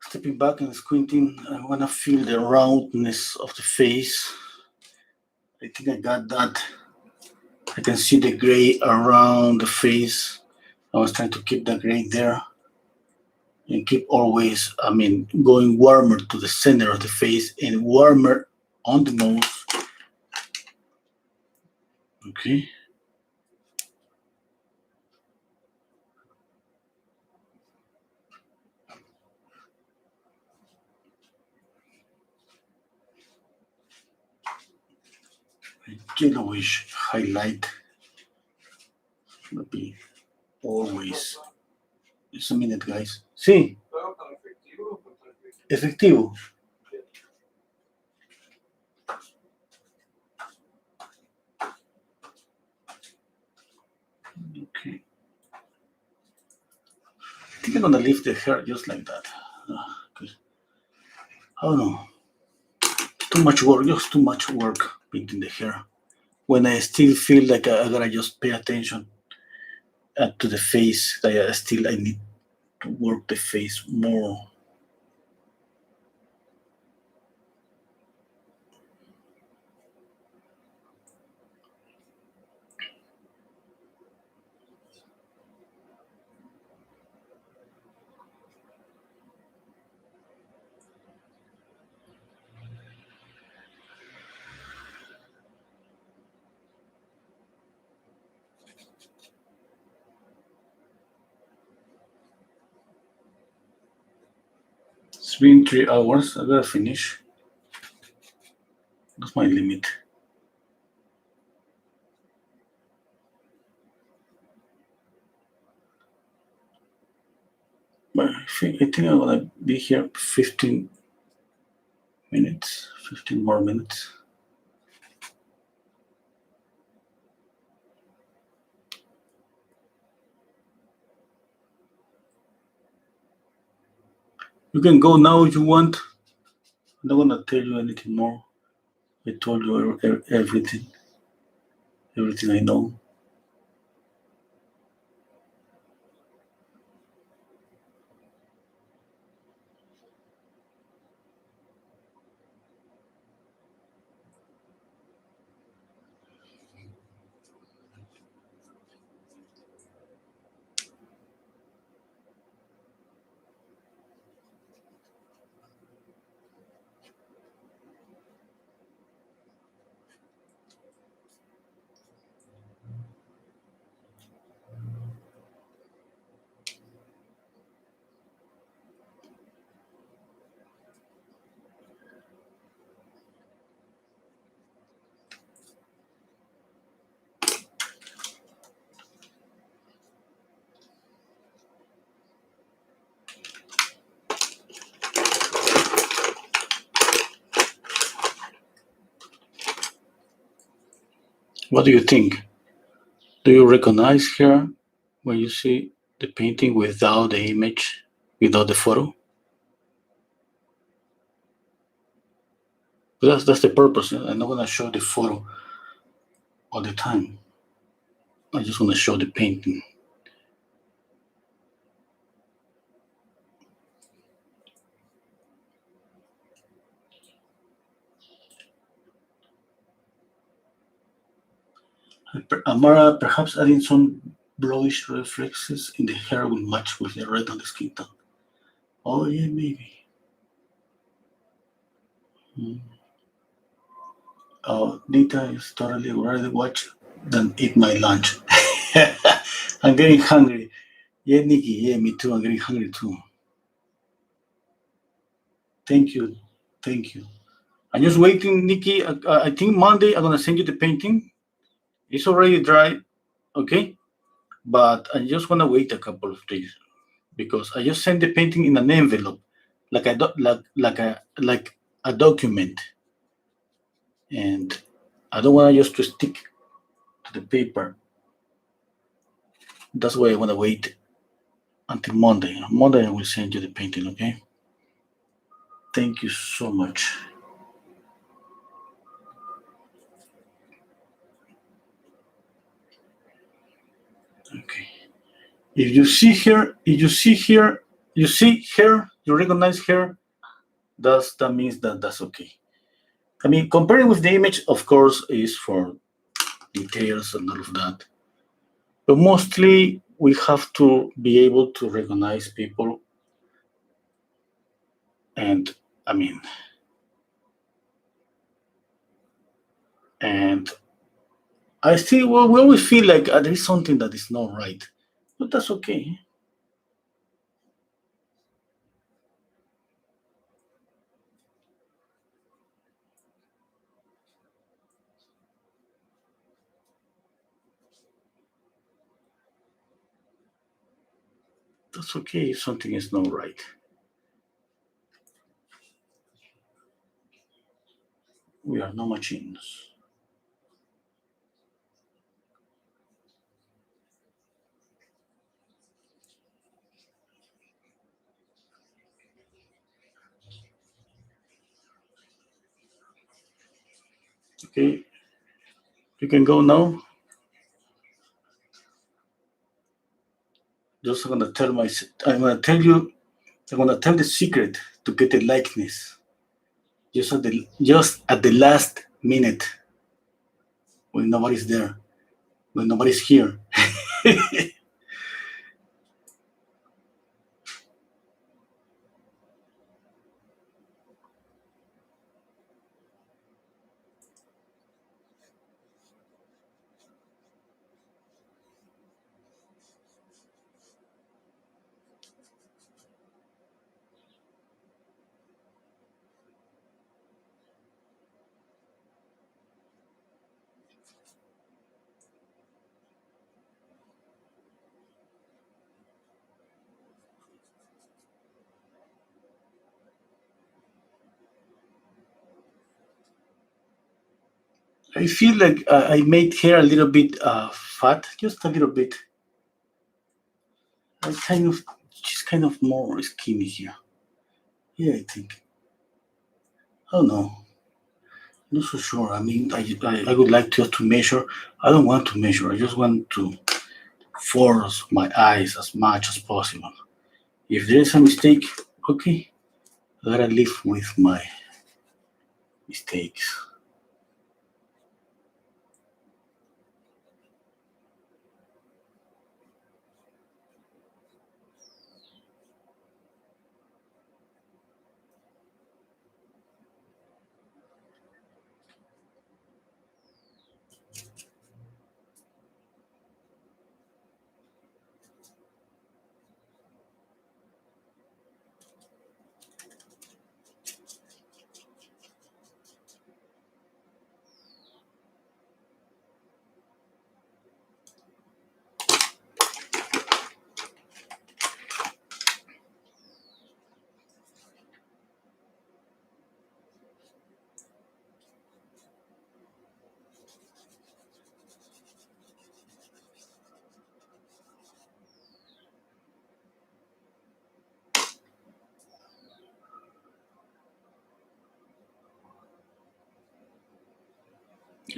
Stepping back and squinting, I want to feel the roundness of the face. I think I got that. I can see the gray around the face. I was trying to keep the gray there and keep always, going warmer to the center of the face and warmer on the nose. Okay. A yellowish highlight. Maybe always. Just a minute, guys. See. Efectivo. Okay. I think I'm gonna leave the hair just like that. I don't know. Too much work, just too much work painting the hair. When I still feel like I gotta just pay attention to the face, I need to work the face more. It's been 3 hours. I gotta finish. That's my limit. But I think I'm gonna be here 15 minutes, 15 more minutes. You can go now if you want. I'm not gonna tell you anything more. I told you everything, everything I know. What do you think? Do you recognize her when you see the painting without the image, without the photo? But that's the purpose. I'm not gonna show the photo all the time. I just wanna show the painting. Amara, perhaps adding some bluish reflexes in the hair will match with the red on the skin tone. Oh yeah, maybe. Hmm. Oh, Nita is totally rather watch than eat my lunch. I'm getting hungry. Yeah, Nikki. Yeah, me too. I'm getting hungry too. Thank you. Thank you. I'm just waiting, Nikki. I think Monday I'm gonna send you the painting. It's already dry, okay? But I just wanna wait a couple of days because I just sent the painting in an envelope, like a document, and I don't wanna just to stick to the paper. That's why I wanna wait until Monday. Monday I will send you the painting, okay? Thank you so much. Okay. If you see here, you see her, you recognize her, that means that's okay. I mean, comparing with the image, of course, is for details and all of that. But mostly, we have to be able to recognize people. And I mean, and I still, well, we always feel like there is something that is not right. But that's okay. That's okay if something is not right. We are no machines. Okay, you can go now. Just I'm gonna tell my. I'm gonna tell you. I'm gonna tell the secret to get the likeness. Just at the last minute when nobody's there, when nobody's here. I feel like I made hair a little bit fat, just a little bit. I kind of, she's kind of more skinny here. Yeah, I think. I don't know. Not so sure. I mean, I would like to measure. I don't want to measure. I just want to force my eyes as much as possible. If there is a mistake, okay, I gotta live with my mistakes.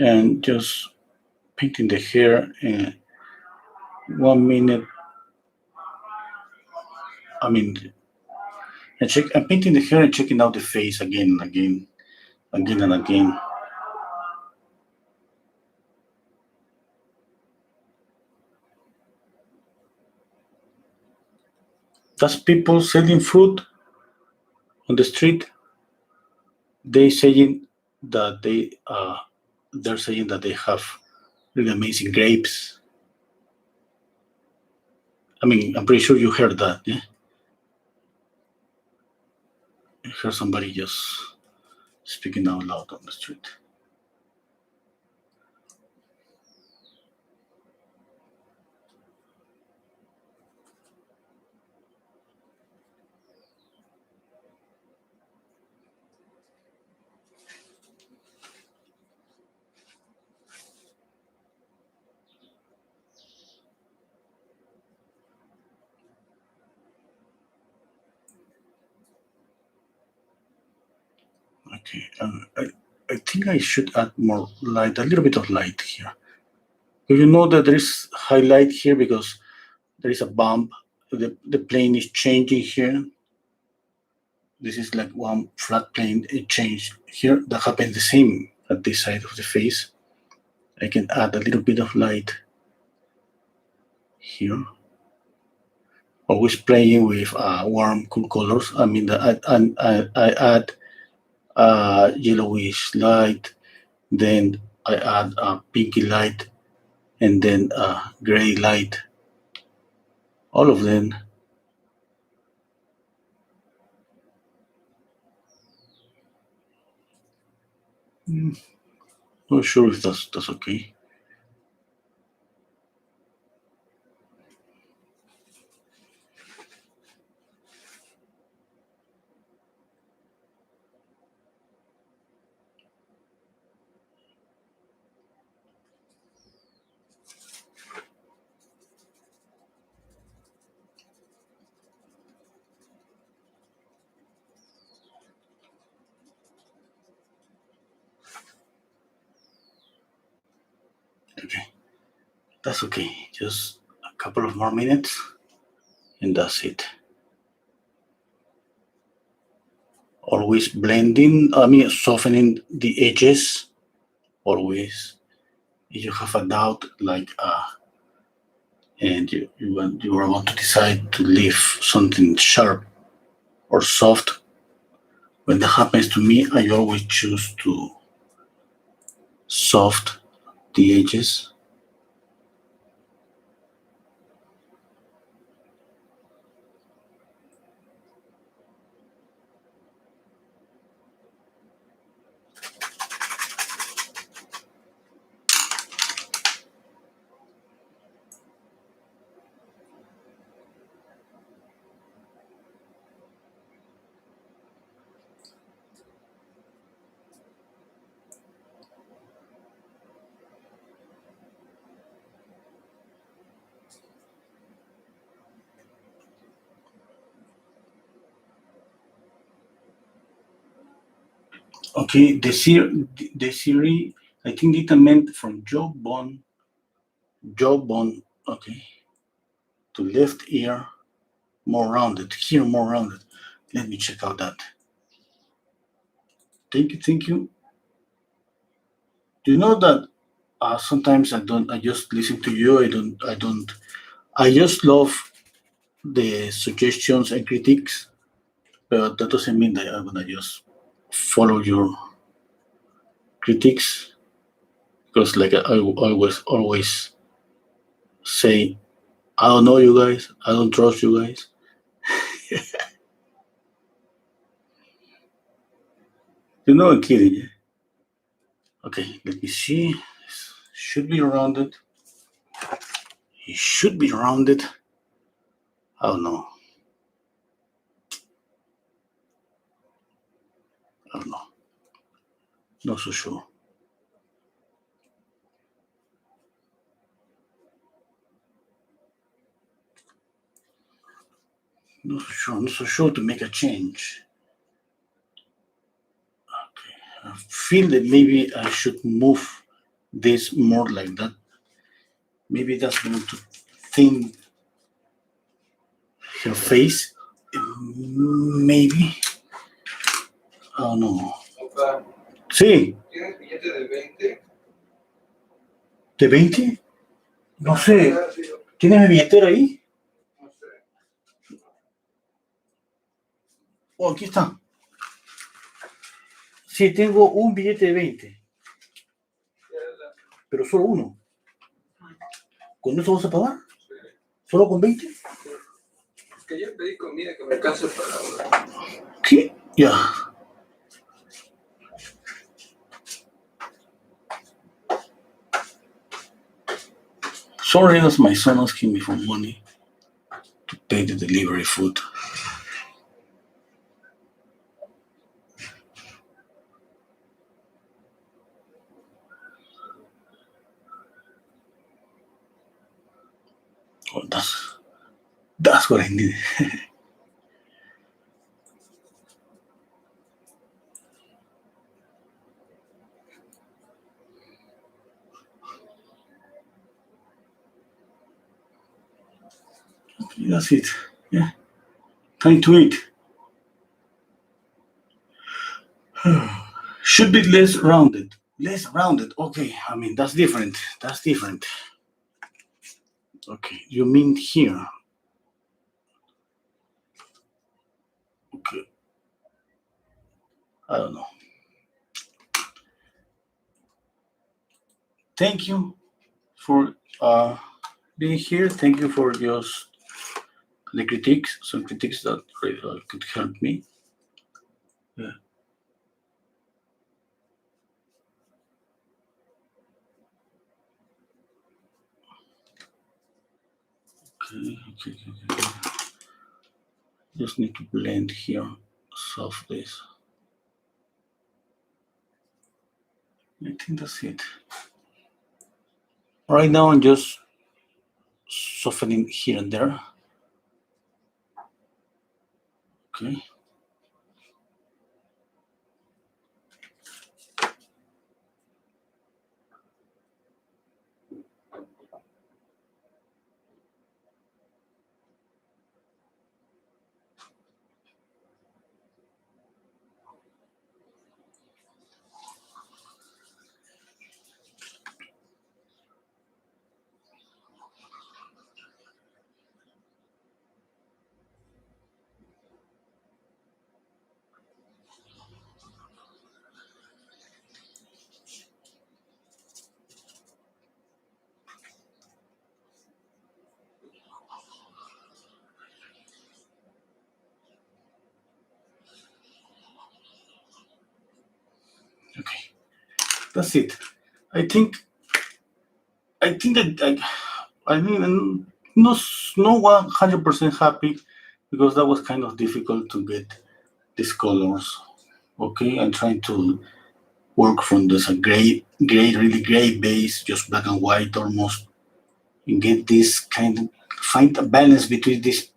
And just painting the hair in 1 minute. I mean, I'm painting the hair and checking out the face again and again, again and again. That's people selling fruit on the street. They saying that they're saying that they have really amazing grapes. I mean, I'm pretty sure you heard that. Yeah, I heard somebody just speaking out loud on the street. Okay, I think I should add more light, a little bit of light here. Do you know that there is highlight here because there is a bump? The plane is changing here. This is like one flat plane. It changed here. That happened the same at this side of the face. I can add a little bit of light here. Always playing with warm, cool colors. I mean, I add yellowish light, then I add pinky light, and then gray light. All of them. Mm, not sure if that's okay. That's okay. Just a couple of more minutes, and that's it. Always blending, softening the edges. Always. If you have a doubt, like, and you are want to decide to leave something sharp or soft, when that happens to me, I always choose to soft the edges. Okay, the series, I think it meant from jawbone, okay, to left ear, more rounded, here more rounded. Let me check out that. Thank you. Do you know that sometimes I don't, I just listen to you, I just love the suggestions and critiques, but that doesn't mean that I'm gonna just follow your critiques, because like I always say, I don't know you guys, I don't trust you guys. You know I'm kidding. Yeah? Okay, let me see. Should be rounded. It should be rounded. I don't know. I don't know. Not so sure. Not so sure. Not so sure to make a change. Okay. I feel that maybe I should move this more like that. Maybe that's going to thin her face. Maybe. I don't know. Opa, Sí. ¿tienes billete de 20? ¿De 20? No sé. ¿Tienes mi billetera ahí? No sé. Oh, aquí está. Sí, tengo un billete de 20, pero solo uno. ¿Con eso vas a pagar? Sí. ¿Solo con 20? Es que yo pedí comida que me alcance para ahora. ¿Qué? Ya. Sorry, that's my son asking me for money to pay the delivery food. Oh, that's what I need. Okay, that's it. Yeah. Time to eat. Should be less rounded. Less rounded. Okay, I mean that's different. That's different. Okay, you mean here? Okay. I don't know. Thank you for being here. Thank you for just the critiques, some critiques that really could help me. Yeah. Okay. Just need to blend here, softly. I think that's it. Right now I'm just softening here and there. Okay. That's it. I think that I mean, no 100% happy because that was kind of difficult to get these colors. Okay, I'm trying to work from this really gray base, just black and white almost, and get this kind of find a balance between this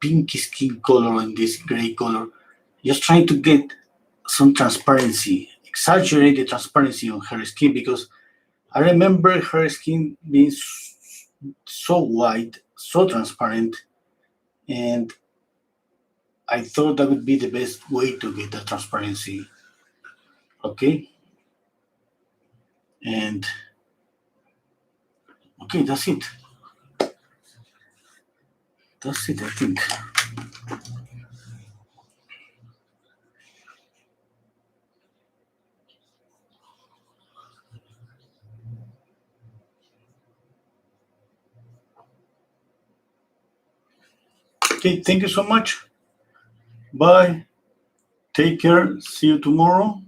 pinky skin color and this gray color. Just trying to get some transparency, exaggerate the transparency on her skin because I remember her skin being so white, so transparent, and I thought that would be the best way to get that transparency. Okay, and okay, that's it. That's it, I think. Okay, thank you so much. Bye. Take care. See you tomorrow.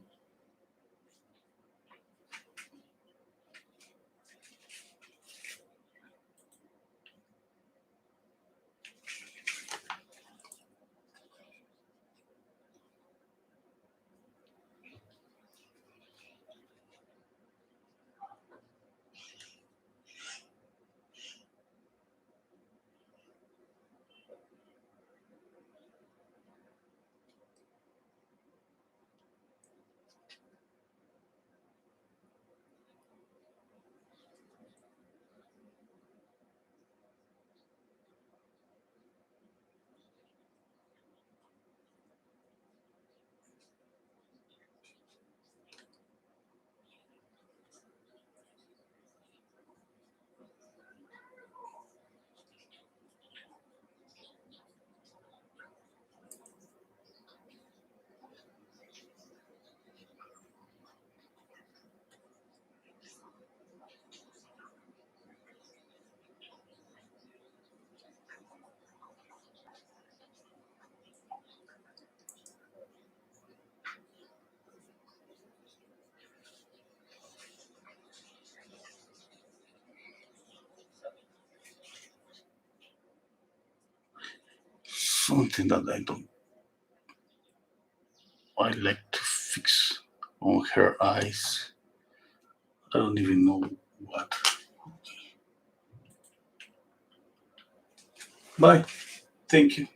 Something that I like to fix on her eyes. I don't even know what. Bye. Thank you.